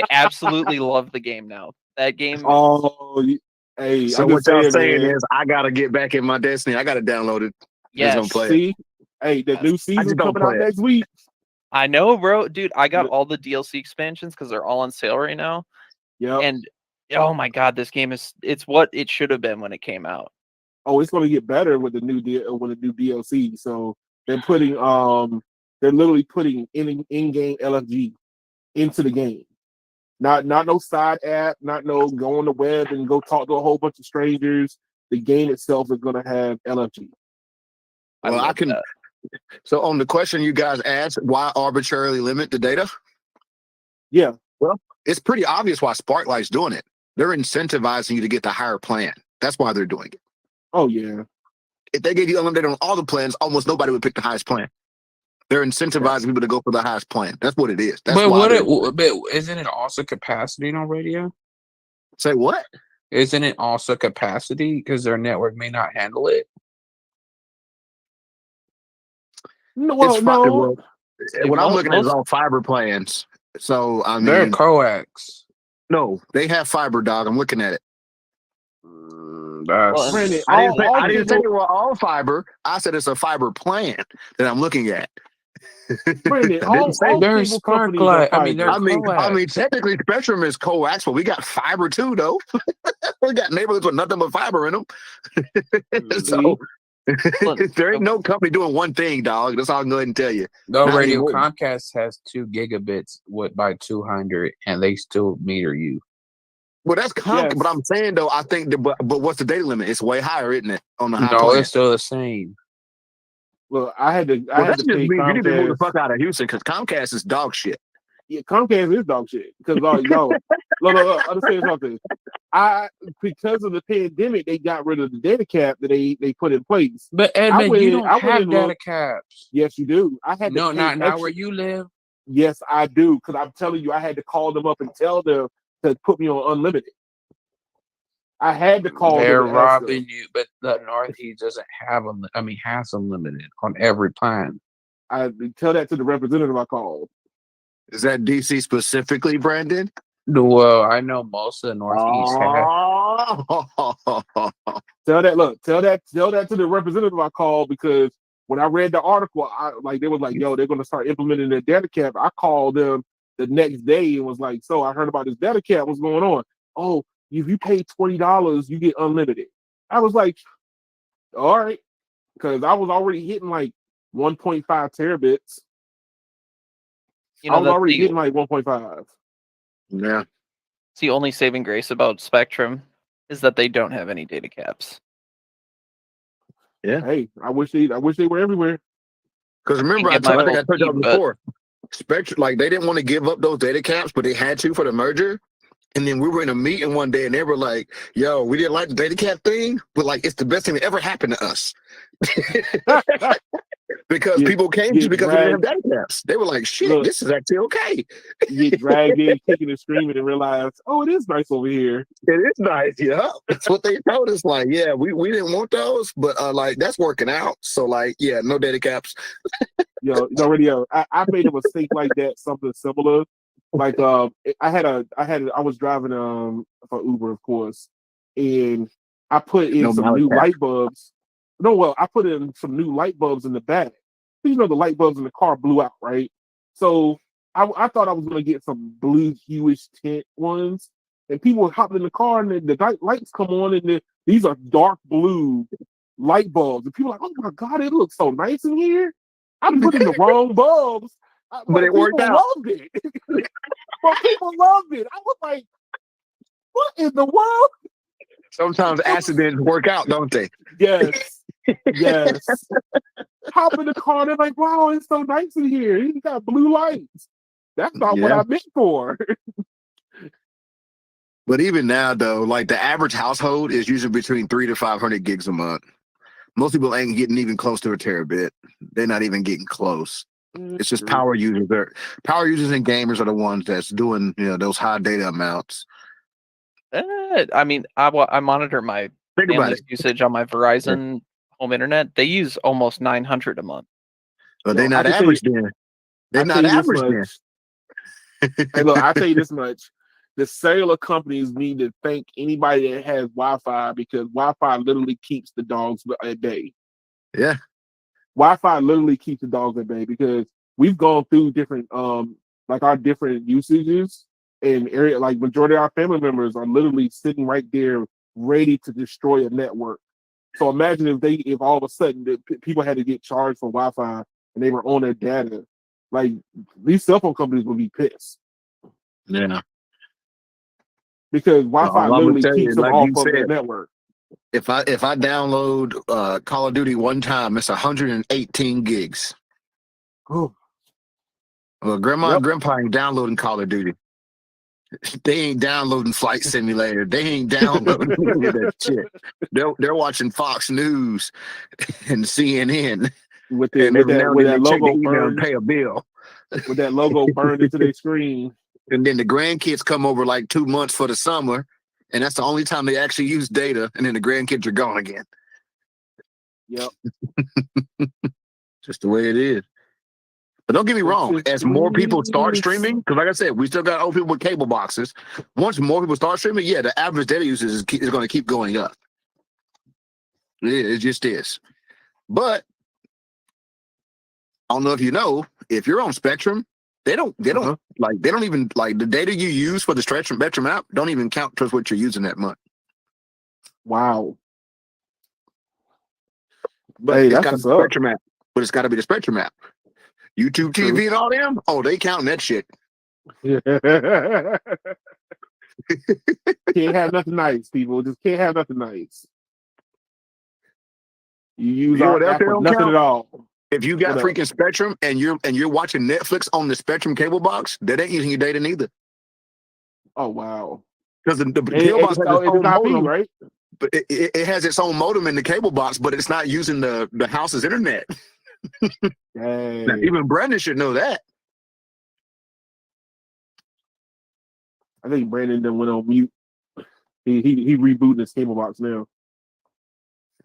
absolutely love the game now. That game, Oh, hey, So I'm what just y'all saying, saying man. is I gotta get back in my Destiny. I gotta download it. yes, gonna play it. See, hey, the new season just don't coming out play it. next week. I know, bro, dude. I got Yeah. all the DLC expansions because they're all on sale right now, Yeah. and oh my god, this game it's what it should have been when it came out. Oh, it's gonna get better with the new DLC. So they're literally putting in-game LFG into the game. Not no side app, not no go on the web and go talk to a whole bunch of strangers. The game itself is gonna have LFG. Well, I love can. that. So on the question you guys asked, why arbitrarily limit the data? Yeah. It's pretty obvious why Sparklight's doing it. They're incentivizing you to get the higher plan. That's why they're doing it. Oh yeah. If they gave you unlimited on all the plans, almost nobody would pick the highest plan. They're incentivizing people to go for the highest plan. That's what it is. That's But why. but isn't it also capacity on radio? Say what? Isn't it also capacity because their network may not handle it? No, well, It's fine. no. Well, what I'm looking at is most- all fiber plans. So I They're mean, coax. no, they have fiber, dog. I'm looking at it. That's Well, Brandon, I didn't say, all I didn't say people- they were all fiber. I said it's a fiber plan that I'm looking at. Brandon, I all didn't say. they're cable companies are Sparklight. I mean, they're fiber. I mean, coax. technically, Spectrum is coax, but we got fiber too, though. We got neighborhoods with nothing but fiber in them. So there ain't no company doing one thing, dog. That's all I'm going to tell you. No Not radio. anymore. Comcast has 2 gigabits by 200, and they still meter you. Well, that's Yes. but I'm saying though, I think but what's the data limit? It's way higher, isn't it? On the high No, plan. it's still the same. Well, I had to Well, that to just pay means you need to move the Comcast. fuck out of Houston because Comcast is dog shit. Yeah, Comcast is dog shit because no, understand something. Because of the pandemic, they got rid of the data cap that they put in place. But Edmund, went you in- don't I went have and data looked. caps. Yes, you do. I had to No, pay not extra. where you live. Yes, I do because I'm telling you, I had to call them up and tell them to put me on unlimited. I had to call They're them. And ask them. robbing you, but the Northeast doesn't have them. I mean, has unlimited on every plan. I tell that to the representative I called. Is that DC specifically, Brandon? Well, I know most of the Northeast have. Oh. Tell that to the representative I called because when I read the article, they was like, yo, they're gonna start implementing their data cap. I called them the next day and was like, so I heard about this data cap. What's going on? Oh, if you pay $20, you get unlimited. I was like, all right, because I was already hitting like 1.5 terabits. You know, I was already hitting like 1.5. Yeah. it's the only saving grace about Spectrum is that they don't have any data caps. Hey, I wish they were everywhere. Because remember, get my I think I whole told y'all feed, but- before, Spectrum, like they didn't want to give up those data caps, but they had to for the merger. And then we were in a meeting one day, and they were like, "Yo, we didn't like the data cap thing, but like it's the best thing that ever happened to us." Because people came to because we didn't have data caps. They were like, "Shit, this is actually okay." You get dragged in, kicking and screaming, and realize, oh, it is nice over here. It is nice, yeah. That's what they told us. Like, yeah, we didn't want those, but like that's working out. So like, yeah, no data caps. Radio. I made a mistake like that, something similar. Like I was driving for Uber, of course, and I put in some new light bulbs. I put in some new light bulbs in the back. You know, the light bulbs in the car blew out, right? So I thought I was gonna get some blue hueish tint ones, and people hopped in the car, and the lights come on, and these are dark blue light bulbs, and people are like, oh my god, it looks so nice in here. I put in the wrong bulbs, but it worked out. Loved it. But people loved it. I was like, what in the world? Sometimes accidents work out, don't they? Yes. Hop in the car, and they're like, wow, it's so nice in here. He's got blue lights. That's not what I meant for. But even now, though, like the average household is usually between 300 to 500 gigs a month. Most people ain't getting even close to a terabit. They're not even getting close. It's just power users. Power users and gamers are the ones that's doing those high data amounts. I mean, I monitor my family's usage on my Verizon home internet. They use almost 900 a month. But they're not average then. They're not average then. Hey, look, I'll tell you this much. The cellular companies need to thank anybody that has Wi-Fi, because Wi-Fi literally keeps the dogs at bay. Yeah. Wi-Fi literally keeps the dogs at bay, because we've gone through different like our different usages, and area like majority of our family members are literally sitting right there ready to destroy a network. So imagine if all of a sudden people had to get charged for Wi-Fi and they were on their data, like these cell phone companies would be pissed. Yeah. Because Wi-Fi literally keeps them off of their network. If I download Call of Duty one time, it's 118 gigs. Oh. Well, Grandma and Grandpa ain't downloading Call of Duty. They ain't downloading Flight Simulator. They ain't downloading any of that shit. They're watching Fox News and CNN. With that logo burned, pay a bill. With that logo burned into their screen. And then the grandkids come over like 2 months for the summer, and that's the only time they actually use data, and then the grandkids are gone again. Yep. Just the way it is. But don't get me wrong, as more people start streaming, because like I said, we still got old people with cable boxes. Once more people start streaming, the average data usage is going to keep going up. It just is. But I don't know if you know, if you're on Spectrum, they don't even like the data you use for the Spectrum app don't even count towards what you're using that month. Wow. But hey, it's that's got a Spectrum app. But it's got to be the Spectrum app. YouTube TV and all them, they counting that shit. Can't have nothing nice, people. Just can't have nothing nice. You use our app for nothing at all. If you got freaking Spectrum and you're watching Netflix on the Spectrum cable box, that ain't using your data neither. Oh wow! Because the cable box has its own modem, right? But it has its own modem in the cable box, but it's not using the house's internet. Now, even Brandon should know that. I think Brandon then went on mute. He rebooted his cable box now.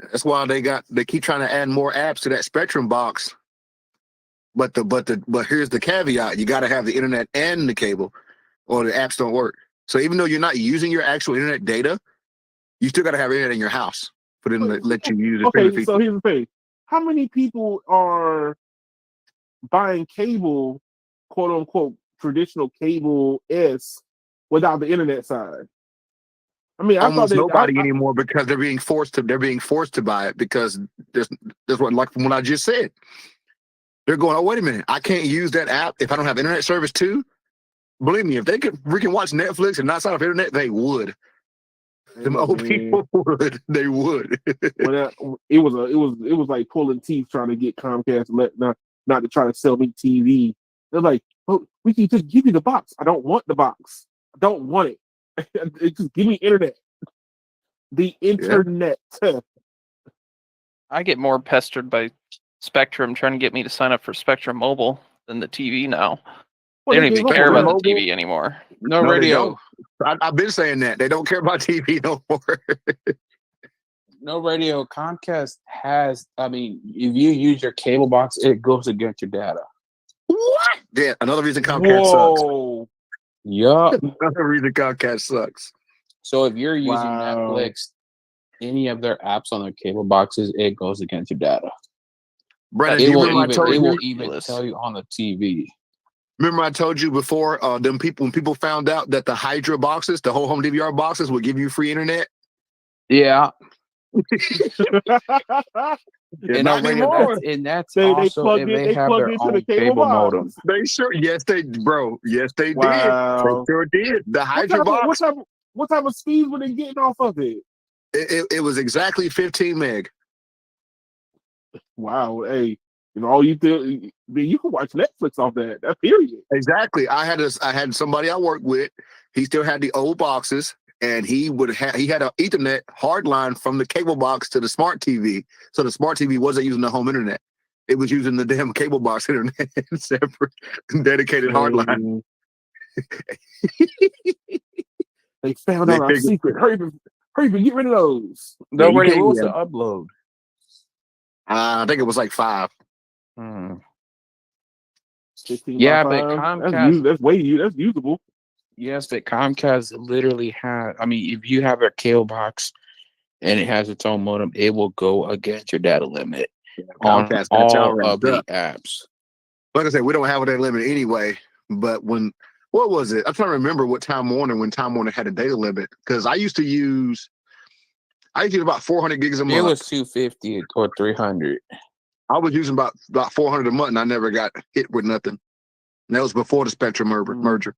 That's why they keep trying to add more apps to that Spectrum box. But here's the caveat: you got to have the internet and the cable, or the apps don't work. So even though you're not using your actual internet data, you still got to have internet in your house for them to let you use it. Okay, so here's the thing: how many people are buying cable, quote unquote, traditional cable without the internet side? I mean, almost nobody anymore, because they're being forced to buy it, because there's what, like from what I just said. They're going, oh, wait a minute, I can't use that app if I don't have internet service too. Believe me, if they could freaking watch Netflix and not sign up for internet, they would. Them old people would. They would. It was like pulling teeth trying to get Comcast to let. Now not to try to sell me TV. They're like, oh, we can just give you the box. I don't want the box. I don't want it. Just give me internet. The internet. I get more pestered by Spectrum trying to get me to sign up for Spectrum Mobile than the TV now. Well, They don't even care about Mobile. the TV anymore. No, No, they radio. don't. I've been saying that. They don't care about TV no more. No radio. Comcast has. I mean, if you use your cable box, it goes against your data. What? Yeah, another reason Comcast sucks. Whoa. Yup. Another reason Comcast sucks. So if you're using Wow. Netflix, any of their apps on their cable boxes, it goes against your data. Brandon, It do you will remember I told you? even tell you on the TV. Remember I told you before, when people found out that the Hydra boxes, the whole home DVR boxes, would give you free internet? Yeah, Yeah, and not anymore. that's They also plug if in. they They have plug their into own the cable box. modem. They sure, yes, they did. They Wow. sure did. The What Hydra type, of, box, what type of speeds were they getting off of it? it was exactly 15 meg. Wow. Hey, all you do, you can watch Netflix off that. That period. Exactly. I had somebody I worked with. He still had the old boxes, and he had an Ethernet hard line from the cable box to the smart TV. So the smart TV wasn't using the home internet; it was using the damn cable box internet, separate, dedicated hard line. They found out our secret. Hurry, get rid of those. No radio. can't What was get the upload? I think it was like 5. 15 Yeah, by but 5. Comcast. That's usable. Yes, but Comcast literally has. I mean, if you have a cable box and it has its own modem, it will go against your data limit on Comcast got y'all all wrapped of the up. apps. Like I said, we don't have a data limit anyway. But what was it? I'm trying to remember when Time Warner had a data limit, because I used to use about 400 gigs a month. It was 250 or 300. I was using about 400 a month, and I never got hit with nothing. And that was before the Spectrum merger.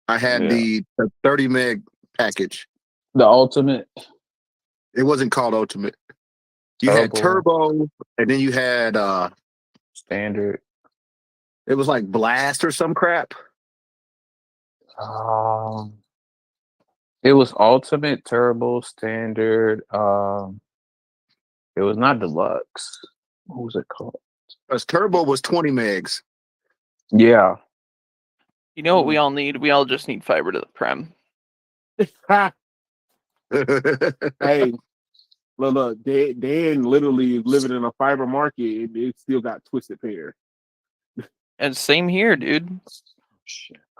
I had the 30 meg package. The ultimate. It wasn't called Ultimate. You had Turbo, and then you had Standard. it was like Blast or some crap. It was Ultimate, Turbo, Standard. It was not Deluxe. What was it called? Because Turbo was 20 megs. Yeah. You know what we all need? We all just need fiber to the prem. Hey, look, Dan literally is living in a fiber market, and it still got twisted pair. And same here, dude.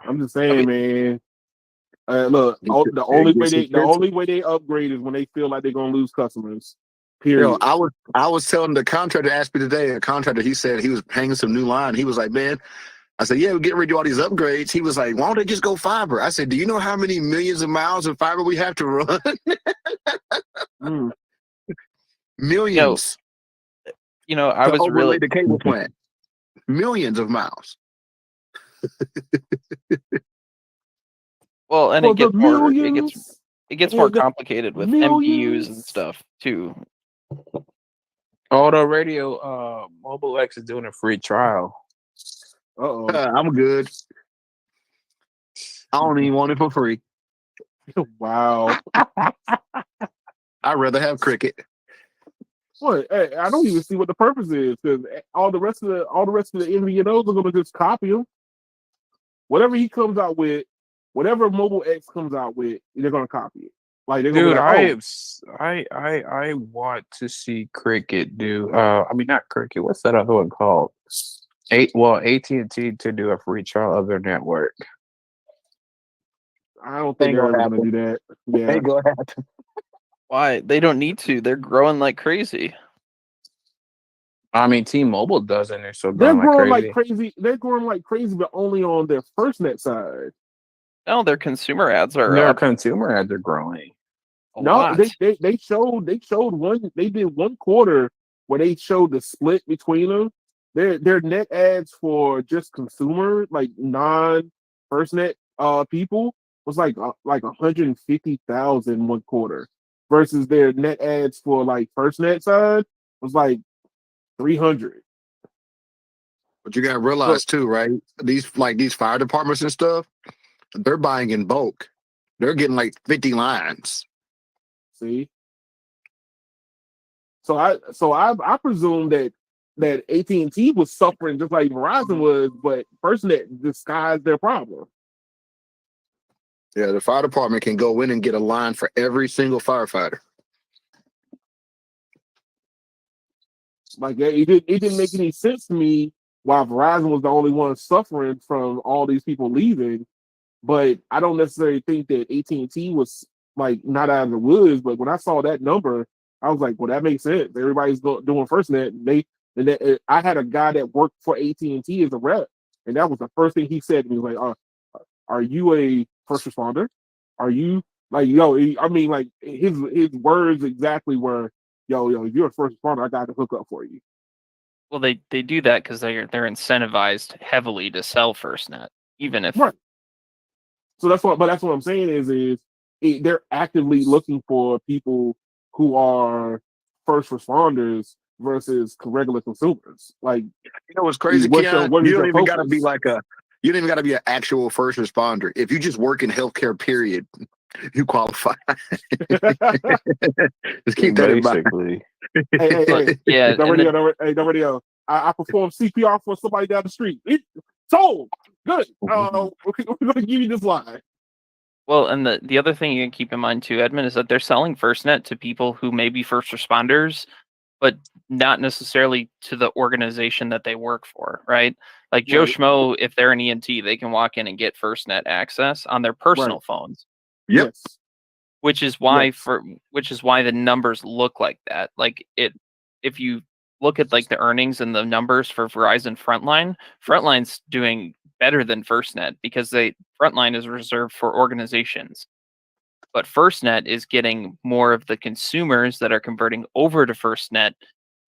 I'm just saying, man. Look, the only way they upgrade is when they feel like they're gonna lose customers. Period. I was telling the contractor, asked me today, a contractor, he said he was hanging some new line. He was like, man, I said, yeah, we're getting ready to do all these upgrades. He was like, why don't they just go fiber? I said, do you know how many millions of miles of fiber we have to run? Millions. I was really the cable plant. Millions of miles. well, and it gets more complicated with millions. MPUs and stuff too. Auto Radio, Mobile X is doing a free trial. I'm good. I don't even want it for free. Wow. I'd rather have Cricket. What? Hey, I don't even see what the purpose is, because all the rest of the MVNOs are gonna just copy him. Whatever he comes out with, whatever Mobile X comes out with, they're gonna copy it. Like they're gonna Dude, be like, I want to see Cricket do. I mean, not Cricket. What's that other one called? AT&T to do a free trial of their network. I don't think they're ever gonna do that. Yeah. Ain't gonna happen. Why? They don't need to. They're growing like crazy. I mean, T-Mobile doesn't. They're so They're growing like like crazy. They're growing like crazy, but only on their FirstNet side. No, their consumer ads are Their up consumer ads are growing. a lot. They showed one. They did one quarter where they showed the split between them. Their net ads for just consumer, like non-FirstNet people, was like 150,000 one quarter, versus their net ads for like FirstNet side was like 300. But you got to realize too, right? These fire departments and stuff, they're buying in bulk. They're getting like 50 lines. See, I presume that AT&T was suffering just like Verizon was, but FirstNet disguised their problem. Yeah, the fire department can go in and get a line for every single firefighter. Like it didn't make any sense to me why Verizon was the only one suffering from all these people leaving. But I don't necessarily think that AT&T was like not out of the woods. But when I saw that number, I was like, well, that makes sense. Everybody's doing FirstNet. I had a guy that worked for AT&T as a rep, and that was the first thing he said to me. Like, are you a first responder? Are you like, yo? I mean, like his words exactly were, yo, if you're a first responder, I got to hook up for you. Well, they do that because they're incentivized heavily to sell FirstNet, even if Right. So that's what I'm saying is they're actively looking for people who are first responders versus regular consumers. Like, You know what's crazy, what Keon? is You your don't even got to be focus? you don't even got to be an actual first responder. If you just work in healthcare, period, you qualify. Just keep that in mind. Basically. Hey, yeah, don't radio. I performed CPR for somebody down the street. Sold. Good. We're going to give you this line. well, and the other thing you can keep in mind too, Edmund, is that they're selling FirstNet to people who may be first responders, but not necessarily to the organization that they work for, right? Like Joe Right. Schmo, if they're an EMT, they can walk in and get FirstNet access on their personal phones. Yep. Yes. Which is why Yes. the numbers look like that. Like if you look at like the earnings and the numbers for Verizon Frontline's doing better than FirstNet because Frontline is reserved for organizations. But FirstNet is getting more of the consumers that are converting over to FirstNet,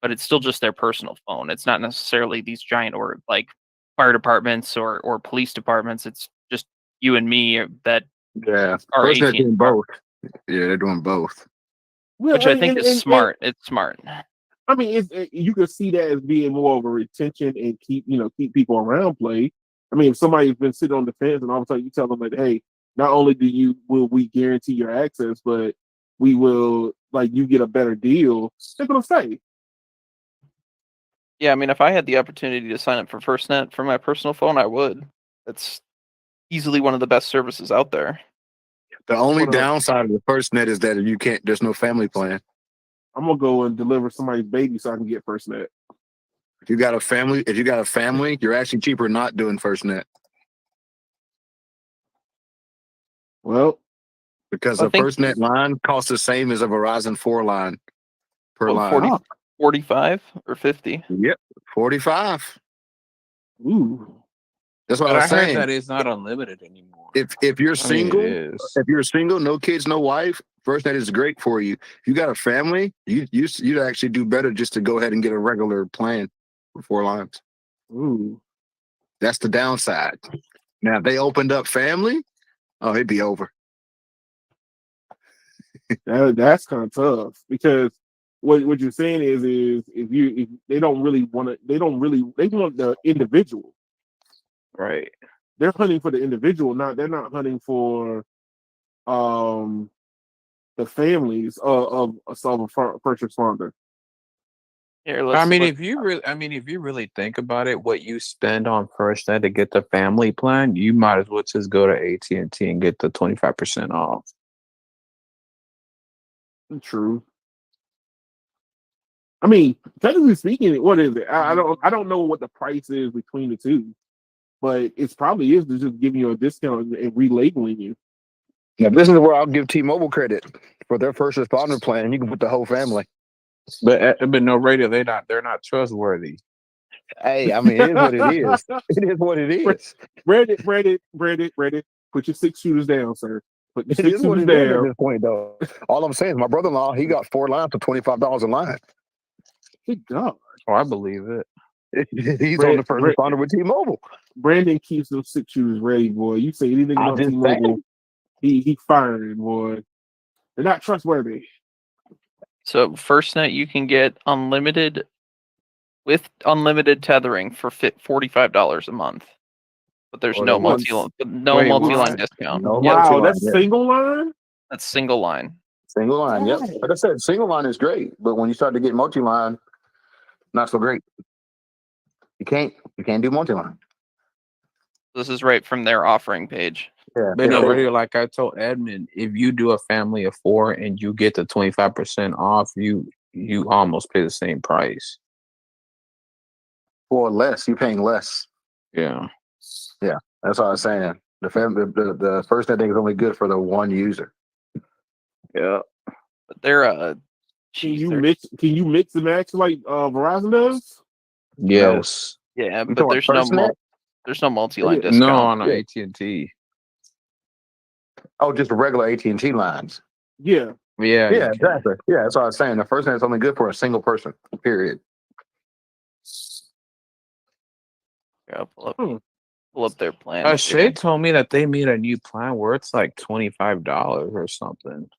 but it's still just their personal phone. It's not necessarily these giant or like fire departments or police departments. It's just you and me that Yeah. are FirstNet AT&T, doing both. Yeah, they're doing both. Well, which I think is smart. It's smart. I mean, you could see that as being more of a retention and keep people around play. I mean, if somebody's been sitting on the fence and all of a sudden you tell them like, hey, not only will we guarantee your access, but we will like you get a better deal, they're gonna stay. Yeah, I mean, if I had the opportunity to sign up for FirstNet for my personal phone, I would. It's easily one of the best services out there. The only Hold up. downside of the FirstNet is that you can't. There's no family plan. I'm gonna go and deliver somebody's baby so I can get FirstNet. If you got a family, you're actually cheaper not doing FirstNet Well, because I a think FirstNet line costs the same as a Verizon 4 line per well, line. 45 or 50. Yep, 45. ooh, That's what But I I was heard saying. that it's not unlimited anymore. If you're I mean, it single, is. no kids, no wife, FirstNet is great for you. If you got a family, you'd actually do better just to go ahead and get a regular plan for 4 lines. ooh. That's the downside. Now, if they opened up family, oh, it'd be over. That's kind of tough because what you're saying is if they don't really want to, they want the individual. Right. They're hunting for the individual, they're not hunting for the families of a first responder. Here, I mean, if you really think about it, what you spend on FirstNet to get the family plan, you might as well just go to AT&T and get the 25% off. True. I mean, technically speaking, what is it? I don't know what the price is between the two, but it's probably is to just giving you a discount and relabeling you. Now, this is where I'll give T-Mobile credit for their first responder plan. You can put the whole family. But no radio, they're not trustworthy. Hey, I mean, it is what it is. It is what it is. Reddit. Put your 6 shooters down, sir. Put your It 6 is what shooters it is at down. this point, though. All I'm saying is my brother-in-law, he got 4 lines for $25 a line. Good God. Oh, I believe it. He's on the first responder with T-Mobile. Brandon keeps those 6 shooters ready, boy. You say anything I about just T-Mobile, he firing, boy. They're not trustworthy. So FirstNet, you can get unlimited with unlimited tethering for $45 a month. But there's For no the one- Wait, multi-line what? discount. No Yep, Wow, multi-line, that's yeah. single line. that's single line. Single line, yep. Dang. Like I said, single line is great, but when you start to get multi-line, not so great. You can't do multi-line. This is right from their offering page. Yeah, But no, they- really, like I told Edmund, if you do a family of 4 and you get the 25% off, you almost pay the same price. for less, you're paying less. Yeah. That's what I was saying. The first net thing is only good for the one user. Yeah. But they're Can geez, you they're- mix? Can you mix and match like Verizon does? Yes. yeah, You but talking there's no FirstNet? there's no multi-line Yeah. discount. No, on Yeah. AT&T. Oh, just the regular AT&T lines. Yeah. Yeah. Yeah, exactly. Yeah, that's what I was saying. The first net's only good for a single person. Period. Yeah, Hmm. pull up their plan. Shay told me that they made a new plan where it's like $25 or something.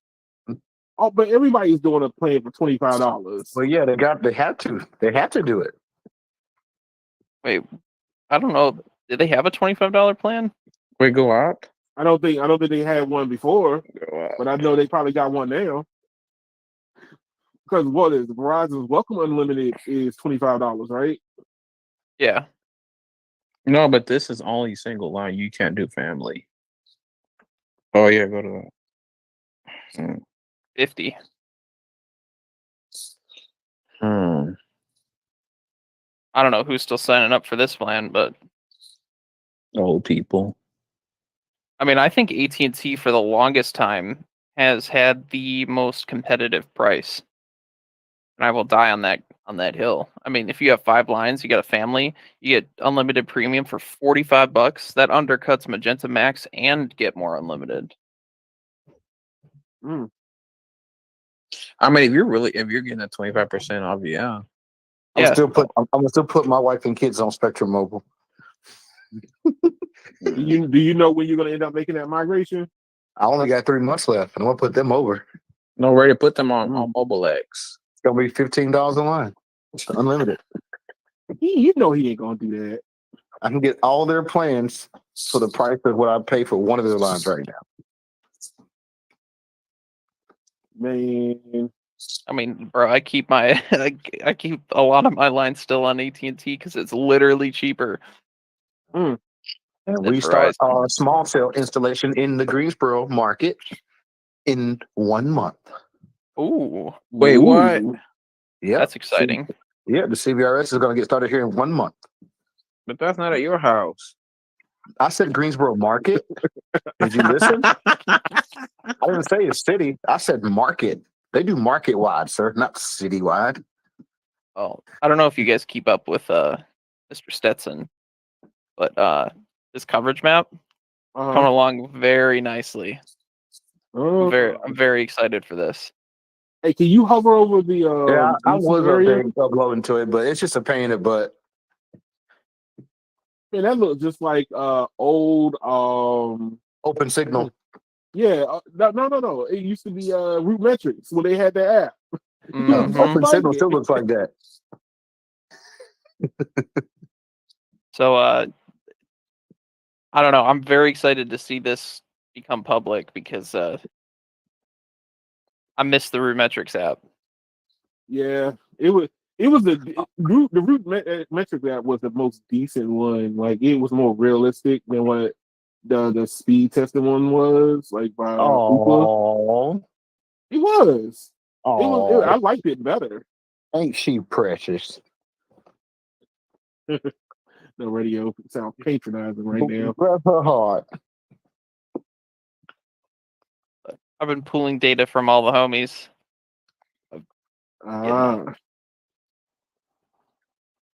Oh, but everybody's doing a plan for $25. Well, yeah, they had to do it. Wait, I don't know. Did they have a $25 plan? Wait, go up? I don't think they had one before, Go up. but I know they probably got one now. Because what is Verizon's Welcome Unlimited is $25, right? Yeah. No, but this is only single line. You can't do family. Oh, yeah, go to that. 50. Hmm. I don't know who's still signing up for this plan, but Old people. I mean, I think AT&T for the longest time has had the most competitive price. And I will die on that hill. I mean, if you have 5 lines, you got a family, you get unlimited premium for $45. That undercuts Magenta Max and Get More Unlimited. Mm. I mean, if you're getting a 25% off, yeah. Yeah. I'm gonna still put my wife and kids on Spectrum Mobile. Do you know when you're gonna end up making that migration? I only got 3 months left, and I'm gonna put them over. No, ready to put them on Mobile X. It's gonna be $15 a line. It's unlimited. You know he ain't gonna do that. I can get all their plans for the price of what I pay for one of their lines right now. Man. I mean, bro, I keep my I keep a lot of my lines still on AT&T because it's literally cheaper. And than we start Verizon. our small cell installation in the Greensboro market in 1 month. Ooh, Wait, what? Yeah, that's exciting. Yeah, the CVRS is going to get started here in 1 month. But that's not at your house. I said Greensboro market. Did you listen? I didn't say a city. I said market. They do market wide, sir, not city wide. Oh, I don't know if you guys keep up with Mr. Stetson, but this coverage map coming along very nicely. I'm very excited for this. Hey, can you hover over the Yeah, I was area? uploading to it, but it's just a pain in the butt. Man, that looks just like old Open Signal. yeah, no. It used to be Root Metrics when they had that app. Mhm. Open Signal still looks like that. So I don't know. I'm very excited to see this become public because I missed the Rumetrics app. Yeah, it was the Root Metrics app was the most decent one. Like it was more realistic than what the speed testing one was. Like by Ookla. Oh, It was. oh, I liked it better. ain't she precious? The radio sounds patronizing right now. Bless her heart. I've been pulling data from all the homies.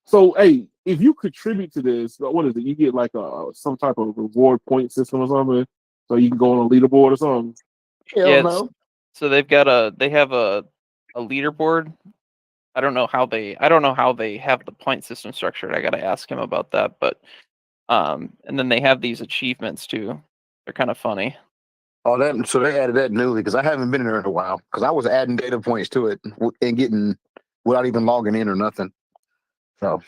So, hey, if you contribute to this, what is it? You get like some type of reward point system or something, so you can go on a leaderboard or something. Hell no. So they have a leaderboard. I don't know how they have the point system structured. I got to ask him about that. But and then they have these achievements too. They're kind of funny. Oh, so they added that newly because I haven't been in there in a while because I was adding data points to it and getting without even logging in or nothing. So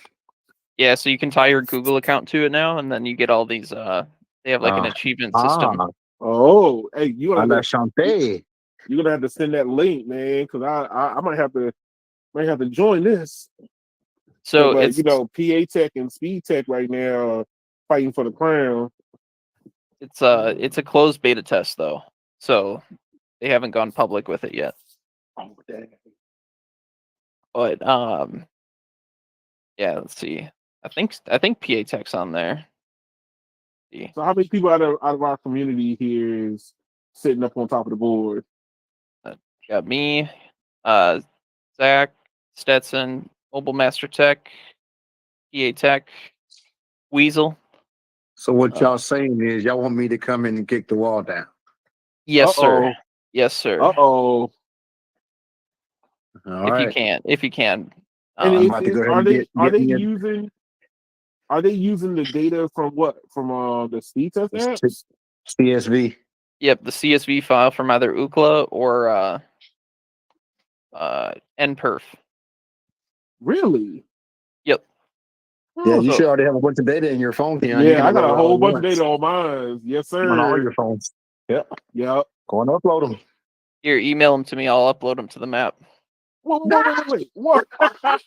Yeah, so you can tie your Google account to it now, and then you get all these. They have like an achievement system. Oh, hey, a la Chante. you're gonna have to send that link, man, because I might have to join this. So But it's PA Tech and Speed Tech right now are fighting for the crown. it's a closed beta test though, so they haven't gone public with it yet. Oh, dang. But yeah, let's see. I think PA Tech's on there. See. So how many people out of our community here is sitting up on top of the board? Got me, Zach, Stetson, Mobile Master Tech, PA Tech, Weasel. So what y'all saying is y'all want me to come in and kick the wall down? Yes, sir. Uh-oh. Yes, sir. Uh-oh. All If right. you can. And I'm about to go ahead and get are they using the data from what? From the speed test apps? CSV. Yep, the CSV file from either Ookla or NPerf. Really? Yep. Yeah, you So- should already have a bunch of data in your phone, Keon. You yeah, can I got a upload it all whole at bunch of once data on mine. Yes, sir. on all your phones. Yep. Yep. Go and upload them. Here, email them to me. I'll upload them to the map. Wait. What? I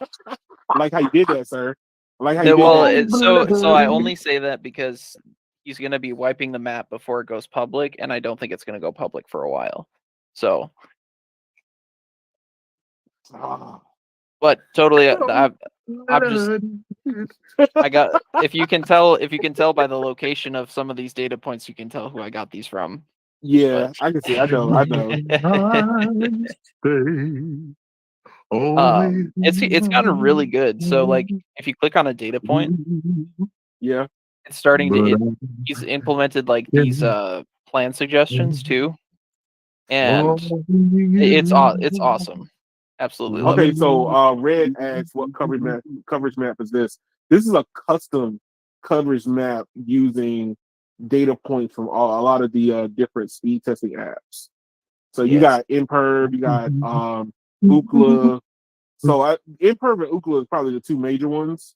like how you did that, sir. I like how you No, did well, that. so I only say that because he's gonna be wiping the map before it goes public, and I don't think it's gonna go public for a while. So, Ah. but totally, I'm just I got if you can tell by the location of some of these data points, you can tell who I got these from. Yeah, I can see. I know. It's gotten really good. So like if you click on a data point, Yeah. it's starting to he's implemented like these plan suggestions too. And it's awesome. Absolutely love Okay, it. so Red asks what coverage map is this? This is a custom coverage map using data points from a lot of the different speed testing apps. So you got Imperv, you got Ookla. So Imperv and Ookla is probably the two major ones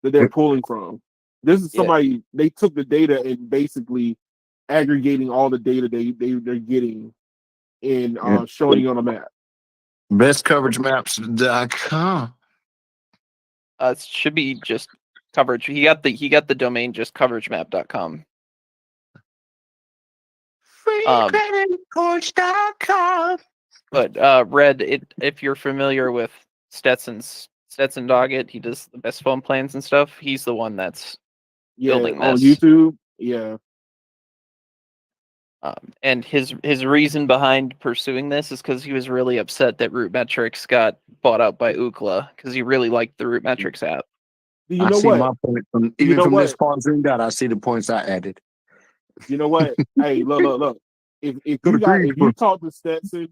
that they're pulling from. This is somebody they took the data and basically aggregating all the data they're getting and showing you on a map. BestCoverageMaps.com. It should be just coverage. He got the domain just coveragemap.com. FreeCreditReports.com. But Red, if you're familiar with Stetson Doggett, he does the best phone plans and stuff. He's the one that's building on this. YouTube. Yeah. And his reason behind pursuing this is because he was really upset that RootMetrics got bought out by Ookla because he really liked the RootMetrics app. You know what? My point from this part zoomed out. I see the points I added. You know what? Hey, look. If you talk to Stetson,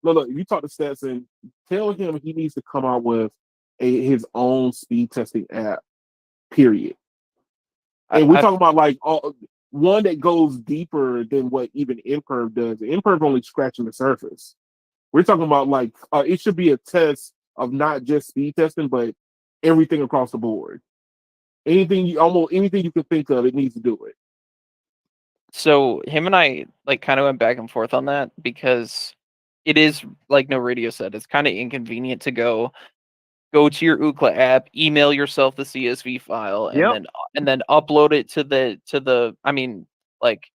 look. If you talk to Stetson, tell him he needs to come out with his own speed testing app. Period. And we're talking about like one that goes deeper than what even Imperv does. Imperv only scratching the surface. We're talking about like it should be a test of not just speed testing, but everything across the board. Anything you can think of, it needs to do it. So him and I like kind of went back and forth on that because it is like No Radio said, it's kind of inconvenient to go to your Ookla app, email yourself the CSV file, and then upload it to the. I mean, like,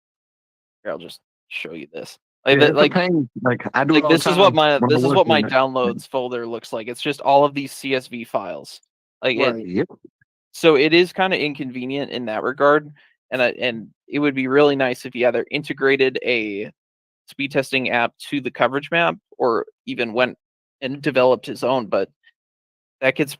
here, I'll just show you this. Like, I do it all this the is time. what my downloads folder looks like. It's just all of these CSV files. Like, so it is kind of inconvenient in that regard, and it would be really nice if you either integrated a speed testing app to the coverage map or even went and developed his own, but that gets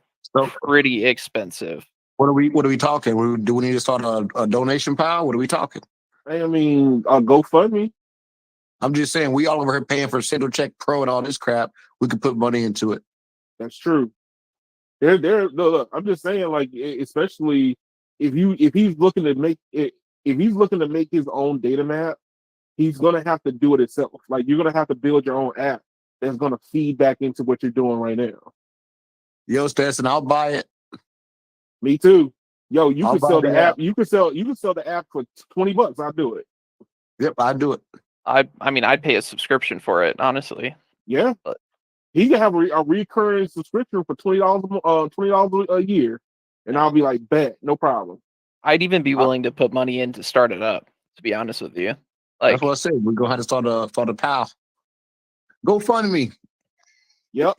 pretty expensive. What are we talking? Do we need to start a donation pile? What are we talking? I mean, GoFundMe. I'm just saying, we all over here paying for Single Check Pro and all this crap. We could put money into it. That's true. Look, I'm just saying, like, especially if he's looking to make his own data map, he's gonna have to do it himself. Like, you're gonna have to build your own app that's gonna feed back into what you're doing right now. Yo, Stetson, I'll buy it. Me too. Yo, you I'll can buy sell the the app. app. You can sell the app for $20. I'll do it. Yep, I do it. I mean, I'd pay a subscription for it, honestly. Yeah. But- He can have a recurring subscription for $20 a year, and I'll be like, bet, no problem. I'd even be willing to put money in to start it up, to be honest with you. Like, That's what I said. We're gonna have to start a pal. Go fund me. Yep.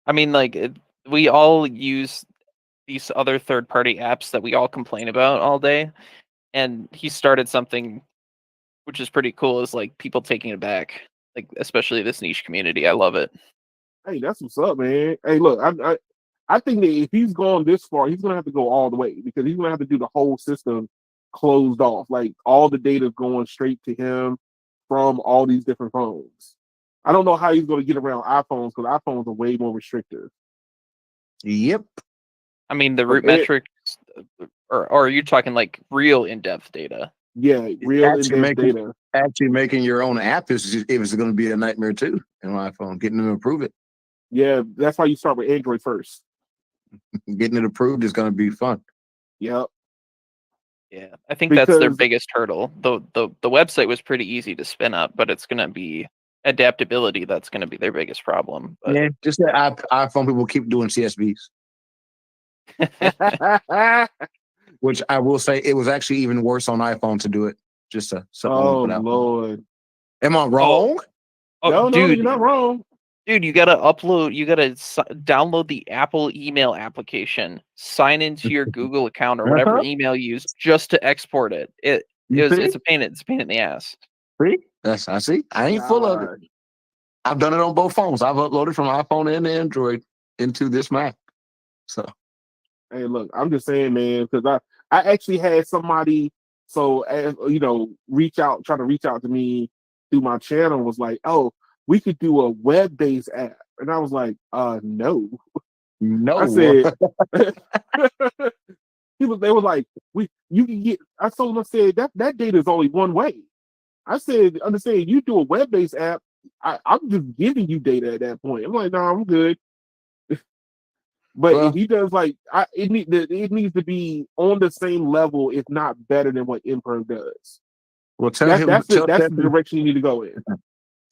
I mean, like, we all use these other third-party apps that we all complain about all day, and he started something which is pretty cool, is like people taking it back, like especially this niche community. I love it. Hey, that's what's up, man. Hey, look, I think that if he's gone this far, he's gonna have to go all the way because he's gonna have to do the whole system closed off. Like all the data going straight to him from all these different phones. I don't know how he's gonna get around iPhones because iPhones are way more restrictive. Yep. I mean, the root Okay. metrics, or are you talking like real in-depth data? Yeah, real Actually in-depth data. Actually making your own app is going to be a nightmare too in my phone. Getting them to approve it. Yeah, that's why you start with Android first. Getting it approved is going to be fun. Yep. Yeah, I think that's their Because- biggest hurdle. The website was pretty easy to spin up, but it's going to be adaptability that's going to be their biggest problem. But Yeah, just that iPhone people keep doing CSVs, which I will say it was actually even worse on iPhone to do it. Just something. Oh Lord. Am I wrong? oh, No, dude, you're not wrong. dude, you gotta download the Apple email application, sign into your Google account or whatever email you use just to export it. It's a pain in the ass. See? I see. I ain't full of it. God. I've done it on both phones. I've uploaded from iPhone and Android into this Mac. So Hey, look, I'm just saying, man, because I actually had somebody, so try to reach out to me through my channel, was like, oh, we could do a web-based app, and I was like, no. no. I said, they were like, you can get. I told them, I said that data is only one way. I said, understand, you do a web-based app, I'm just giving you data at that point. I'm like, no, I'm good. But Well- if he does it needs to be on the same level, if not better than what Imperm does. Well, tell That's the Stetson, direction you need to go in.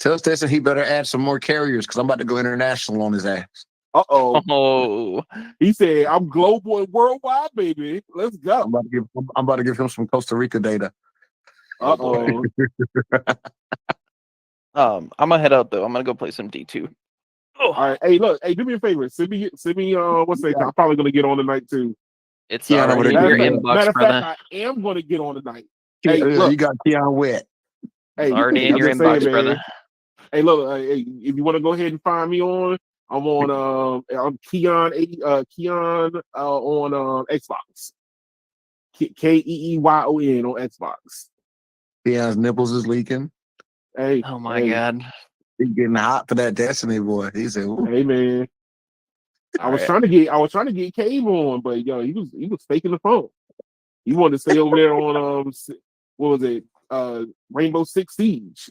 tell Stetson he better add some more carriers because I'm about to go international on his ass. Uh-oh. Oh, He said, I'm global and worldwide, baby. Let's go. I'm about to give him some Costa Rica data. Uh-oh. I'm gonna head out though. I'm gonna go play some D2. All right. Hey, look. Hey, do me a favor. Send me. What's that? I'm probably gonna get on tonight too. It's Yeah, already in over your there. inbox, Matter of brother. fact, I am gonna get on tonight. Hey, Yeah, look. you got Keon wet. Hey, Already in I'm your just saying, inbox, man. brother. Hey, look. Hey, if you want to go ahead and find me on, I'm on. I'm Keon. Keon on Xbox. Keeyon on Xbox. Keon's nipples is leaking. Hey. Oh my hey, god. He's getting hot for that Destiny boy. He said, "Ooh." Hey, man. I was trying to get Cave on, but yo, he was faking the phone. He wanted to stay over there on what was it? Rainbow Six Siege.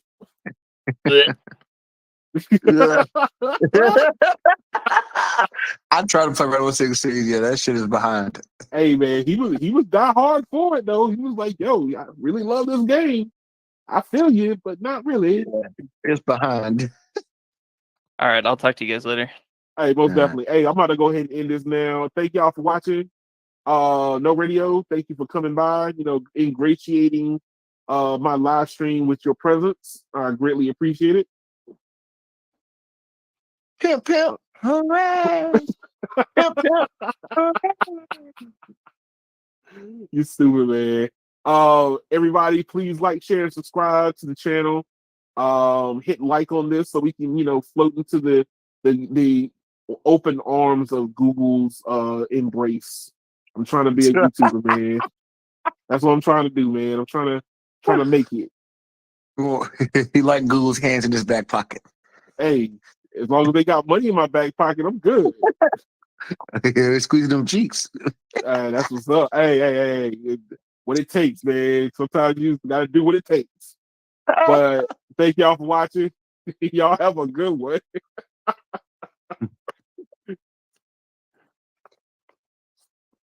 I'm trying to play Rainbow Six Siege. Yeah, that shit is behind. Hey man, he was die hard for it though. He was like, yo, I really love this game. I feel you, but not really. It's behind. All right, I'll talk to you guys later. Hey, most definitely. Hey, I'm about to go ahead and end this now. Thank y'all for watching. No Radio, thank you for coming by, ingratiating my live stream with your presence. I greatly appreciate it. Pimp, pimp, hooray! Pimp, pimp, hooray! You stupid, man. Everybody, please like, share, and subscribe to the channel. Hit like on this so we can, float into the open arms of Google's embrace. I'm trying to be a YouTuber, man. That's what I'm trying to do, man. I'm trying to make it. Well, he like Google's hands in his back pocket. Hey, as long as they got money in my back pocket, I'm good. Squeezing them cheeks. That's what's up. Hey, what it takes, man. Sometimes you gotta do what it takes. But thank y'all for watching. Y'all have a good one.